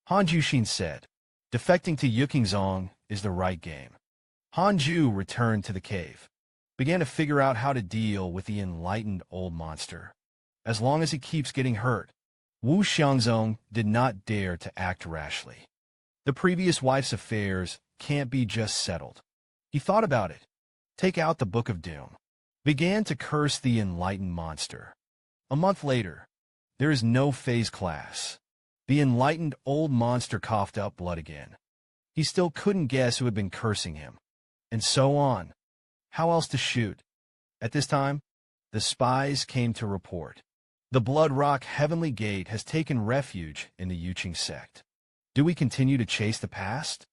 Speaker 1: Han Juxin said, defecting to Yuqingzong is the right game. Han Ju returned to the cave, began to figure out how to deal with the enlightened old monster. As long as he keeps getting hurt, Wu Xiangzong did not dare to act rashly. The previous wife's affairs can't be just settled. He thought about it. Take out the Book of Doom. Began to curse the enlightened monster. A month later, there is no phase class. The enlightened old monster coughed up blood again. He still couldn't guess who had been cursing him. And so on. How else to shoot? At this time, the spies came to report. The Blood Rock Heavenly Gate has taken refuge in the Yuqing sect. Do we continue to chase the past?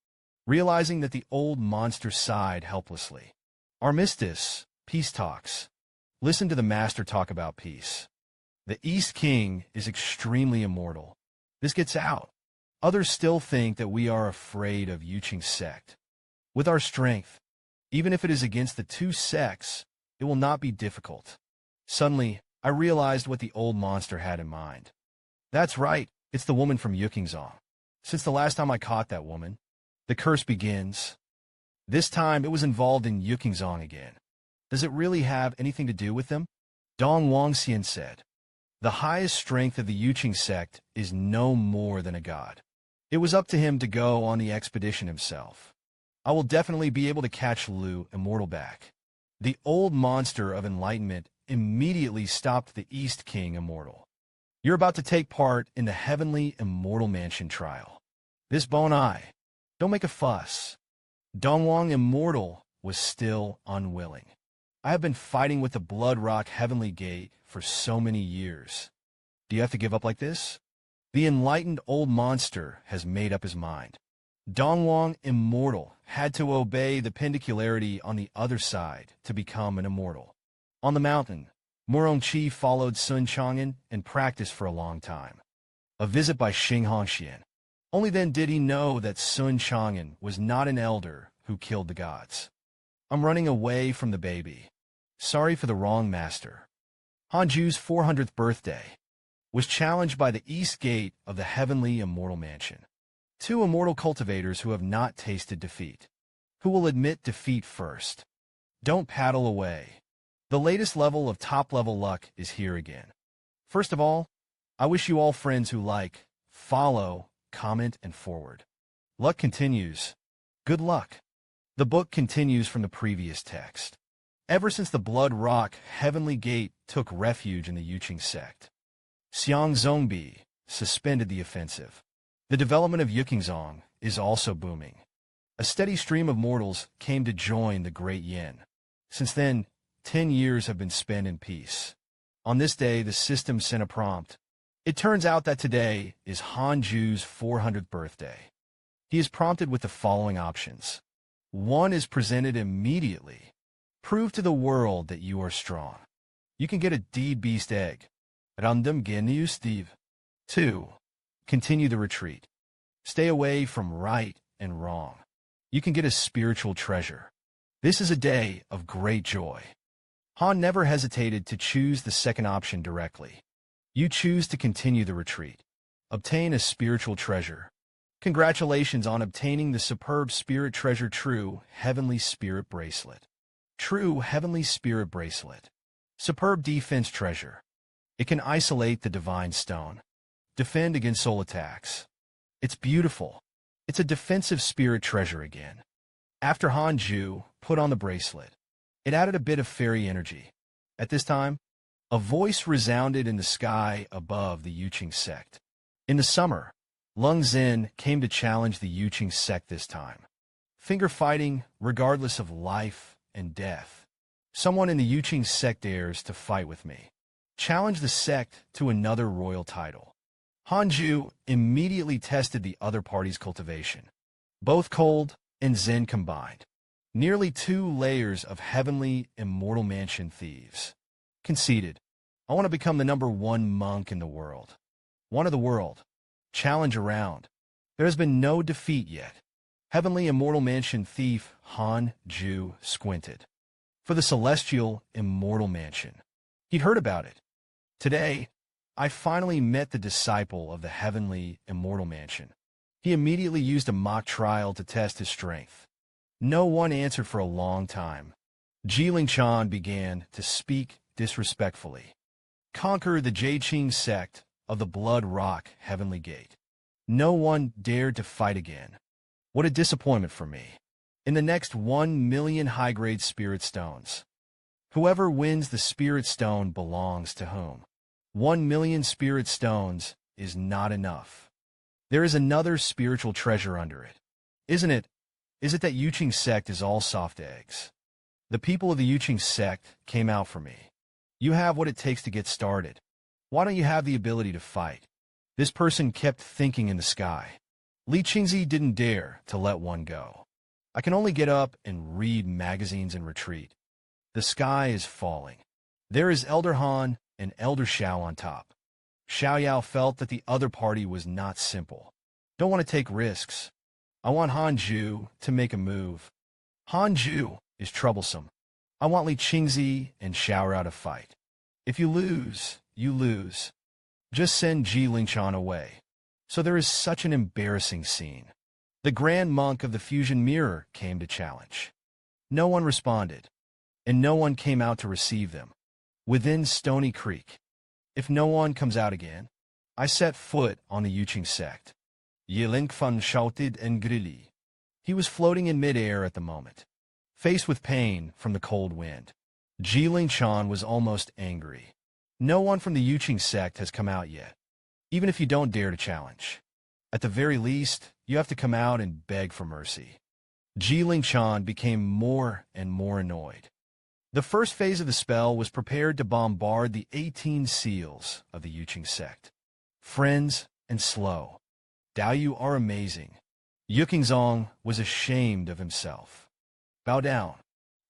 Speaker 1: Realizing that the old monster sighed helplessly. Armistice, peace talks. Listen to the master talk about peace. The East King is extremely immortal. This gets out. Others still think that we are afraid of Yuqing sect. With our strength, even if it is against the two sects, it will not be difficult. Suddenly, I realized what the old monster had in mind. That's right, it's the woman from Yuqingzong. Since the last time I caught that woman, the curse begins. This time it was involved in Yuqingzong again. Does it really have anything to do with them? Dong Wangxian said. The highest strength of the Yuqing sect is no more than a god. It was up to him to go on the expedition himself. I will definitely be able to catch Liu Immortal back. The old monster of enlightenment immediately stopped the East King Immortal. You're about to take part in the heavenly immortal mansion trial. This bone eye. Don't make a fuss. Dongwang Immortal was still unwilling. I have been fighting with the Blood Rock Heavenly Gate for so many years. Do you have to give up like this? The enlightened old monster has made up his mind. Dongwang Immortal had to obey the pendicularity on the other side to become an immortal. On the mountain, Murongqi followed Sun Chang'an and practiced for a long time. A visit by Xing Hongxian. Only then did he know that Sun Chang'an was not an elder who killed the gods. I'm running away from the baby. Sorry for the wrong master. Hanju's 400th birthday was challenged by the East Gate of the Heavenly Immortal Mansion. Two immortal cultivators who have not tasted defeat. Who will admit defeat first? Don't paddle away. The latest level of top-level luck is here again. First of all, I wish you all friends who like, follow, comment, and forward. Luck continues. Good luck. The book continues from the previous text. Ever since the Blood Rock Heavenly Gate took refuge in the Yuqing sect, Xiang Zongbi suspended the offensive. The development of Yuqingzong is also booming. A steady stream of mortals came to join the Great Yin. Since then, 10 years have been spent in peace. On this day, the system sent a prompt. It turns out that today is Hanju's 400th birthday. He is prompted with the following options. 1 is presented immediately. Prove to the world that you are strong. You can get a deed beast egg. Random genu Steve. 2. Continue the retreat. Stay away from right and wrong. You can get a spiritual treasure. This is a day of great joy. Han never hesitated to choose the second option directly. You choose to continue the retreat. Obtain a spiritual treasure. Congratulations on obtaining the superb spirit treasure True Heavenly Spirit Bracelet. True Heavenly Spirit Bracelet. Superb defense treasure. It can isolate the divine stone. Defend against soul attacks. It's beautiful. It's a defensive spirit treasure again. After Hanju put on the bracelet, it added a bit of fairy energy. At this time, a voice resounded in the sky above the Yuqing sect. In the summer, Lung Zhen came to challenge the Yuqing sect this time. Finger fighting regardless of life and death. Someone in the Yuqing sect dares to fight with me. Challenge the sect to another royal title. Hanju immediately tested the other party's cultivation. Both cold and Zen combined. Nearly 2 layers of heavenly immortal mansion thieves. Conceded. I want to become the #1 monk in the world. One of the world. Challenge around. There has been no defeat yet. Heavenly immortal mansion thief Han Ju squinted. For the celestial immortal mansion. He'd heard about it. Today, I finally met the disciple of the heavenly immortal mansion. He immediately used a mock trial to test his strength. No one answered for a long time. Jiling Chan began to speak disrespectfully. Conquer the Jaiqing sect of the Blood Rock Heavenly Gate. No one dared to fight again. What a disappointment for me. In the next 1 million high-grade spirit stones. Whoever wins the spirit stone belongs to whom? 1 million spirit stones is not enough. There is another spiritual treasure under it. Isn't it? Is it that Yuqing sect is all soft eggs? The people of the Yuqing sect came out for me. You have what it takes to get started. Why don't you have the ability to fight? This person kept thinking in the sky. Li Qingzi didn't dare to let one go. I can only get up and read magazines and retreat. The sky is falling. There is Elder Han and Elder Xiao on top. Xiao Yao felt that the other party was not simple. Don't want to take risks. I want Han Ju to make a move. Han Ju is troublesome. I want Li Qingzi and Xiao Rao to fight. If you lose, you lose. Just send Ji Lingchan away. So there is such an embarrassing scene. The Grand Monk of the Fusion Mirror came to challenge. No one responded, and no one came out to receive them. Within Stony Creek. If no one comes out again, I set foot on the Yuqing sect. Yilinkfan shouted angrily. He was floating in midair at the moment, faced with pain from the cold wind. Ji Lingchan was almost angry. No one from the Yuqing sect has come out yet, even if you don't dare to challenge. At the very least, you have to come out and beg for mercy. Ji Lingchan became more and more annoyed. The first phase of the spell was prepared to bombard the 18 seals of the Yuqing sect. Friends and slow. Dao you are amazing. Yukingzong was ashamed of himself. Bow down.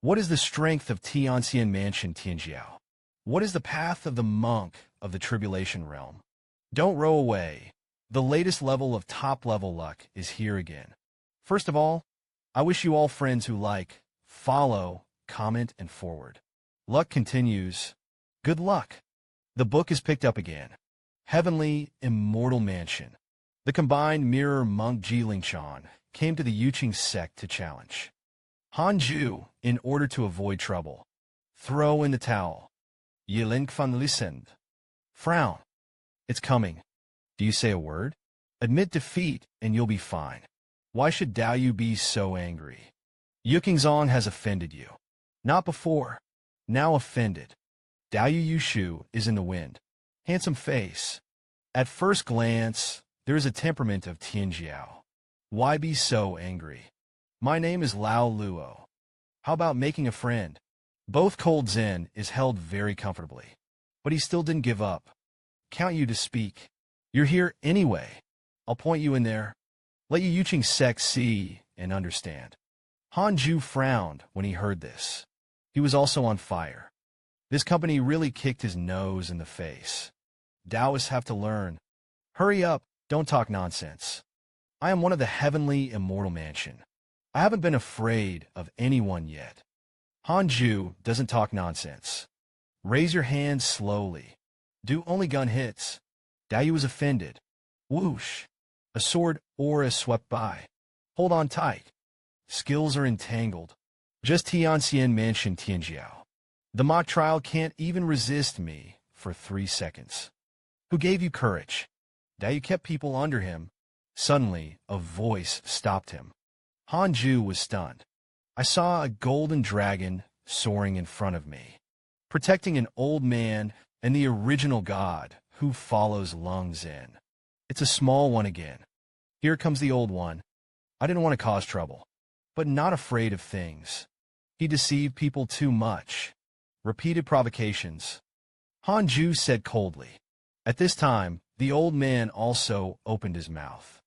Speaker 1: What is the strength of Tianxian Mansion Tianjiao? What is the path of the monk of the tribulation realm? Don't row away. The latest level of top-level luck is here again. First of all, I wish you all friends who like, follow, comment, and forward. Luck continues. Good luck. The book is picked up again. Heavenly Immortal Mansion. The combined mirror monk Jilingshan came to the Yuqing sect to challenge. Hanju, in order to avoid trouble. Throw in the towel. Yilinkfan listened. Frown. It's coming. Do you say a word? Admit defeat and you'll be fine. Why should Dao Yu be so angry? Yukingzong has offended you. Not before. Now offended. Dao Yu Yushu is in the wind. Handsome face. At first glance, there is a temperament of Tianjiao. Why be so angry? My name is Lao Luo. How about making a friend? Both Cold Zen is held very comfortably. But he still didn't give up. Count you to speak. You're here anyway. I'll point you in there. Let you Yuqing sect see and understand. Hanju frowned when he heard this. He was also on fire. This company really kicked his nose in the face. Taoists have to learn. Hurry up, don't talk nonsense. I am one of the heavenly immortal mansion. I haven't been afraid of anyone yet. Hanju doesn't talk nonsense. Raise your hands slowly. Do only gun hits. Dao Yu was offended. Whoosh. A sword aura swept by. Hold on tight. Skills are entangled. Just Tianxian Mansion Tianjiao. The mock trial can't even resist me for 3 seconds. Who gave you courage? Dao kept people under him. Suddenly, a voice stopped him. Hanju was stunned. I saw a golden dragon soaring in front of me, protecting an old man and the original god who follows Lung Zin. It's a small one again. Here comes the old one. I didn't want to cause trouble, but not afraid of things. He deceived people too much. Repeated provocations. Hanju said coldly. At this time, the old man also opened his mouth.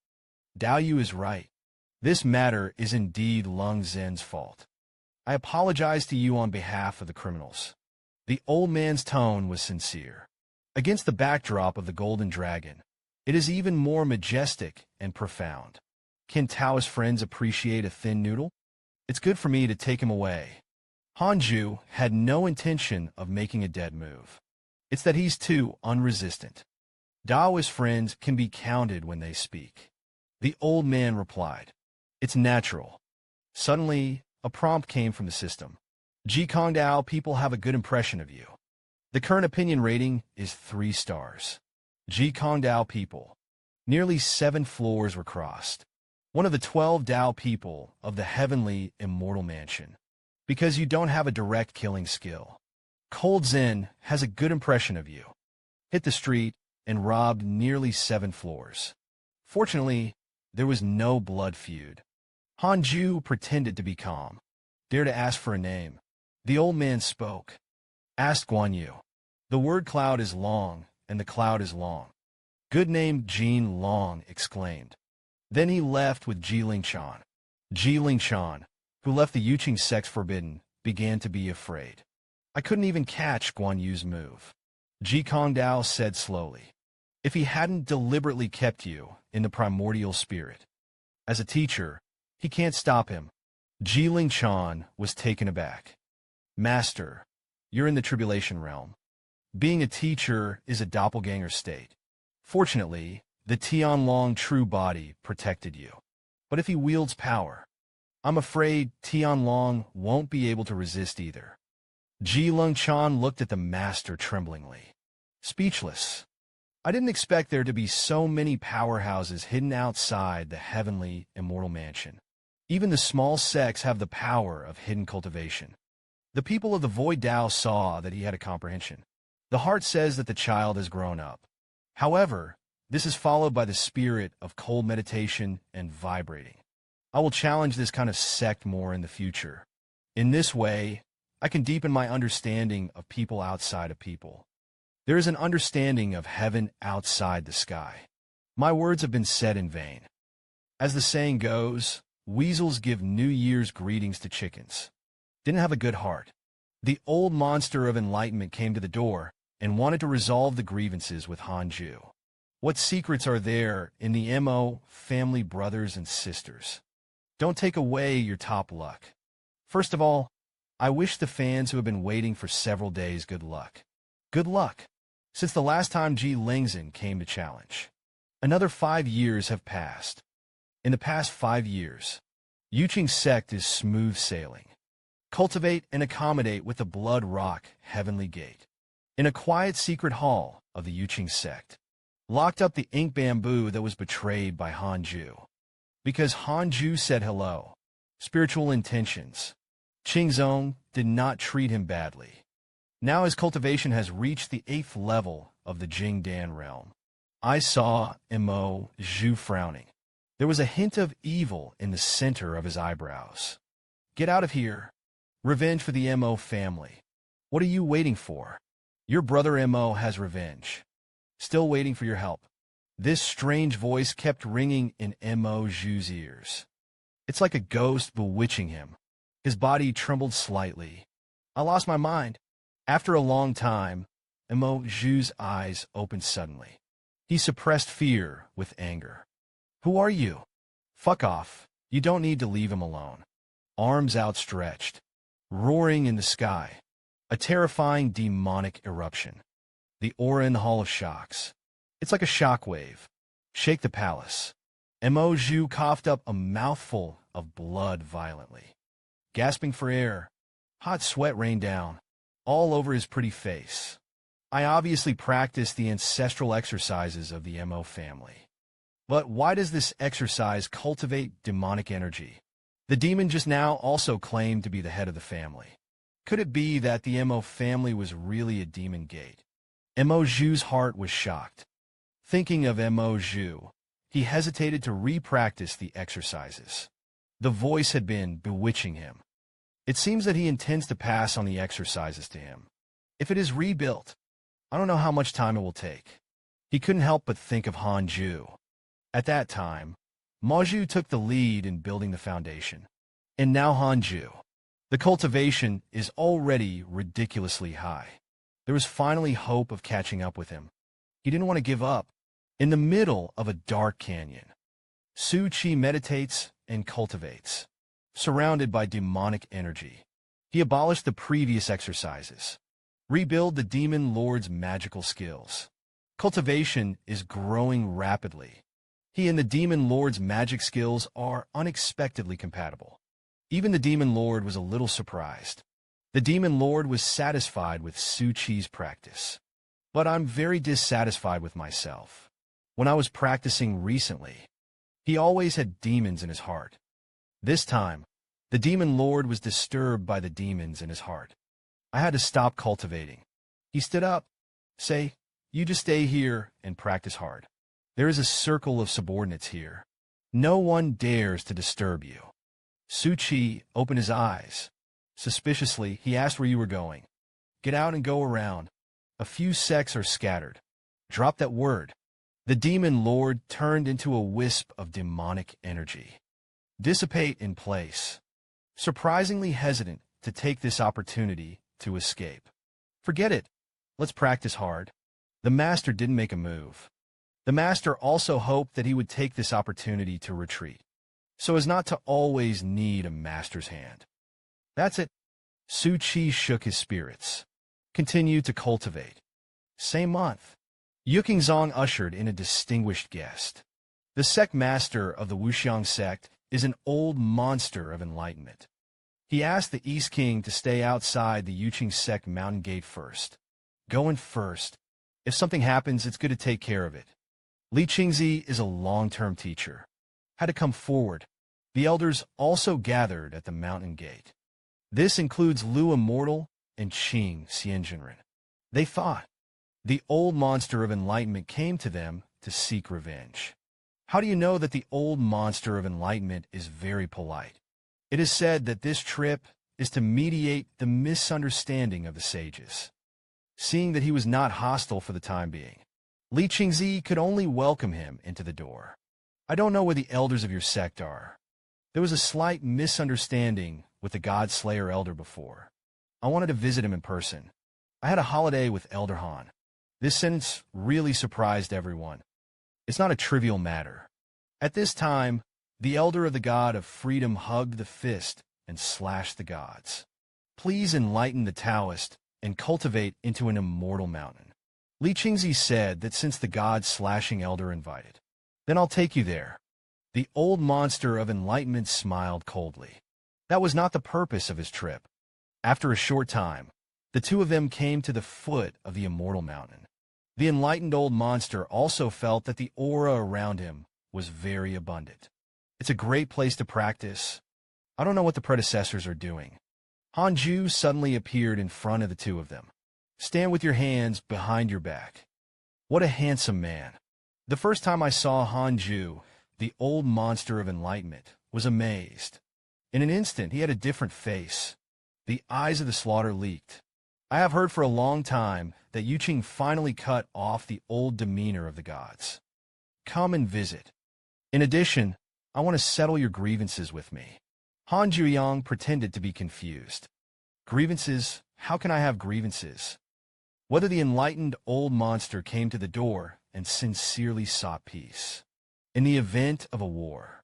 Speaker 1: Dao Yu is right. This matter is indeed Lung Zin's fault. I apologize to you on behalf of the criminals. The old man's tone was sincere. Against the backdrop of the golden dragon, it is even more majestic and profound. Can Taoist friends appreciate a thin noodle? It's good for me to take him away. Hanju had no intention of making a dead move. It's that he's too unresistant. Taoist friends can be counted when they speak. The old man replied. It's natural. Suddenly, a prompt came from the system. Jikong Dao, people have a good impression of you. The current opinion rating is 3 stars. Jikong Dao people. Nearly 7 floors were crossed. One of the 12 Dao people of the heavenly immortal mansion. Because you don't have a direct killing skill. Cold Zen has a good impression of you. Hit the street and robbed nearly 7 floors. Fortunately, there was no blood feud. Hanju pretended to be calm. Dare to ask for a name. The old man spoke. Asked Guan Yu. The word cloud is long, and the cloud is long. Good name, Jean Long exclaimed. Then he left with Ji Lingchan. Ji Lingchan, who left the Yuqing sect forbidden, began to be afraid. I couldn't even catch Guan Yu's move. Ji Kongdao said slowly. If he hadn't deliberately kept you in the primordial spirit. As a teacher, he can't stop him. Ji Lingchan was taken aback. Master, you're in the tribulation realm. Being a teacher is a doppelganger state. Fortunately, the Tianlong true body protected you. But if he wields power, I'm afraid Tianlong won't be able to resist either. Ji Lingchan looked at the master tremblingly. Speechless. I didn't expect there to be so many powerhouses hidden outside the heavenly immortal mansion. Even the small sects have the power of hidden cultivation. The people of the Void Dao saw that he had a comprehension. The heart says that the child has grown up. However, this is followed by the spirit of cold meditation and vibrating. I will challenge this kind of sect more in the future. In this way, I can deepen my understanding of people outside of people. There is an understanding of heaven outside the sky. My words have been said in vain. As the saying goes, weasels give New Year's greetings to chickens. Didn't have a good heart. The old monster of enlightenment came to the door and wanted to resolve the grievances with Hanju. What secrets are there in the MO family, brothers and sisters? Don't take away your top luck. First of all, I wish the fans who have been waiting for several days good luck. Good luck. Since the last time Ji Lingzhen came to challenge. Another 5 years have passed. In the past 5 years, Yuqing sect is smooth sailing. Cultivate and accommodate with the Blood Rock Heavenly Gate. In a quiet secret hall of the Yuqing sect, locked up the ink bamboo that was betrayed by Hanju. Because Hanju said hello. Spiritual intentions. Qingzong did not treat him badly. Now his cultivation has reached the 8th level of the Jingdan realm. I saw Mo Zhu frowning. There was a hint of evil in the center of his eyebrows. Get out of here. Revenge for the Mo family. What are you waiting for? Your brother Mo has revenge. Still waiting for your help. This strange voice kept ringing in Mo Zhu's ears. It's like a ghost bewitching him. His body trembled slightly. I lost my mind. After a long time, Mo Zhu's eyes opened suddenly. He suppressed fear with anger. Who are you? Fuck off. You don't need to leave him alone. Arms outstretched. Roaring in the sky. A terrifying demonic eruption. The aura in the Hall of Shocks. It's like a shockwave. Shake the palace. Mo Zhu coughed up a mouthful of blood violently. Gasping for air, hot sweat rained down, all over his pretty face. I obviously practice the ancestral exercises of the Mo family. But why does this exercise cultivate demonic energy? The demon just now also claimed to be the head of the family. Could it be that the Mo family was really a demon gate? Mo Zhu's heart was shocked. Thinking of Mo Zhu, he hesitated to re-practice the exercises. The voice had been bewitching him. It seems that he intends to pass on the exercises to him. If it is rebuilt, I don't know how much time it will take. He couldn't help but think of Han Zhu. At that time, Ma Zhu took the lead in building the foundation. And now Han Zhu. The cultivation is already ridiculously high. There was finally hope of catching up with him. He didn't want to give up. In the middle of a dark canyon, Su Qi meditates and cultivates, surrounded by demonic energy. He abolished the previous exercises. Rebuild the demon lord's magical skills. Cultivation is growing rapidly. He and the demon lord's magic skills are unexpectedly compatible. Even the demon lord was a little surprised. The demon lord was satisfied with Su Qi's practice. But I'm very dissatisfied with myself. When I was practicing recently, he always had demons in his heart. This time, the demon lord was disturbed by the demons in his heart. I had to stop cultivating. He stood up. Say, you just stay here and practice hard. There is a circle of subordinates here. No one dares to disturb you. Su Qi opened his eyes. Suspiciously, he asked where you were going. Get out and go around. A few sects are scattered. Drop that word. The demon lord turned into a wisp of demonic energy. Dissipate in place. Surprisingly hesitant to take this opportunity to escape. Forget it. Let's practice hard. The master didn't make a move. The master also hoped that he would take this opportunity to retreat, so as not to always need a master's hand. That's it. Su Qi shook his spirits. Continued to cultivate. Same month, Yukingzong ushered in a distinguished guest. The sect master of the Wuxiang sect is an old monster of enlightenment. He asked the East King to stay outside the Yuqing sect mountain gate first. Go in first. If something happens, it's good to take care of it. Li Qingzi is a long-term teacher. Had to come forward. The elders also gathered at the mountain gate. This includes Lu Immortal and Qing Xianjinren. They fought. The old monster of enlightenment came to them to seek revenge. How do you know that the old monster of enlightenment is very polite? It is said that this trip is to mediate the misunderstanding of the sages. Seeing that he was not hostile for the time being, Li Qingzi could only welcome him into the door. I don't know where the elders of your sect are. There was a slight misunderstanding with the God Slayer elder before. I wanted to visit him in person. I had a holiday with Elder Han. This sentence really surprised everyone. It's not a trivial matter. At this time, the elder of the god of freedom hugged the fist and slashed the gods. Please enlighten the Taoist and cultivate into an immortal mountain. Li Qingzi said that since the god-slashing elder invited, then I'll take you there. The old monster of enlightenment smiled coldly. That was not the purpose of his trip. After a short time, the two of them came to the foot of the immortal mountain. The enlightened old monster also felt that the aura around him was very abundant. It's a great place to practice. I don't know what the predecessors are doing. Han Zhu suddenly appeared in front of the two of them. Stand with your hands behind your back. What a handsome man. The first time I saw Han Zhu, the old monster of enlightenment, was amazed. In an instant, he had a different face. The eyes of the slaughter leaked. I have heard for a long time that Yuqing finally cut off the old demeanor of the gods. Come and visit. In addition, I want to settle your grievances with me. Han Zhuyang pretended to be confused. Grievances? How can I have grievances? Whether the enlightened old monster came to the door and sincerely sought peace. In the event of a war,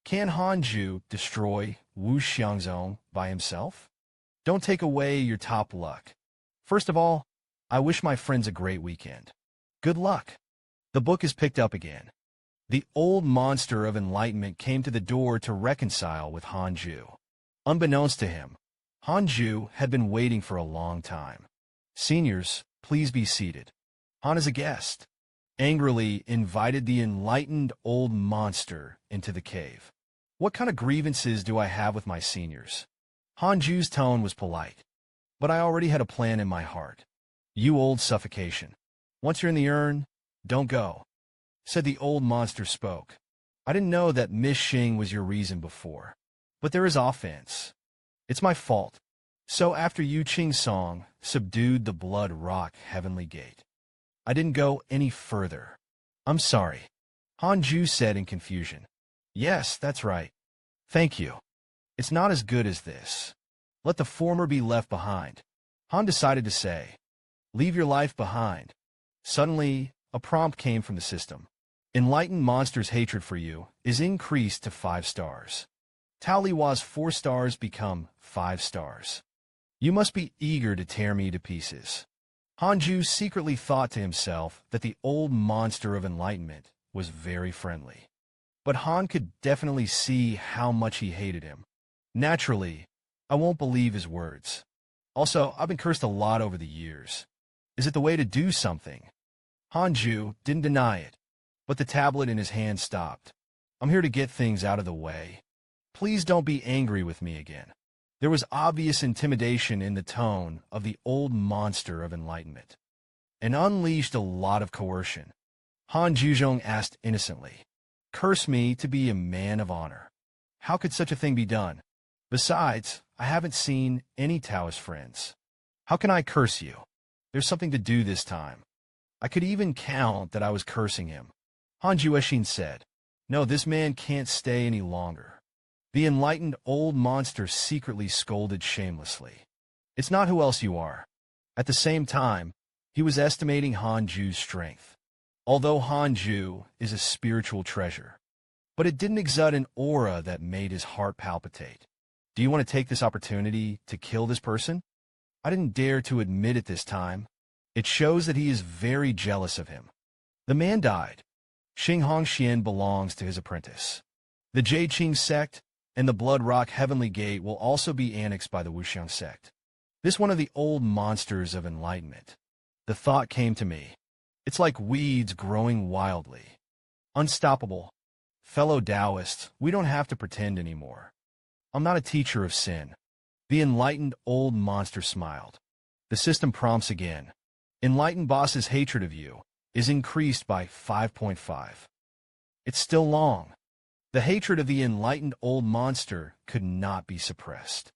Speaker 1: can Han Zhu destroy Wu Xiangzong by himself? Don't take away your top luck. First of all, I wish my friends a great weekend. Good luck. The book is picked up again. The old monster of enlightenment came to the door to reconcile with Han Zhu. Unbeknownst to him, Han Zhu had been waiting for a long time. Seniors, Please be seated. Han is a guest. Angrily invited the enlightened old monster into the cave. What kind of grievances do I have with my seniors? Hanju's tone was polite, but I already had a plan in my heart. You old suffocation. Once you're in the urn, don't go, said the old monster spoke. I didn't know that Miss Xing was your reason before, but there is offense. It's my fault. So after Yu Qing's song subdued the blood rock heavenly gate, I didn't go any further. I'm sorry, Hanju said in confusion. Yes, that's right. Thank you. It's not as good as this. Let the former be left behind. Han decided to say, leave your life behind. Suddenly, a prompt came from the system. Enlightened monster's hatred for you is increased to 5 stars. Tao Liwa's 4 stars become 5 stars. You must be eager to tear me to pieces. Hanju secretly thought to himself that the old monster of enlightenment was very friendly. But Han could definitely see how much he hated him. Naturally, I won't believe his words. Also, I've been cursed a lot over the years. Is it the way to do something? Hanju didn't deny it, but the tablet in his hand stopped. I'm here to get things out of the way. Please don't be angry with me again. There was obvious intimidation in the tone of the old monster of enlightenment, and unleashed a lot of coercion. Han Juzhong asked innocently, curse me to be a man of honor. How could such a thing be done? Besides, I haven't seen any Taoist friends. How can I curse you? There's something to do this time. I could even count that I was cursing him. Han Jueshin said, no, this man can't stay any longer. The enlightened old monster secretly scolded shamelessly. It's not who else you are. At the same time, he was estimating Hanju's strength. Although Hanju is a spiritual treasure, but it didn't exude an aura that made his heart palpitate. Do you want to take this opportunity to kill this person? I didn't dare to admit it this time. It shows that he is very jealous of him. The man died. Xing Hongxian belongs to his apprentice. The Jieqing sect and the Blood Rock Heavenly Gate will also be annexed by the Wuxiang sect. This one of the old monsters of enlightenment. The thought came to me. It's like weeds growing wildly. Unstoppable. Fellow Taoists, we don't have to pretend anymore. I'm not a teacher of sin. The enlightened old monster smiled. The system prompts again. Enlightened boss's hatred of you is increased by 5.5. It's still long. The hatred of the enlightened old monster could not be suppressed.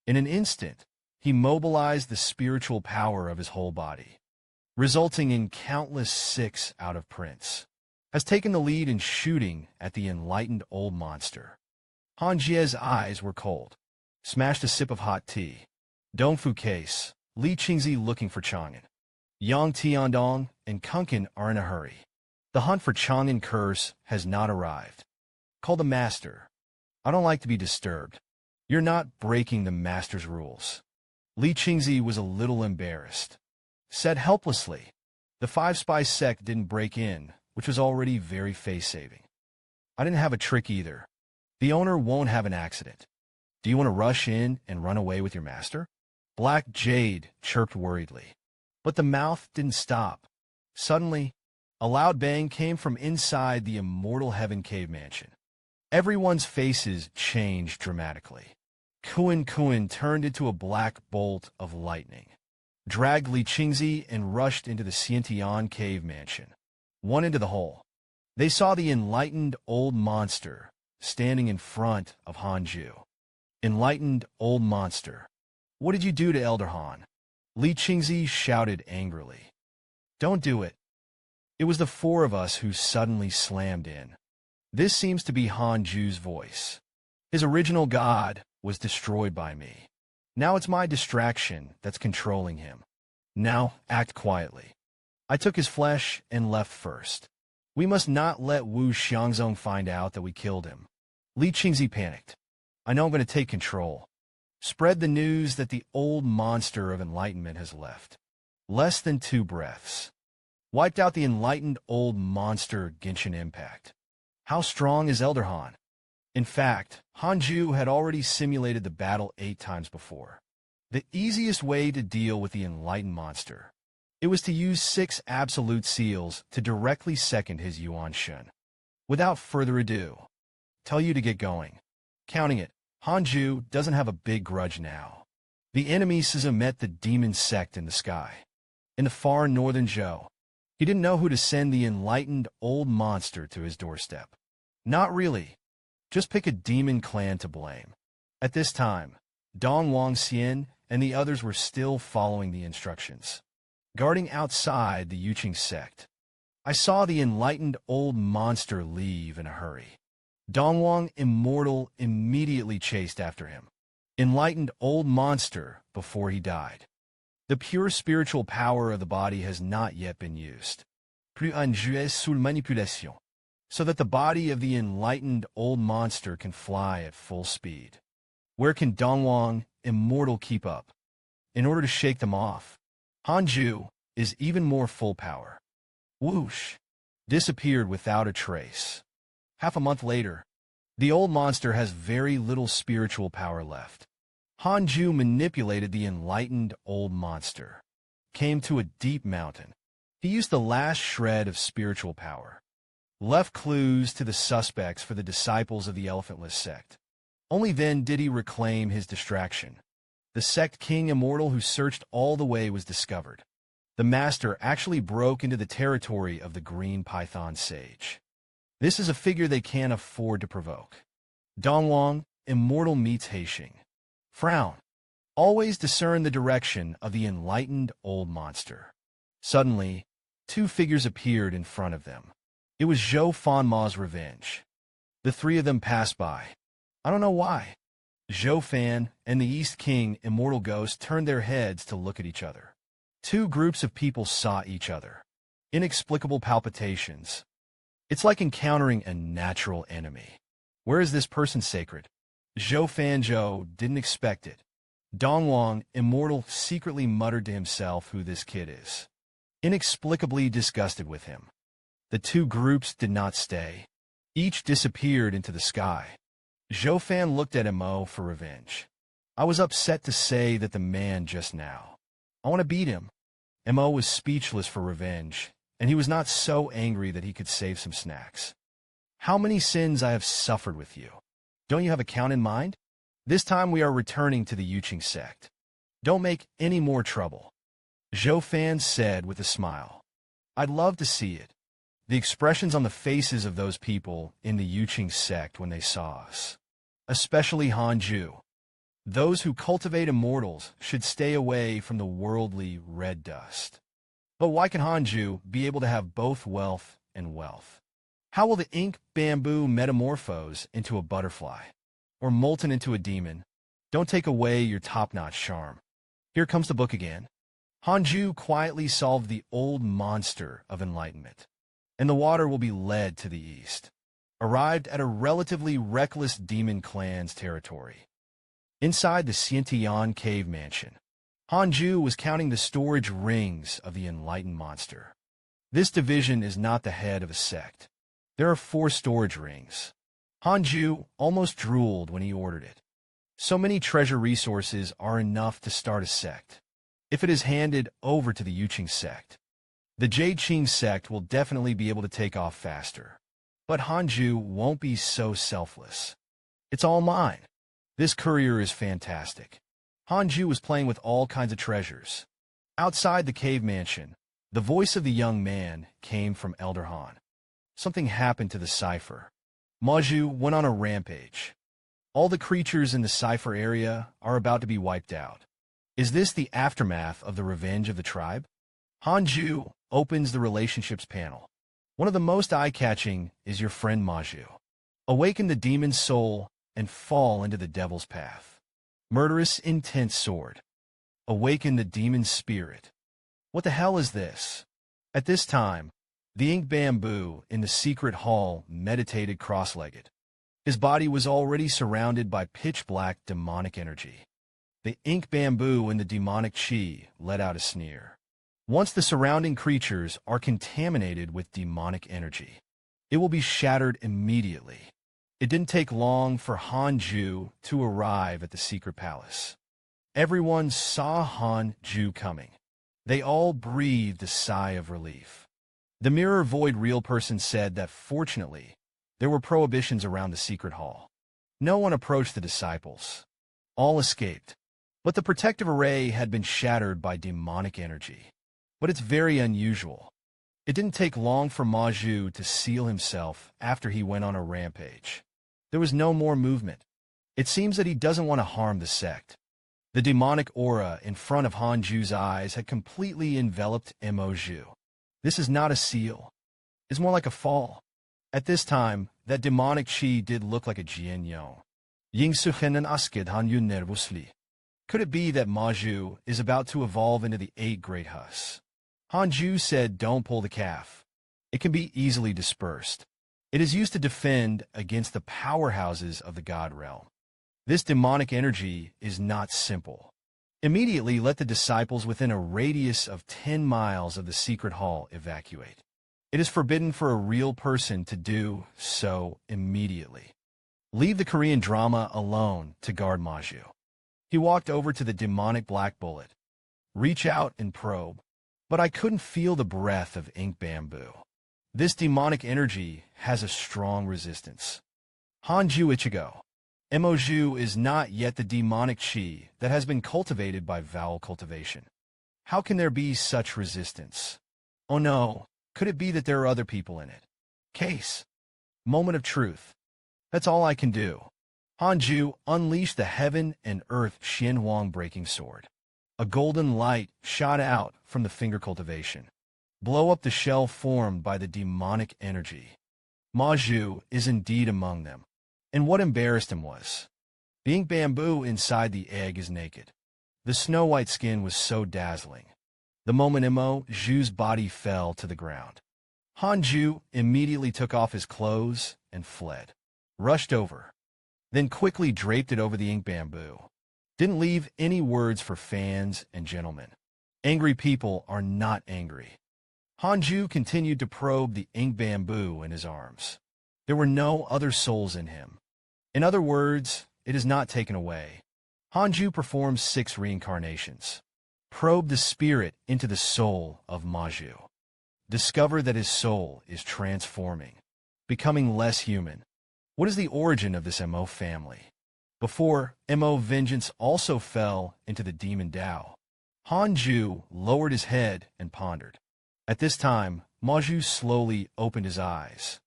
Speaker 1: In an instant, he mobilized the spiritual power of his whole body, resulting in countless 6 out of prints. Has taken the lead in shooting at the enlightened old monster. Han Jie's eyes were cold. Smashed a sip of hot tea. Dongfu case. Li Qingzi looking for Chang'an. Yang Tiandong and Kunkin are in a hurry. The hunt for Chang'an curse has not arrived. Call the master. I don't like to be disturbed. You're not breaking the master's rules. Li Qingzi was a little embarrassed. Said helplessly. The 5 Spy sect didn't break in, which was already very face-saving. I didn't have a trick either. The owner won't have an accident. Do you want to rush in and run away with your master? Black Jade chirped worriedly. But the mouth didn't stop. Suddenly, a loud bang came from inside the Immortal Heaven Cave Mansion. Everyone's faces changed dramatically. Kuan turned into a black bolt of lightning, dragged Li Qingzi and rushed into the Xiantian Cave Mansion. One into the hole. They saw the enlightened old monster standing in front of Hanju. Enlightened old monster. What did you do to Elder Han? Li Qingzi shouted angrily. Don't do it. It was the 4 of us who suddenly slammed in. This seems to be Hanju's voice. His original god was destroyed by me. Now it's my distraction that's controlling him. Now act quietly. I took his flesh and left first. We must not let Wu Xiangzong find out that we killed him. Li Qingzi panicked. I know I'm going to take control. Spread the news that the old monster of enlightenment has left. Less than 2 breaths. Wiped out the enlightened old monster Genshin Impact. How strong is Elder Han? In fact, Hanju had already simulated the battle 8 times before. The easiest way to deal with the enlightened monster It was to use 6 absolute seals to directly second his Yuan Shun. Without further ado, tell you to get going. Counting it, Hanju doesn't have a big grudge now. The enemy Siza met the demon sect in the sky. In the far northern Zhou, he didn't know who to send the enlightened old monster to his doorstep. Not really. Just pick a demon clan to blame. At this time, Dong Wang Xian and the others were still following the instructions, guarding outside the Yuqing sect. I saw the enlightened old monster leave in a hurry. Dongwang Immortal immediately chased after him. Enlightened old monster before he died. The pure spiritual power of the body has not yet been used. Plus un jeu sous manipulation. So that the body of the enlightened old monster can fly at full speed. Where can Dongwang Immortal keep up? In order to shake them off, Hanju is even more full power. Whoosh! Disappeared without a trace. Half a month later, the old monster has very little spiritual power left. Hanju manipulated the enlightened old monster. Came to a deep mountain. He used the last shred of spiritual power. Left clues to the suspects for the disciples of the elephantless sect. Only then did he reclaim his distraction. The sect king immortal who searched all the way was discovered. The master actually broke into the territory of the green python sage. This is a figure they can't afford to provoke. Dongwang, immortal meets Haixing. Frown. Always discern the direction of the enlightened old monster. Suddenly, 2 figures appeared in front of them. It was Zhou Fanma's revenge. The 3 of them passed by. I don't know why. Zhou Fan and the East King Immortal Ghost turned their heads to look at each other. 2 groups of people saw each other. Inexplicable palpitations. It's like encountering a natural enemy. Where is this person sacred? Zhou Fan Zhou didn't expect it. Dongwang Immortal secretly muttered to himself who this kid is. Inexplicably disgusted with him. The 2 groups did not stay. Each disappeared into the sky. Zhou Fan looked at Mo for revenge. I was upset to say that the man just now. I want to beat him. Mo was speechless for revenge, and he was not so angry that he could save some snacks. How many sins I have suffered with you. Don't you have a count in mind? This time we are returning to the Yuqing sect. Don't make any more trouble. Zhou Fan said with a smile. I'd love to see it. The expressions on the faces of those people in the Yuqing sect when they saw us. Especially Hanju. Those who cultivate immortals should stay away from the worldly red dust. But why can Hanju be able to have both wealth and wealth? How will the ink bamboo metamorphose into a butterfly? Or molten into a demon? Don't take away your top-notch charm. Here comes the book again. Hanju quietly solved the old monster of enlightenment. And the water will be led to the east. Arrived at a relatively reckless demon clan's territory. Inside the Xiantian cave mansion, Hanju was counting the storage rings of the enlightened monster. This division is not the head of a sect. There are 4 storage rings. Hanju almost drooled when he ordered it. So many treasure resources are enough to start a sect. If it is handed over to the Yuqing sect, the Jade-Qing sect will definitely be able to take off faster. But Hanju won't be so selfless. It's all mine. This courier is fantastic. Hanju was playing with all kinds of treasures. Outside the cave mansion, the voice of the young man came from Elder Han. Something happened to the cipher. Maju went on a rampage. All the creatures in the cipher area are about to be wiped out. Is this the aftermath of the revenge of the tribe? Hanju opens the relationships panel. One of the most eye-catching is your friend Maju. Awaken the demon's soul and fall into the devil's path. Murderous, intense sword. Awaken the demon's spirit. What the hell is this? At this time, the ink bamboo in the secret hall meditated cross-legged. His body was already surrounded by pitch-black demonic energy. The ink bamboo in the demonic chi let out a sneer. Once the surrounding creatures are contaminated with demonic energy, it will be shattered immediately. It didn't take long for Hanju to arrive at the secret palace. Everyone saw Hanju coming. They all breathed a sigh of relief. The mirror void real person said that fortunately, there were prohibitions around the secret hall. No one approached the disciples. All escaped. But the protective array had been shattered by demonic energy. But it's very unusual. It didn't take long for Maju to seal himself after he went on a rampage. There was no more movement. It seems that he doesn't want to harm the sect. The demonic aura in front of Hanju's eyes had completely enveloped Moju. This is not a seal. It's more like a fall. At this time, that demonic chi did look like a jian-yong. Ying suhenen asked Hanyu nervously. Could it be that Maju is about to evolve into the 8 Great Hus? Hanju said, don't pull the calf. It can be easily dispersed. It is used to defend against the powerhouses of the God realm. This demonic energy is not simple. Immediately let the disciples within a radius of 10 miles of the secret hall evacuate. It is forbidden for a real person to do so immediately. Leave the Korean drama alone to guard Maju. He walked over to the demonic black bullet. Reach out and probe. But I couldn't feel the breath of ink bamboo. This demonic energy has a strong resistance. Hanju Ichigo. Moju is not yet the demonic chi that has been cultivated by vowel cultivation. How can there be such resistance? Oh no, could it be that there are other people in it? Case. Moment of truth. That's all I can do. Hanju unleashed the heaven and earth Xianhuang breaking sword. A golden light shot out from the finger cultivation. Blow up the shell formed by the demonic energy. Maju is indeed among them. And what embarrassed him was, being bamboo inside the egg is naked. The snow-white skin was so dazzling. The moment Moju's body fell to the ground, Hanju immediately took off his clothes and fled. Rushed over, then quickly draped it over the ink bamboo. Didn't leave any words for fans and gentlemen. Angry people are not angry. Hanju continued to probe the ink bamboo in his arms. There were no other souls in him. In other words, it is not taken away. Hanju performs 6 reincarnations. Probe the spirit into the soul of Maju. Discover that his soul is transforming, becoming less human. What is the origin of this Mo family? Before, Mo vengeance also fell into the demon Dao. Hanju lowered his head and pondered. At this time, Maju slowly opened his eyes.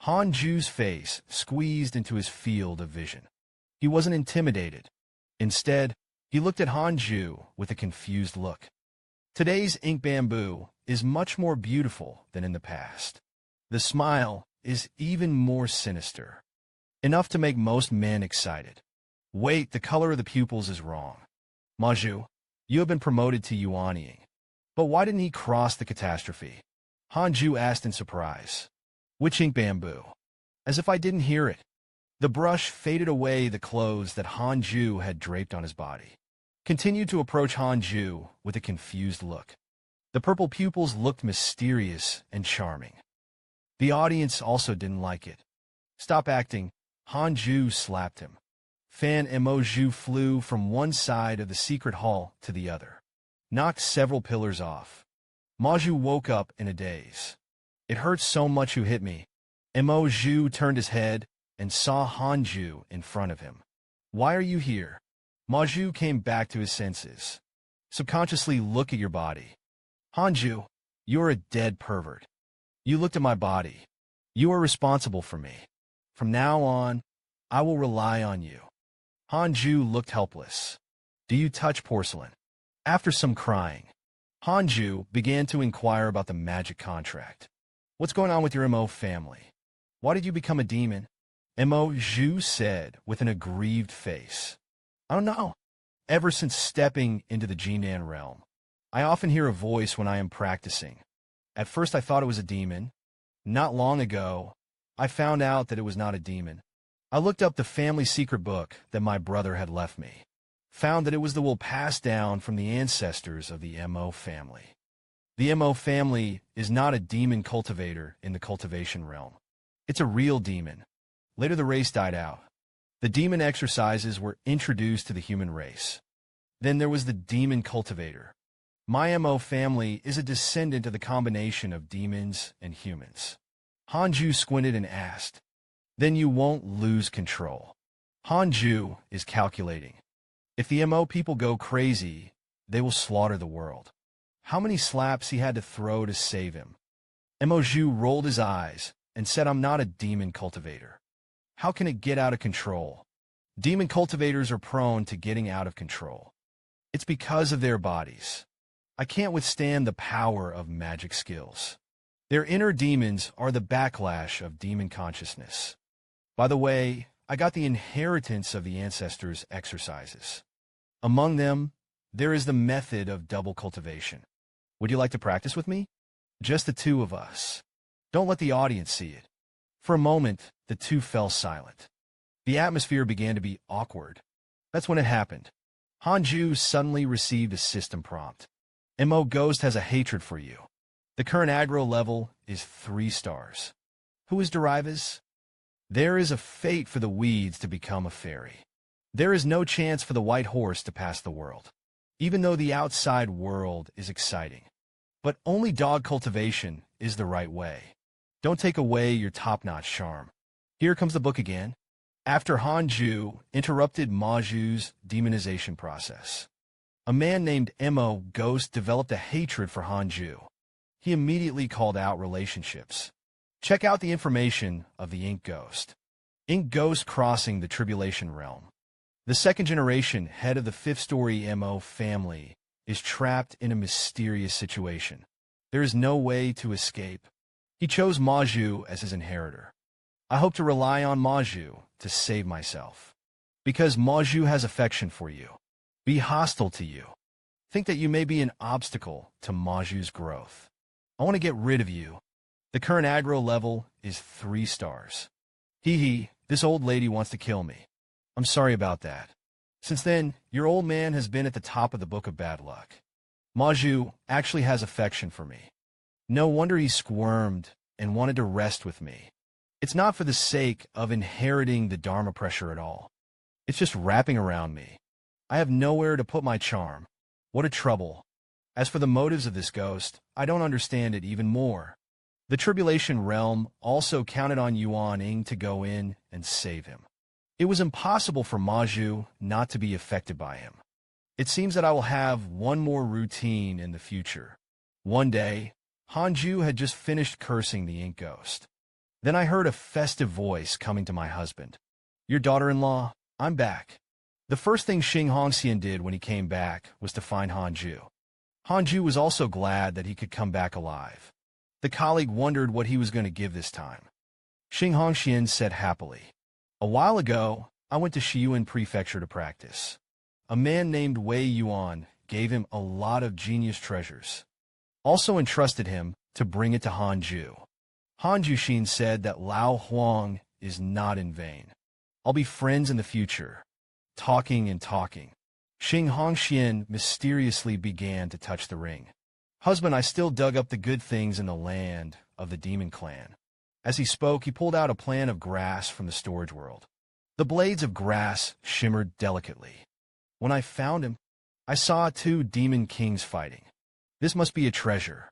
Speaker 1: Hanju's face squeezed into his field of vision. He wasn't intimidated. Instead, he looked at Hanju with a confused look. Today's ink bamboo is much more beautiful than in the past. The smile is even more sinister, enough to make most men excited. Wait, the color of the pupils is wrong. Maju, you have been promoted to yuanying. But why didn't he cross the catastrophe? Hanju asked in surprise. Which ink bamboo? As if I didn't hear it. The brush faded away the clothes that Hanju had draped on his body. Continued to approach Hanju with a confused look. The purple pupils looked mysterious and charming. The audience also didn't like it. Stop acting. Hanju slapped him. Fan Emoju flew from one side of the secret hall to the other. Knocked several pillars off. Maju woke up in a daze. It hurts so much you hit me. Moju turned his head and saw Hanju in front of him. Why are you here? Maju came back to his senses. Subconsciously look at your body. Hanju, you're a dead pervert. You looked at my body. You are responsible for me. From now on, I will rely on you. Hanju looked helpless. Do you touch porcelain? After some crying, Hanju began to inquire about the magic contract. What's going on with your Mo family? Why did you become a demon? Moju said with an aggrieved face. I don't know. Ever since stepping into the Jinan realm, I often hear a voice when I am practicing. At first I thought it was a demon. Not long ago, I found out that it was not a demon. I looked up the family secret book that my brother had left me. Found that it was the will passed down from the ancestors of the Mo family. The Mo family is not a demon cultivator in the cultivation realm. It's a real demon. Later the race died out. The demon exercises were introduced to the human race. Then there was the demon cultivator. My MO family is a descendant of the combination of demons and humans. Hanju squinted and asked, "Then you won't lose control." Hanju is calculating. If the MO people go crazy, they will slaughter the world. How many slaps he had to throw to save him? Emoju rolled his eyes and said, "I'm not a demon cultivator. How can it get out of control?" Demon cultivators are prone to getting out of control. It's because of their bodies. I can't withstand the power of magic skills. Their inner demons are the backlash of demon consciousness. By the way, I got the inheritance of the ancestors' exercises. Among them, there is the method of double cultivation. Would you like to practice with me? Just the two of us. Don't let the audience see it. For a moment, the two fell silent. The atmosphere began to be awkward. That's when it happened. Hanju suddenly received a system prompt. MO Ghost has a hatred for you. The current aggro level is 3 stars. Who is Derivas? There is a fate for the weeds to become a fairy. There is no chance for the white horse to pass the world, even though the outside world is exciting. But only dog cultivation is the right way. Don't take away your top-notch charm. Here comes the book again. After Hanju interrupted Maju's demonization process, a man named MO Ghost developed a hatred for Hanju. He immediately called out relationships. Check out the information of the Ink Ghost. Ink Ghost crossing the Tribulation Realm. The second generation head of the 5th-story MO family is trapped in a mysterious situation. There is no way to escape. He chose Maju as his inheritor. I hope to rely on Maju to save myself. Because Maju has affection for you. Be hostile to you. Think that you may be an obstacle to Maju's growth. I want to get rid of you. The current aggro level is 3 stars. This old lady wants to kill me. I'm sorry about that. Since then, your old man has been at the top of the book of bad luck. Maju actually has affection for me. No wonder he squirmed and wanted to rest with me. It's not for the sake of inheriting the Dharma pressure at all. It's just wrapping around me. I have nowhere to put my charm. What a trouble. As for the motives of this ghost, I don't understand it even more. The Tribulation Realm also counted on Yuan Ing to go in and save him. It was impossible for Maju not to be affected by him. It seems that I will have one more routine in the future. One day, Hanju had just finished cursing the Ink Ghost. Then I heard a festive voice coming to my husband. "Your daughter-in-law, I'm back." The first thing Xing Hongxian did when he came back was to find Hanju. Hanju was also glad that he could come back alive. The colleague wondered what he was going to give this time. Xing Hongxian said happily, "A while ago, I went to Shiyuan Prefecture to practice. A man named Wei Yuan gave him a lot of genius treasures. Also entrusted him to bring it to Hanju. Hanju Xin said that Lao Huang is not in vain. I'll be friends in the future." Talking and talking, Xing Hongxian mysteriously began to touch the ring. "Husband, I still dug up the good things in the land of the demon clan." As he spoke, he pulled out a plant of grass from the storage world. The blades of grass shimmered delicately. "When I found him, I saw 2 demon kings fighting. This must be a treasure.